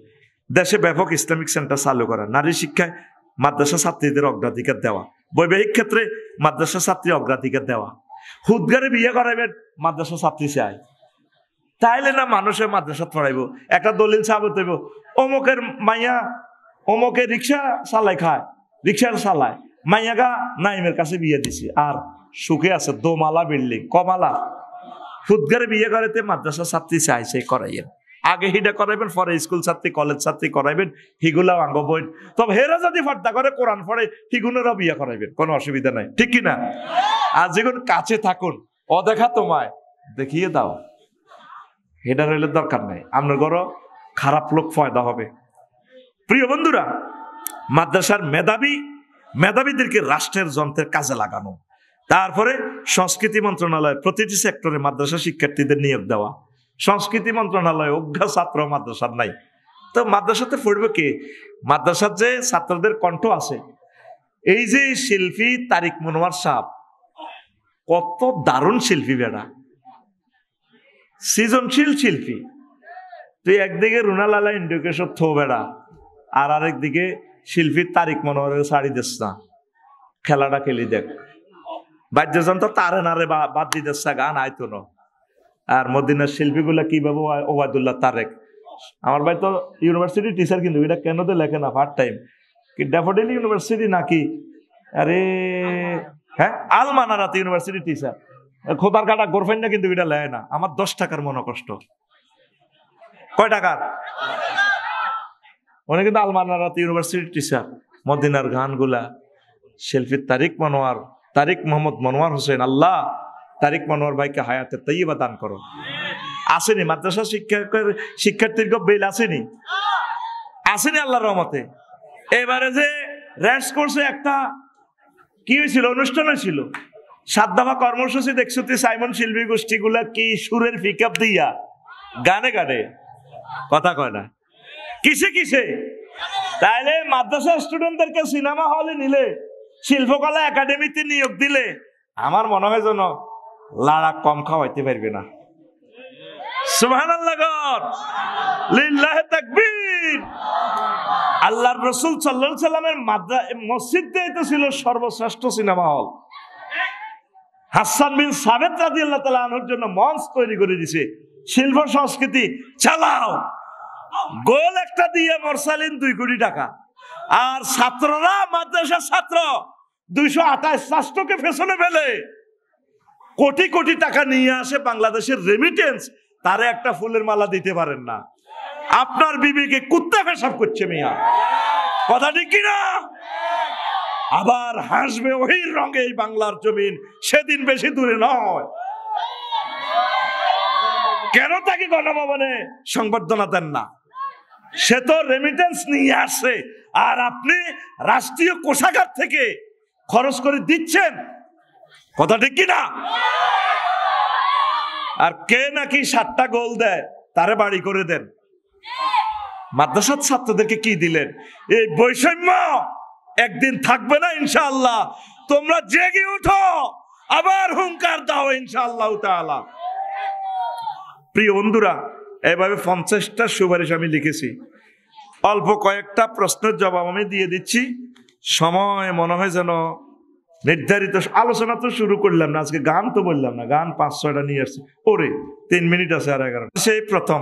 দেশে ব্যাপক ইসলামিক সেন্টার চালু করা, নারী শিক্ষায় মাদ্রাসা ছাত্রীদের অগ্রাধিকার দেওয়া, বৈবাহিক ক্ষেত্রে মাদ্রাসা ছাত্রী অগ্রাধিকার দেওয়া, হুদগারে বিয়ে করাবেন মাদ্রাসা ছাত্রী চাই, তাইলে না মানুষের মাদ্রাসা পড়াইব। একটা দলিল সাবত হইব, অমুকের মাইয়া অমুকে রিক্সা চালাই খায়, রিক্সা চালায়, মাইয়াগা নাইমের কাছে বিয়ে দিছি, আর সুখে আছে, দোমালা বিল্ডিং, কমালা। হুদগারে বিয়ে করাইতে মাদ্রাসা ছাত্রী চাইছে করাইয়েন, আগে হিডা করাইবেন, পরে স্কুল ছাত্রী কলেজ ছাত্রী করাইবেন, হিগুলাও আঙ্গ বই। তবে হেরা যদি ফর্দা করে কোরআন পড়ে, হিগুনেরও বিয়ে করাইবেন, কোনো অসুবিধা নাই, ঠিক কিনা? আর যেগুলো কাছে থাকুন, অদেখা তোমায় দেখিয়ে দাও, এটা রইলে দরকার নাই, আপনার ঘরও খারাপ লোক ফয়দা হবে। প্রিয় বন্ধুরা, মাদ্রাসার মেধাবীদেরকে রাষ্ট্রের যন্ত্রের কাজে লাগানো। তারপরে সংস্কৃতি মন্ত্রণালয় প্রতিটি সেক্টরে মাদ্রাসা শিক্ষার্থীদের নিয়োগ দেওয়া। সংস্কৃতি মন্ত্রণালয় অজ্ঞা ছাত্র মাদ্রাসার নাই, তো মাদ্রাসাতে পড়বে কে? মাদ্রাসার যে ছাত্রদের কণ্ঠ আছে, এই যে শিল্পী তারিক মনোয়ার সাহেব, কত দারুণ শিল্পী বেড়া, সৃজনশীল শিল্পী। তুই একদিকে রুনালালা ইন্ডিকেশন থো বেড়া, আর আরেকদিকে শিল্পী তারিক মনোয়ারের শাড়ি দিস না, খেলাটা খেলি দেখ, বাদ্যযন্ত্র তারে নারে বাদ দিতেছে, গান আইতো না। আর মদিনার শিল্পীগুলা কিভাবে, ওবায়দুল্লাহ তারেক, আমার ভাই তো ইউনিভার্সিটি টিচার, কিন্তু এটা কেন তো লেখে না পার্ট টাইম, কি ড্যাফোডিল ইউনিভার্সিটি নাকি, আরে হ্যাঁ আলমানারাত ইউনিভার্সিটি টিচার, খোদার কাটা গোরফেন না, কিন্তু এটা লেয় না। আমার 10 টাকার মনে কষ্ট। কয় টাকার? উনি কিন্তু আলমানারাত ইউনিভার্সিটি টিচার। মদিনার গানগুলা শিল্পী তারিক মোহাম্মদ মনোয়ার হোসেন, আল্লাহ তারিক মনোয়ার ভাইকে হায়াতে তাইয়্যিবা দান করো। আসেনি মাদ্রাসা শিক্ষার্থীর বেল আসেনি আল্লাহর রহমতে। এবারে যে র্যাশ করছে, একটা কি হয়েছিল, অনুষ্ঠান হয়েছিল, 7 দফা কর্মসূচি দেখছো, সাইমন শিল্পী গোষ্ঠীগুলা কি সুরের পিকআপ দিয়া গানে গানে, কথা কয় না, কিসে। তাইলে মাদ্রাসা স্টুডেন্টদেরকে সিনেমা হলে নিলে, শিল্পকলা একাডেমিতে নিয়োগ দিলে, আমার মনে হয় যেন লাড়া কম খাওয়াইতে পারবে না। সুবহানাল্লাহ, লিল্লাহি তাকবীর। আল্লাহর রাসূল সাল্লাল্লাহু আলাইহি সাল্লামের মসজিদটাই তো ছিল সর্বশ্রেষ্ঠ সিনেমা হল। হাসান বিন সাবিত রাদিয়াল্লাহু তাআলা আনহুর জন্য মঞ্চ তৈরি করে দিয়েছে, শিল্প সংস্কৃতি চালাও। গোল একটা দিয়ে মরসালিন 2 কোটি টাকা, আর ছাত্ররা, মাদ্রাসার ছাত্র 228 রাষ্ট্রকে পেছনে ফেলে কোটি কোটি টাকা নিয়ে আসে বাংলাদেশের রেমিটেন্স, তারে একটা ফুলের মালা দিতে পারেন না। আপনার বিবিকে কুত্তা পেশাব করছে মিয়া, কথা ঠিক কিনা? আবার হাসবে ওই রঙে এই বাংলার জমিন, সেদিন বেশি দূরে নয়। কেন তাকে গণভবনে সংবর্ধনা দেন না? সে তো রেমিটেন্স নিয়ে আসে, আর আপনি রাষ্ট্রীয় কোষাগার থেকে খরচ করে দিচ্ছেন, কথা ঠিক কিনা? আর কে নাকি 7টা গোল দেয়, তারে বাড়ি করে দেন। মাদ্রাসার ছাত্রদেরকে কি দিলেন? এই বৈষম্য একদিন থাকবে না ইনশাআল্লাহ। তোমরা জেগে উঠো, আবার হুঙ্কার দাও ইনশাআল্লাহ তাআলা। প্রিয় বন্ধুরা, এভাবে 50টা সুপারিশ আমি লিখেছি। অল্প কয়েকটা প্রশ্নের জবাব আমি দিয়ে দিচ্ছি। সময় মনে হয় যেন নির্ধারিত আলোচনা তো শুরু করলাম না, আজকে গান তো বললাম না, গান 5-6টা নিয়ে আসছে। ওরে 3 মিনিট আছে আর 11। সেই প্রথম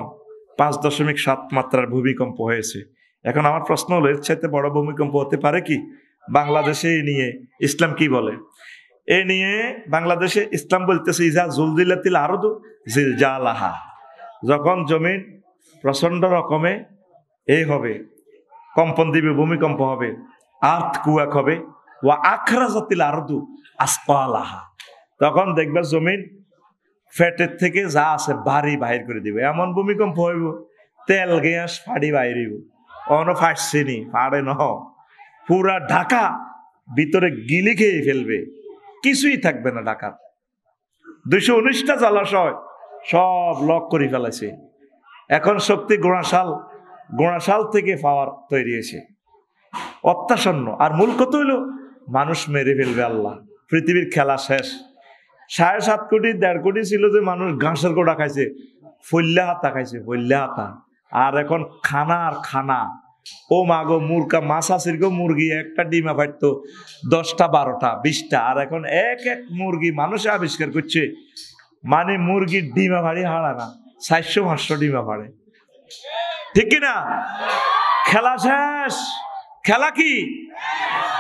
5.7 মাত্রার ভূমিকম্প হয়েছে। এখন আমার প্রশ্ন হলো, এর চাইতে বড় ভূমিকম্প হতে পারে কি? বাংলাদেশে এ নিয়ে ইসলাম কি বলে? এ নিয়ে বাংলাদেশে ইসলাম বলতেছে ইজা জুলজিলাতিল আরদু জিলজালাহা, যখন জমিন প্রচন্ড রকমে হবে, কম্পন দিবে, ভূমিকম্প হবে, আর্থ কুয়াক হবে, ওয়া আখরাজাতিল আরদু আসকালাহা, তখন দেখবে জমিন ফ্যাটের থেকে যা আছে ভারী বাহির করে দিবে। এমন ভূমিকম্প হইব তেল গ্যাস ফাড়ি বাইরিব, অন ফাটছেনি পাড়ে ন, পুরা ঢাকা ভিতরে গিলি খেয়ে ফেলবে, কিছুই থাকবে না ঢাকার। 219টা জলাশয় সব লক করে ফেলেছে। এখন শক্তি গোড়াশাল থেকে পাওয়ার তৈরি হয়েছে, অত্যাসন্ন। আর মূল কথা হইল মানুষ মেরে ফেলবে আল্লাহ, পৃথিবীর খেলা শেষ। 7.5 কোটি 1.5 কোটি ছিল যে মানুষ ঘাসের গোড়া খাইছে, ফল্লা হাতা খাইছে, ফল্লা হাতা। আর এখন খানা আর খানা, ও মাগো মুরগা মাছ আসির গো, মুরগি একটা ডিমা ফাটতো 10টা 12টা 20টা, আর এখন এক মুরগি মানুষে আবিষ্কার করছে, মানে মুরগির ডিমা ভাড়ি হারা না, 400-500 ডিমা ভাড়ে, ঠিক কিনা? খেলা শেষ। খেলা কি?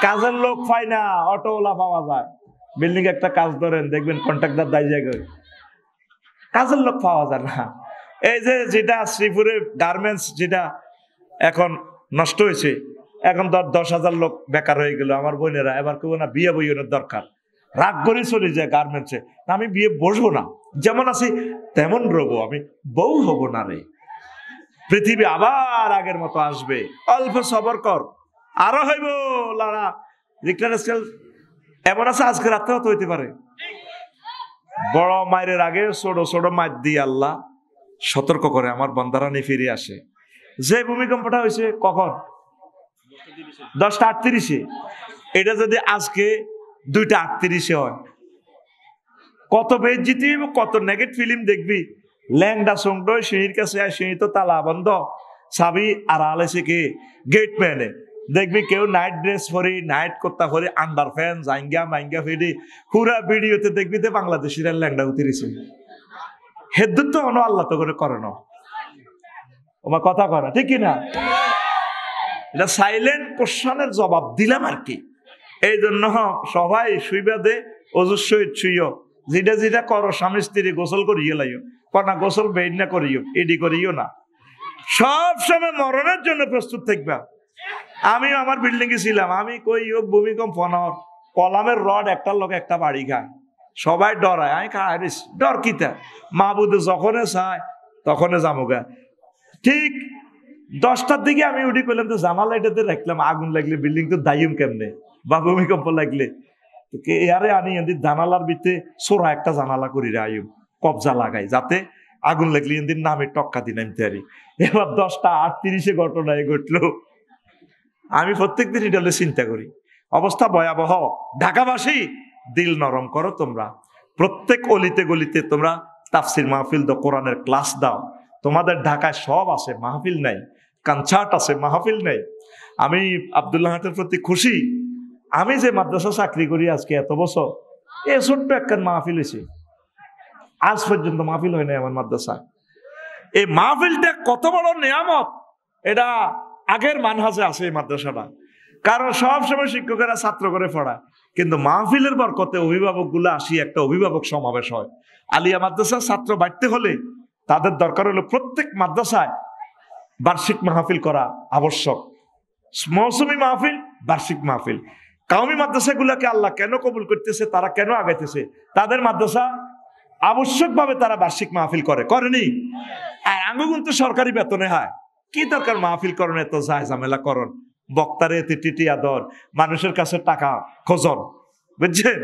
কাজের লোক পায় না, অটোওয়ালা পাওয়া যায়। বিল্ডিং একটা কাজ ধরেন, দেখবেন কন্ট্রাক্টর দায় জায়গায়, কাজের লোক পাওয়া যায় না। এই যে যেটা শ্রীপুরের গার্মেন্টস যেটা এখন নষ্ট হয়েছে, এখন 10,000 লোক বেকার হয়ে গেল। আমার বোনেরা এবার কেউ না বিয়ে বইয়ের দরকার, রাগ করে চলে যায় গার্মেন্টসে, আমি বিয়ে বসবো না, যেমন আছি তেমন রবো, আমি বউ হব না রে। পৃথিবী আবার আগের মতো আসবে, অল্প সবর কর, আরো হইব লারা। রিক্টার স্কেল এমন আছে আজকে রাত্রেও তো হইতে পারে। বড় মায়ের আগে ছোট ছোট মার দিয়ে আল্লাহ সতর্ক করে আমার বান্দারা নিয়ে ফিরে আসে। যে ভূমিকম্পটা হয়েছে কখন? 10টা 38-এ। এটা যদি আজকে 2টা 38-এ হয়, কত বেজ্জিতি, কত নেগেটিভ ফিল্ম দেখবি। ল্যাংডা সঙ্গ সিঁড়ির কাছে, সিঁড়ি তো তালা বন্ধ, সাবি আর আলেছে কে গেট ম্যানে, দেখবি কেউ নাইট ড্রেস পরি, নাইট কোত্তা পরি, আন্ডার ফ্যান জাইঙ্গা মাইঙ্গা ফিরি, পুরা ভিডিওতে দেখবি তো বাংলাদেশিরা ল্যাংডা উতিরিছে। হেদ্দুর তো অন আল্লাহ তো করে না, আমার কথা করা ঠিক কিনা? এটা সাইলেন্ট কোশ্চেনের জবাব দিলাম আর কি। এই জন্য সবাই শুইবা দে, অজুর সহিত শুইও, যেটা যেটা করো স্বামী স্ত্রী গোসল করিয়ে লাইও, কনা গোসল বেড না করিও, এডি করিও না, সব সময় মরণের জন্য প্রস্তুত থাকবা। আমি আমার বিল্ডিং এ ছিলাম, আমি কই ভূমিকম্প কলামের রড একটার লোক একটা বাড়ি খায়, সবাই ডরায়, আমি খাইস ডর কিতা, মাহবুদে যখনে চায় তখনে যামোগা। ঠিক 10টার দিকে আমি উঠি করলাম, তো জানালা এটাতে রাখলাম, আগুন লাগলে বিল্ডিং তো দায়ুম কেমনে, বা ভূমিকম্প লাগলে আরে আনি এদের জানালার ভিতরে সোরা একটা জানালা করি রে আয়ুব, কবজা লাগাই, যাতে আগুন লাগলে এদের নামে টক্কা দিন আমি তারি। এবার 10টা 38-এ ঘটনায় ঘটলো। আমি প্রত্যেক দিন এটা চিন্তা করি, অবস্থা ভয়াবহ। ঢাকাবাসী দিল নরম করো, তোমরা প্রত্যেক অলিতে গলিতে তোমরা তাফসির মাহফিল দাও, কোরআনের ক্লাস দাও। তোমাদের ঢাকায় সব আছে, মাহফিল নাই, কনসার্ট আছে, মাহফিল নাই। আমি আব্দুল্লাহ হাটের প্রতি খুশি। আমি যে মাদ্রাসা চাকরি করি আজকে এত বছর, এ ছোট্ট একটা মাহফিল হয়েছে, আজ পর্যন্ত মাহফিল হয় নাই আমার মাদ্রাসা। এই মাহফিলটা কত বড় নিয়ামত, এটা আগের মানহাজে আছে এই মাদ্রাসাটা। কারণ সবসময় শিক্ষকেরা ছাত্র করে পড়ায়, কিন্তু মাহফিলের বরকতে অভিভাবক গুলো আসি, একটা অভিভাবক সমাবেশ হয়। আলিয়া মাদ্রাসার ছাত্র বাড়তে হলে তাদের দরকার হলো প্রত্যেক মাদ্রাসায় বার্ষিক মাহফিল করা আবশ্যক, মৌসুমী মাহফিল, বার্ষিক মাহফিল। কাউমি মাদ্রাসাগুলোকে আল্লাহ কেন কবুল করতেছে, তারা কেন আগাইতেছে? তাদের মাদ্রাসা আবশ্যকভাবে তারা বার্ষিক মাহফিল করেনি। আর আঙ্গু কিন্তু সরকারি বেতনে হয়, কি দরকার মাহফিল করেন, এত যায় ঝামেলা করন, বক্তারে এতে টিটিয়া দর, মানুষের কাছে টাকা খোঁজন, বুঝছেন?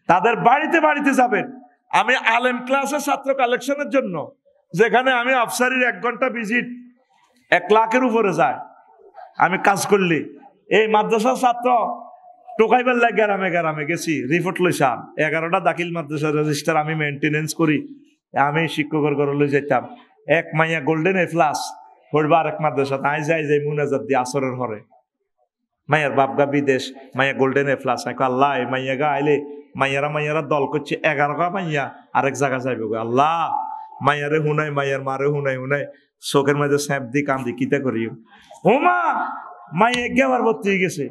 তাদের বাড়িতে বাড়িতে যাবেন। আমি আলেম ক্লাসে ছাত্র কালেকশনের জন্য, যেখানে আমি আফসারির 1 ঘন্টা ভিজিট 1 লাখের উপরে যায়, আমি কাজ করলি এই মাদ্রাসার ছাত্র টোকাইবার লাগে গ্রামে গ্রামে গেছি, রিপোর্ট লইসাম। 11টা দাখিল মাদ্রাসা রেজিস্টার আমি মেনটেনেন্স করি। আমি শিক্ষকের ঘরে লই যেতাম, এক মাইয়া গোল্ডেন A+ পড়বা আরেক মাদ্রাসা, তাই যাই মুনাজাত দিয়ে আসরের ঘরে। মাইয়ার বাপগা বিদেশ, মাইয়া গোল্ডেন এ প্লাস। আল্লাহ মাইয়া গা আইলে মাইয়ারা দল করছে 11 মাইয়া আরেক জায়গা যাইব গো। আল্লাহ মাইয়ারে হুনাই, মাইয়ার মারে হুনাই চোখের মাঝে স্যাপ দি কান্দি কিতা করিও। হুমা মাইয়া গেবার ভর্তি হয়ে গেছে।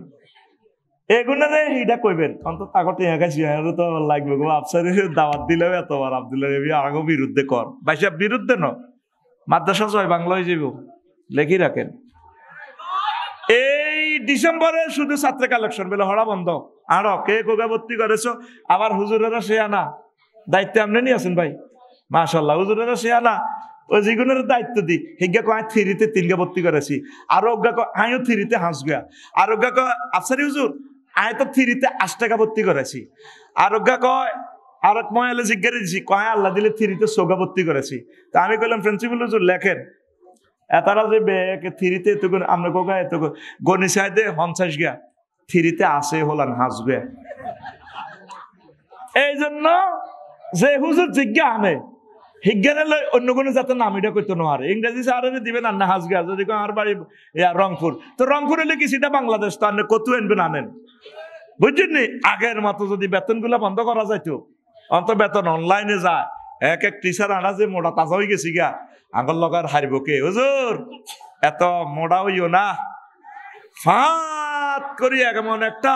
এগুনারে এইটা কইবেন অন্তত তাকতে একাছি তো লাগবে গো। আফসারে দাওয়াত দিলেও এতবার আব্দুল্লাহ রবি আগো বিরুদ্ধে কর বাইসা বিরুদ্ধে ন মাদ্রাসা জয় বাংলা হয়ে যাব লেখি রাখেন। এই ডিসেম্বরে শুধু ছাত্র কালেকশন বেলে হড়া বন্ধ। আরো কে কোগা ভর্তি করেছো আবার হুজুরেরা সে আনা দায়িত্ব আপনি নিয়ে আছেন ভাই মাশাআল্লাহ। হুজুরেরা সে আনা ওই যেগুলোর দায়িত্ব দি হিজ্ঞা কয় 3-তে 3 ভর্তি করেছি, আর অজ্ঞা কয় আয়ও 3-তে হাঁস গা, আর অজ্ঞা কয় আফসারি হুজুর আয় তো 3-তে 8 ভর্তি করেছি, আর অজ্ঞা কয় আর এক ময়ালে জিজ্ঞাসা দিছি কয় আল্লাহ দিলে 3-তে 6 ভর্তি করেছি। তা আমি কইলাম প্রিন্সিপাল হুজুর লেখেন এতারা যে ব্যাকে 3-তে এত আমরা কোকা এত গণি সাইডে 50 গা 3-তে আসে হলান হাঁস গা। এই জন্য যে হুজুর জিজ্ঞা আনে হিজ্ঞানে অন্য কোনো যাতে নামিটা করতে নোয়ারে ইংরেজি সারে দিবেন আন্না হাজগা। যদি আমার বাড়ি রংপুর, তো রংপুর হলে কি সেটা বাংলাদেশ, তো আন্না কত আনবেন আনেন বুঝছেন নি। আগের মতো যদি বেতন গুলা বন্ধ করা যাইতো, অন্ত বেতন অনলাইনে যায়, এক টিচার আনা যে মোড়া তাজা হয়ে গেছি গা আগর লগার হারিব কে হুজুর এত মোড়া হইও না। ফাত করি এমন একটা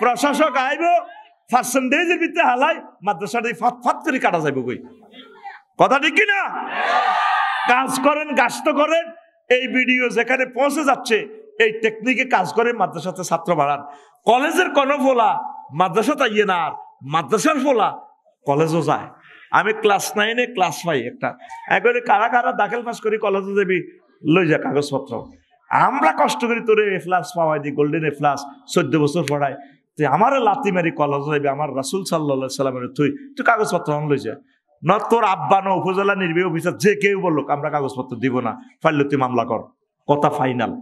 প্রশাসক আইব পার্সেন্টেজের ভিতরে হালাই মাদ্রাসাটা ফাত ফাত করে কাটা যাইব কই। কথা ঠিক কিনা? কাজ করেন, গাছ করেন, এই ভিডিও যেখানে পৌঁছে যাচ্ছে এই টেকনিকে কাজ করে মাদ্রাসাতে ছাত্র বাড়ান। কলেজের কোন ফোলা মাদ্রাসাতে ইয়ে না, আর মাদ্রাসার ফোলা কলেজও যায়। আমি ক্লাস 9-এ ক্লাস 5 একটা একবারে কারা কারা দাখিল পাস করি কলেজে যাবি লই যা কাগজপত্র। আমরা কষ্ট করি তোরে এ প্লাস পাওয়াই দিই, গোল্ডেন এ প্লাস 14 বছর পড়াই, তুই আমার লাতি মারি কলেজে যাবি, আমার রাসূল সাল্লাল্লাহু আলাইহি সাল্লামের তুই কাগজপত্র লই যা না। তোর আব্বা না উপজেলা নির্বাহী অফিসার যে কেউ বললো আমরা কাগজপত্র দিব না, পারলে তুই মামলা কর, কথা ফাইনাল।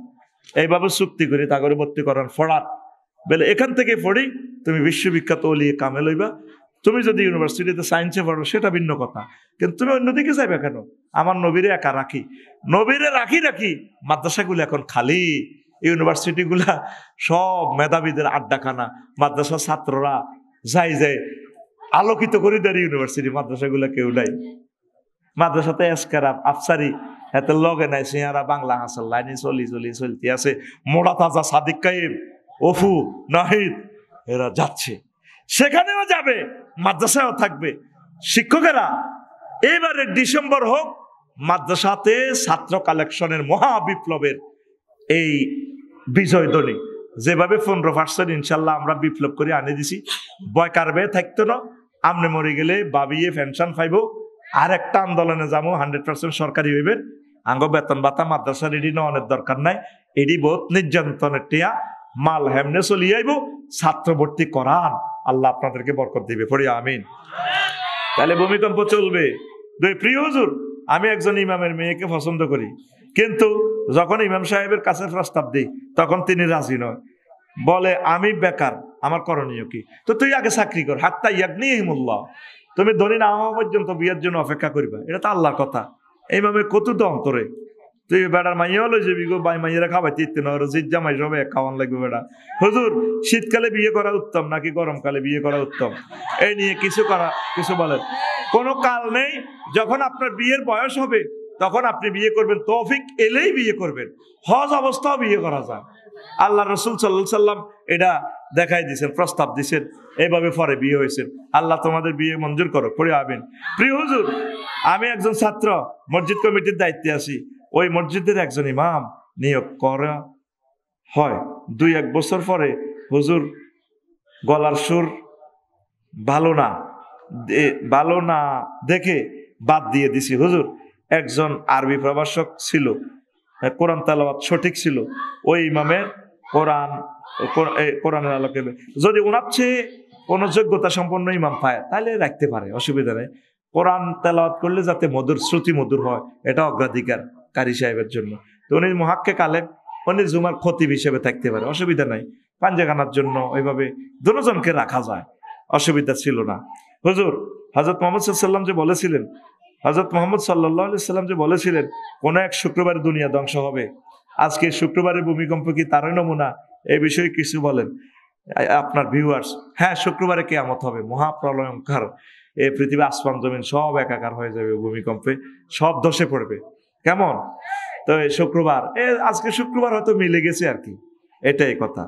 এইভাবে চুক্তি করে তা করে ভর্তি করার ফড়াত বলে এখান থেকে পড়ি তুমি বিশ্ববিখ্যাত ওলিয়ে কামে লইবা। তুমি যদি ইউনিভার্সিটিতে সায়েন্সে পড়ো সেটা ভিন্ন কথা, কিন্তু তুমি অন্যদিকে যাইবে কেন? আমার নবীরে একা রাখি, নবীরে রাখি মাদ্রাসাগুলো এখন খালি, ইউনিভার্সিটি গুলা সব মেধাবীদের আড্ডাখানা। মাদ্রাসা ছাত্ররা যাই আলোকিত করে দেয় ইউনিভার্সিটি, মাদ্রাসাগুলা কেউ নাই। মাদ্রাসাতে এসকারাপ আফসারি এতে লগে নাই সিহারা বাংলা হাসাল লাইনে চলতে আছে। মোড়া তাজা সাদিক কাইম অফু নাহিদ এরা যাচ্ছে, সেখানেও যাবে, মাদ্রাসায়ও থাকবে। শিক্ষকেরা এবারে ডিসেম্বর হোক মাদ্রাসাতে ছাত্র কালেকশনের মহা বিপ্লবের এই বিজয় ধ্বনি যেভাবে 15% ইনশাল্লাহ আমরা বিপ্লব করে আনে দিছি। বয় কারবে থাকতো না, আমনে মরে গেলে বাবিয়ে পেনশন পাইব, আর একটা আন্দোলনে যাবো 100% সরকারি হইবেন। আঙ্গ বেতন ভাতা মাদ্রাসার এডি নেওয়ার দরকার নাই, এডি বহুত নির্যাতনের টিয়া মাল হেমনে চলিয়ে আইব। ছাত্র ভর্তি করান, আল্লাহ আপনাদেরকে বরকত দিবে, পড়ি আমিন। তাহলে ভূমিকম্প চলবে। প্রিয় হুজুর, আমি একজন ইমামের মেয়েকে পছন্দ করি, কিন্তু যখন ইমাম সাহেবের কাছে প্রস্তাব দিই তখন তিনি রাজি নয়, বলে আমি বেকার, আমার করণীয় কি? তো তুই আগে চাকরি কর, হাত্তা ইয়াগনিহিমুল্লাহ, তুমি ধনী না হওয়া পর্যন্ত বিয়ের জন্য অপেক্ষা করবা, এটা তো আল্লাহর কথা। এইভাবে কত তো অন্তরে তুই বেটার মাইয়া লই যাবি গো, ভাই মাইয়েরা খাওয়াইতে ইচ্ছে না, জিজ্জা মাই সব খাওয়ান লাগবে বেটা। হুজুর শীতকালে বিয়ে করা উত্তম নাকি গরমকালে বিয়ে করা উত্তম? এই নিয়ে কিছু বলেন। কোনো কাল নেই, যখন আপনার বিয়ের বয়স হবে তখন আপনি বিয়ে করবেন, তৌফিক এলেই বিয়ে করবেন। হজ অবস্থাও বিয়ে করা যায়, আল্লাহ রসুল সাল্লাল্লাহু আলাইহি সাল্লাম এটা দেখাই দিয়েছেন, প্রস্তাব দিয়েছেন, এইভাবে পরে বিয়ে হয়েছে। আল্লাহ তোমাদের বিয়ে মঞ্জুর করো, পড়ে আমিন। প্রিয় হুজুর, আমি একজন ছাত্র, মসজিদ কমিটির দায়িত্বে আছি। ওই মসজিদের একজন ইমাম নিয়োগ করা হয়, 2-1 বছর পরে হুজুর গলার সুর ভালো না দেখে বাদ দিয়ে দিছি। হুজুর একজন আরবি প্রভাষক ছিল, কোরআন তেলাওয়াত সঠিক ছিল, ওই ইমামের কোরআনের আলোকে যদি ওনার চেয়ে কোনো যোগ্যতা সম্পন্ন ইমাম পায় তাহলে রাখতে পারে, অসুবিধা নেই। কোরআন তেলাওয়াত করলে যাতে শ্রুতি মধুর হয়, এটা অগ্রাধিকার কারি সাহেবের জন্য। তো উনি মুহাক্কিক আলেম, উনি জুমার খতিব হিসেবে থাকতে পারে, অসুবিধা নাই। পাঞ্জাখানার জন্য ওইভাবে দুজনকে রাখা যায়, অসুবিধা ছিল না। হুজুর হযরত মুহাম্মদ সাল্লাল্লাহু আলাইহি ওয়াসাল্লাম যে বলেছিলেন, হযরত মুহাম্মদ সাল্লাল্লাহু আলাইহি ওয়াসাল্লাম যে বলেছিলেন কোন এক শুক্রবারে দুনিয়া ধ্বংস হবে, আজকে শুক্রবারের ভূমিকম্প কি তারই নমুনা? এই বিষয়ে কিছু বলেন আপনার ভিউয়ার্স। হ্যাঁ, শুক্রবারে কিয়ামত হবে, মহাপ্রলয়ঙ্কার, এই পৃথিবী আসমান জমিন সব একাকার হয়ে যাবে, ভূমিকম্পে সব ধসে পড়বে। কেমন? তো এই শুক্রবার, আজকে শুক্রবার হয়তো মিলে গেছে আর কি, এটাই কথা।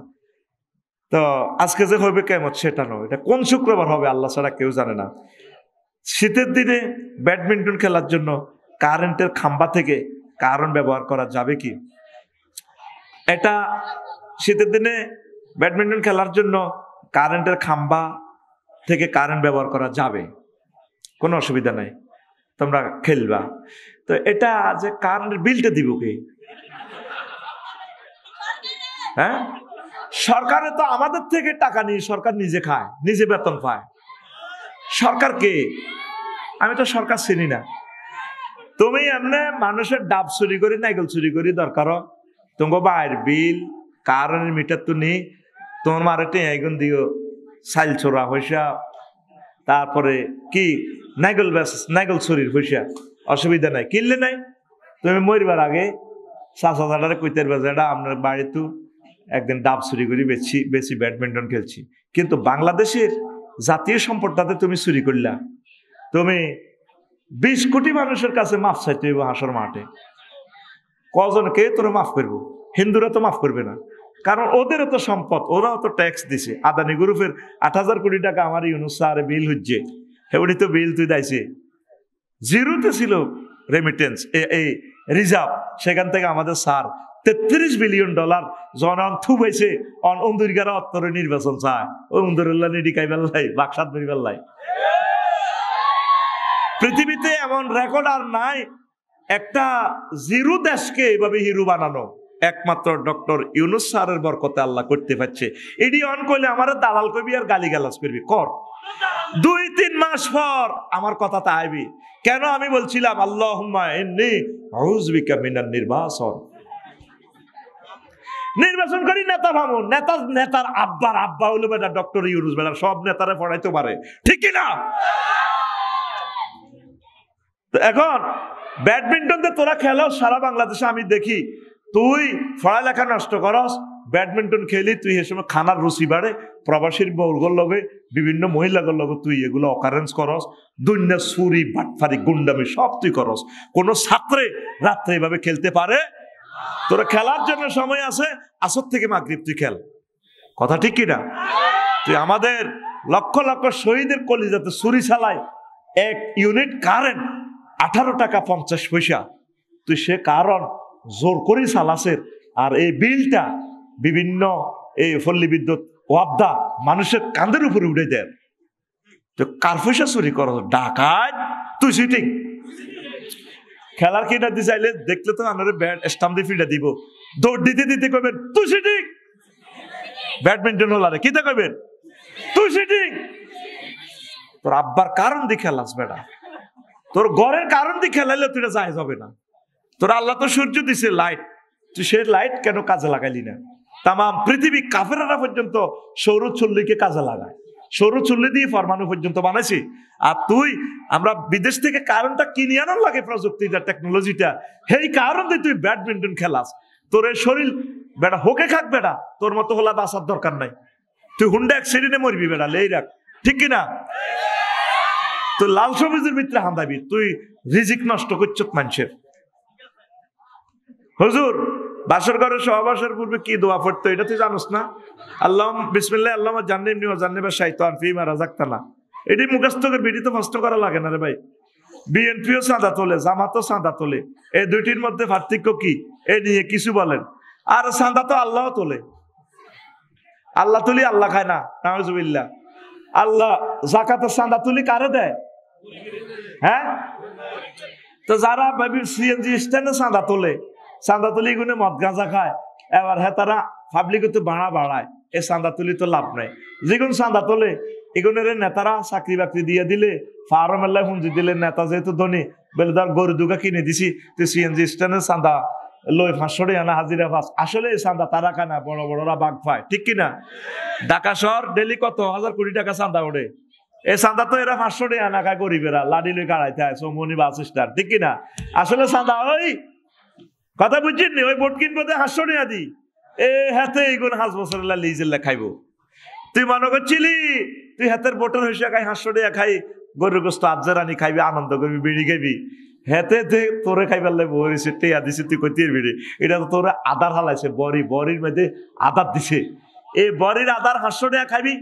তো আজকে যে হবে কিয়ামত সেটা নয়, এটা কোন শুক্রবার হবে আল্লাহ ছাড়া কেউ জানে না। শীতের দিনে ব্যাডমিন্টন খেলার জন্য কারেন্টের খাম্বা থেকে কারেন্ট ব্যবহার করা যাবে কি? এটা শীতের দিনে ব্যাডমিন্টন খেলার জন্য কারেন্টের খাম্বা থেকে কারেন্ট ব্যবহার করা যাবে, কোনো অসুবিধা নাই, তোমরা খেলবা। তো এটা যে কারেন্টের বিলটা দিব কে? হ্যাঁ, সরকারে তো আমাদের থেকে টাকা নিয়ে সরকার নিজে খায়, নিজে বেতন পায়। সরকার কে? আমি তো সরকার চিনি না। তুমি এমনি মানুষের ডাব চুরি করি, নাইকেল চুরি করি, দরকার তোমার বাইর বিল কারেন্টের মিটার তো নেই, তোমার মারেটে এগুন দিও চাইল চোরা পয়সা, তারপরে কি নাইকেল চুরির পয়সা, অসুবিধা নাই, কিনলে নাই। তুমি মরবার আগে চাচাদারে কইতে পারবে এটা আপনার বাড়িতে একদিন ডাব চুরি করি বেশি ব্যাডমিন্টন খেলছি। কিন্তু বাংলাদেশের জাতীয় সম্পদটাতে তুমি চুরি করলা, তুমি 20 কোটি মানুষের কাছে মাফ চাইতে হইব হাসর মাঠে। কজনকে তোরা মাফ করবো? হিন্দুরা তো মাফ করবে না, কারণ ওদেরও তো সম্পদ, ওরাও তো ট্যাক্স দিছে। আদানি গ্রুপের 8,000 কোটি টাকা আমার ইউনুস স্যার বিল হচ্ছে, হেবড়ি তো বিল তুই দাইছে, জিরোতে ছিল রেমিটেন্স, এই রিজার্ভ, সেখান থেকে আমাদের স্যার $33 বিলিয়ন জনগণ থুবাইছে। অন্দুরিকারা অত্তরে নির্বাচন চায়, ওই অন্দুরুল্লাহ নিডিকাই বেল্লাই বাক্সাত বেল্লাই। পৃথিবীতে এমন রেকর্ড আর নাই একটা জিরো দেশকে এভাবে হিরো বানানো, একমাত্র ডক্টর ইউনুস স্যারের বরকতে আল্লাহ করতে পারছে। এডি অন করলে আমার দালাল করবি আর গালিগালাজ করবি, কর 2-3 মাস পর আমার কথা তা আইবি। কেন আমি বলছিলাম আল্লাহুম্মা ইন্নী আউযু বিকা মিনান নির্বাচন করি নেতা ভাবো, নেতার আব্বা হলো বেটা ডক্টর ইউনুস, বেটা সব নেতারে পড়াইতে পারে, ঠিক কিনা? এখন ব্যাডমিন্টন তোরা খেলো সারা বাংলাদেশে, আমি দেখি তুই পড়ালেখা নষ্ট করস, ব্যাডমিন্টন খেলি, তুই এ সময় খানার রুচি বাড়ে, প্রবাসীর বউগুলোর লগে বিভিন্ন মহিলাগুলোর লগে তুই এগুলো অকারেন্স করস, দুনিয়া চুরি বাটফারি গুন্ডামি সব তুই করস। কোন ছাত্রে রাত্রে এভাবে খেলতে পারে? তোরা খেলার জন্য সময় আছে, আসর থেকে মাগরিব তুই খেল, কথা ঠিক কিনা? তুই আমাদের লক্ষ লক্ষ শহীদের কলিজাতে চুরি চালায় 1 ইউনিট কারেন্ট 18 টাকা 50 পয়সা, তুই সে কারণ জোর করি চালাসের। আর এই বিলটা বিভিন্ন এই পল্লী বিদ্যুৎ ওয়াবদা মানুষের কাঁধের উপরে উঠে দেয়। তো কার পয়সা চুরি কর? ডাকাত তুই সিটিং। খেলার কিনা দিয়ে চাইলে দেখলে তো আমার ব্যাট স্টাম্প দিয়ে ফিল্ডে দিব, দৌড় দিতে দিতে কইবেন তুই সিটিং। ব্যাডমিন্টন হলারে কিতা কইবেন তুই সিটিং। তোর আব্বার কারণ দিয়ে খেলাস বেটা, তোর ঘরের কারণ দিয়ে খেলাইলে তুই যায় যাবে না। তোর আল্লাহ তো সূর্য দিছে লাইট, তুই সে লাইট কেন কাজে লাগাইলি না? তাম পৃথিবী কাফেররা পর্যন্ত সৌরচুল্লিকে কাজে লাগায়, সৌরচুল্লি দিয়ে পরমাণু পর্যন্ত বানাইছি। আর তুই আমরা বিদেশ থেকে কারণটা কিনে আনার লাগে, প্রযুক্তিটা টেকনোলজিটা, সেই কারণ দিয়ে তুই ব্যাডমিন্টন খেলাস। তোর এই শরীর বেটা হোকে খাক বেটা, তোর মতো হলা বাঁচার দরকার নাই, তুই হুন্ডা অ্যাক্সিডেন্টে মরবি বেটা, লেই রাখ, ঠিক কিনা? তুই লাল সবুজের ভিতরে হাঁদাবি, তুই রিজিক নষ্ট করছ মানুষের। হুজুর বাসর ঘরে সহবাসের পূর্বে কি দোয়া পড়তো এটা তুই জানোস না? আল্লাহ বিসমিল্লাহ আল্লাহ জান্নিবনি ওয়া জান্নিবা শাইতান ফিমা রাযাকতানা। এটি মুখস্থ করে বিড়ি তো কষ্ট করা লাগে না রে ভাই। বিএনপিও চাঁদা তোলে, জামাতও চাঁদা তোলে, এই দুইটির মধ্যে পার্থক্য কি? এ নিয়ে কিছু বলেন। আর চাঁদা তো আল্লাহ তোলে, আল্লাহ তুলি আল্লাহ খায় না, নাউজুবিল্লাহ। আল্লাহ যাকাতের চাঁদা তুলি কারে দেয়? হ্যাঁ, তো যারা ভাবি সিএনজি স্ট্যান্ডে চাঁদা তোলে, চাঁদা তুলি গুনে মদ গাঁজা খায়, এবার হ্যাঁ তারা পাবলিক তো ভাড়া বাড়ায়, এ চাঁদা তুলি তো লাভ নাই। যেগুন চাঁদা তোলে এগুনের নেতারা চাকরি বাকরি দিয়ে দিলে, ফার্ম এল্লাহ হুঞ্জি দিলে, নেতা যেহেতু ধনী বলে ধর গরু দুগা কিনে দিছি, তুই সিএনজি স্ট্যান্ডে চাঁদা লই 500 টাকা না হাজিরা পাস। আসলে এই চাঁদা তারা খায় না, বড় বড়রা বাঘ পায়, ঠিক কিনা? ঢাকা শহর ডেলি কত 1000 কোটি টাকা চাঁদা ওঠে, এই চাঁদা তো এরা 500 টাকা না খায়, গরিবেরা লাডি লই কাড়াইতে হয় চৌমনি বাস স্ট্যান্ড, ঠিক কিনা? আসলে চাঁদা ওই কথা বুঝছেন, ওই ভোট কিনবো 500 টাকা দিই, এ হাতে এইগুলো 5 বছরের লিজের খাইবো। তুই মনে করছিলি তুই হাতের বোটর হইসা খাই 500 টাকা খাই গরুর গোস্ত আজ্জারানি খাইবি, আনন্দ করবি, বিড়ি খাইবি। হেতে তোরে খাইবার লাগে বরিছে টেয়া দিছে, তুই কইতে বিড়ি। এটা তো তোরে আদার হালাইছে, বড়ির মধ্যে আদার দিছে। এই বড়ির আদার 500 টাকা খাইবি,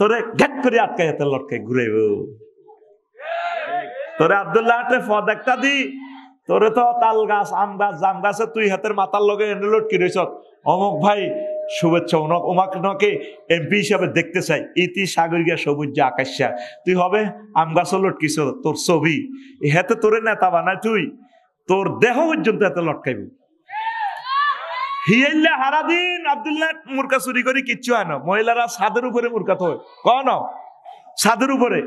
তোরে ঘ্যাট করে আটকাই হাতে লটকাই ঘুরাইব। তোরে আব্দুল্লাহ হাটে ফদ একটা দি, তোরে তো তাল গাছ, আম গাছ, জাম গাছে তুই হাতের মাথার লগে এনে লটকি রয়েছ। অমুক ভাই শুভেচ্ছা, ওমাকে এমপি হিসাবে দেখতে চাই। ইতি সাগরিয়া সবুজ আকাশা, তুই হবে আম গাছও লটকিস, তোর ছবি হাতে তোরে নেতা বানায়, তুই তোর দেহ পর্যন্ত হাতে লটকাইব। হিয়াইল্লা হারাদিন আব্দুল্লাহ মুরকা চুরি করে কিচ্ছু হয় না। মহিলারা ছাদের উপরে মুরকা তো কন ছাদের উপরে।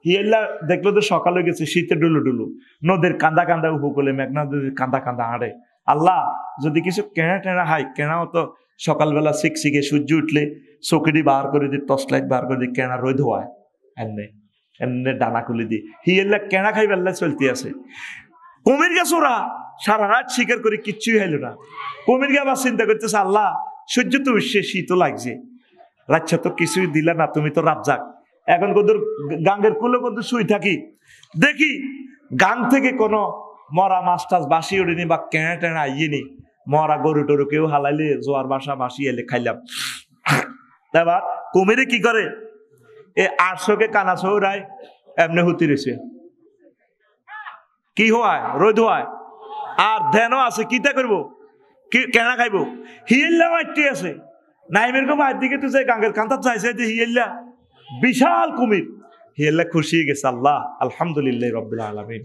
হিয়াইল্লা দেখলো তো সকাল হয়ে গেছে, শীতে ডুলু নদীর কান্দা কান্দা উপকূলে মেঘনা নদীর কান্দা কান্দা হাঁড়ে। আল্লাহ যদি কিছু কেনা টেনা হয়, কেনাও তো সকালবেলা শিখে সূর্য উঠলে চকিটি বার করে দিই, টর্চ লাইট বার করে দিই, কেনা রোদ হওয়ায় এমনি এমনি ডানা খুলে দিই। হিয়াইল্লা কেনা খাই বেলা চলতে আছে। কুমির গাছ ওরা সারা রাত শিকার করে কিচ্ছুই হইল না। কুমির গা আবার চিন্তা করতেছে, আল্লাহ সূর্য তো উঠছে, শীতও লাগছে, রাচ্ছা তো কিছুই দিলা না, তুমি তো রাজ্জাক। এখন কদুর গাঙ্গের কুলো কদুর শুই থাকি, দেখি গাং থেকে কোনো মরা মাছ টাছ বাসি ওঠেনি বা কেনা টেনা আইয়েনি, মরা গরু টরু কেউ হালাইলে জোয়ার বাসা বাসি এলে খাইলাম। এবার কুমিরে কি করে, এ 800কে কানা ছৌরায় এমনি হুতি রয়েছে, কি হয় রোদ হয় আর ধ্যানও আছে, কিতা করবো, কি কেনা খাইবো। হিয়েল্লা মাইটি আছে নাইমের কো মায়ের দিকে, তুই যে গাঙ্গের কান্তার চাইছে যে হিয়েল্লা বিশাল কুমির। হিয়েল্লা খুশি হয়ে গেছে, আল্লাহ আলহামদুলিল্লাহ রব্বিল আলামিন।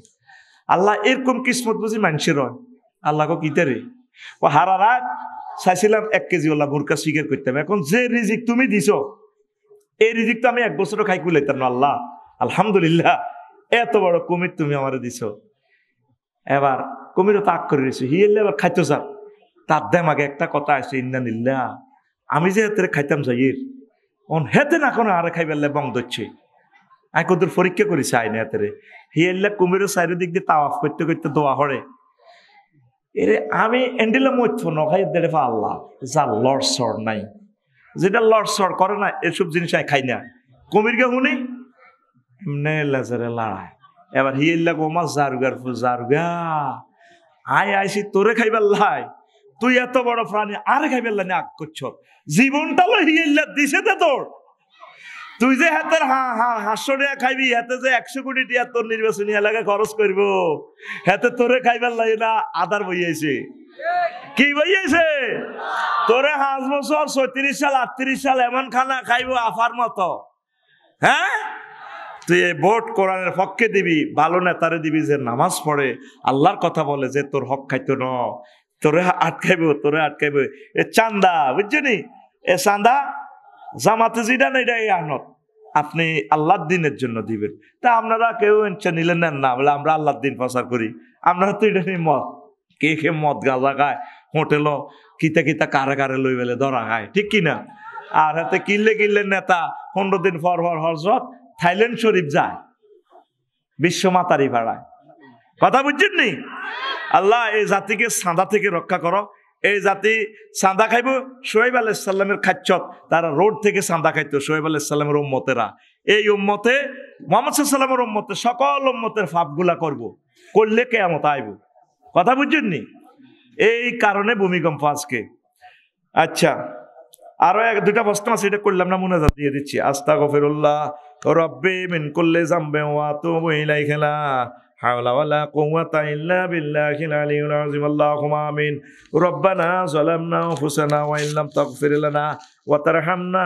আল্লাহ এরকম কিসমত বুঝি মানুষের হয়। আল্লাহ কো কিতে রে, ও হারা রাত চাইছিলাম 1 কেজি ওলা মুরকা শিকার করতাম, এখন যে রিজিক তুমি দিছ এই রিজিক তো আমি 1 বছরও খাই কুলাইতাম না। আল্লাহ আলহামদুলিল্লাহ, এত বড় কুমির তুমি আমারে দিছ। এবার কুমিরও তাক করে রয়েছে, হিয়েল্লা এবার খাইতো স্যার। তার দেমাগে একটা কথা আছে, ইন্নালিল্লাহ, আমি যে হাতে খাইতাম যাইয়ের অন হেতে না কোনো আরে খাইবেলে বং ধরছে। আমি কদুর পরীক্ষা করেছি আইনে হাতে। হিয়েল্লা কুমিরের চারিদিক দিয়ে তাওয়াফ করতে করতে দোয়া হরে। এরে আমি এন্ডিলা মধ্য নখাই দেড়ে পা আল্লাহ যা লড়সড় নাই, যেটা লড়সড় করে না এসব জিনিস আমি খাই না। কুমিরকে শুনি এমনি লেজারে লড়ায়। এবার হিয়েল্লা গোমা জারুগা আই আইসি তোরে খাইবার লাই, তুই এত বড় প্রাণী আরে খাইবার লাই আগ করছ, জীবনটা লো হিয়েল্লা দিছে দে তোর। তুই যে হাতের 500 টাকা খাইবি, হাতে যে 100 কোটি টাকা তোর নির্বাচনী এলাকায় খরচ করব, হাতে তোরে খাইবার লাগে না আদার বইয়াছে। কি বইয়াছে তোরে 5 বছর 37 সাল 38 সাল এমন খানা খাইবো আফার মতো। হ্যাঁ, তুই এই ভোট কোরআনের পক্ষে দিবি, ভালো নেতারে দিবি যে নামাজ পড়ে, আল্লাহর কথা বলে, যে তোর হক খাইতো ন, তোরে আটকাইব। এ চান্দা বুঝছনি, এ চান্দা জামাতে যেটা না এটা এই আনত আপনি আল্লাহর দিনের জন্য দিবেন। তা আপনারা কেউ ইচ্ছা নিলেন না, বলে আমরা আল্লাহর দিন প্রচার করি। আপনারা তো এটা নিয়ে মদ কে মদ গাঁজা খায়, হোটেল কিতা কারে লই বেলে ধরা খায়, ঠিক কিনা। আর হাতে কিনলে নেতা 15 দিন পর হজরত থাইল্যান্ড শরীফ যায়, বিশ্ব মাতারি ভাড়ায়। কথা বুঝছেন নি? আল্লাহ এই জাতিকে সাদা থেকে রক্ষা করো। এই জাতি চাঁদা খাইব, শোয়েব আলাইহিস সালামের খাচ্ছত তারা রোড থেকে চাঁদা খাইতো, শোয়েব আলাইহিস সালামের উম্মতেরা। এই উম্মতে মুহাম্মদ সাল্লাল্লাহু আলাইহি ওয়াসাল্লামের উম্মতে সকল উম্মতের পাপগুলা করলে কিয়ামত আইব। কথা বুঝছেন নি? এই কারণে ভূমিকম্প আজকে। আচ্ছা, আরো 1-2টা প্রশ্ন আছে, এটা করলাম না, মুনাজাত দিয়ে দিচ্ছি। আস্তাগফিরুল্লাহ রাব্বি মিন কুল্লি যামবিন ওয়া আতুবু ইলাইহি লা হাওলা ওয়ালা কুওয়াতা ইল্লা বিল্লাহিল আলিয়্যিল আযীম। আল্লাহুম্মা আমিন। রব্বানা যালামনা আনফুসানা ওয়া ইল্লাম তাগফির লানা ওয়া তারহামনা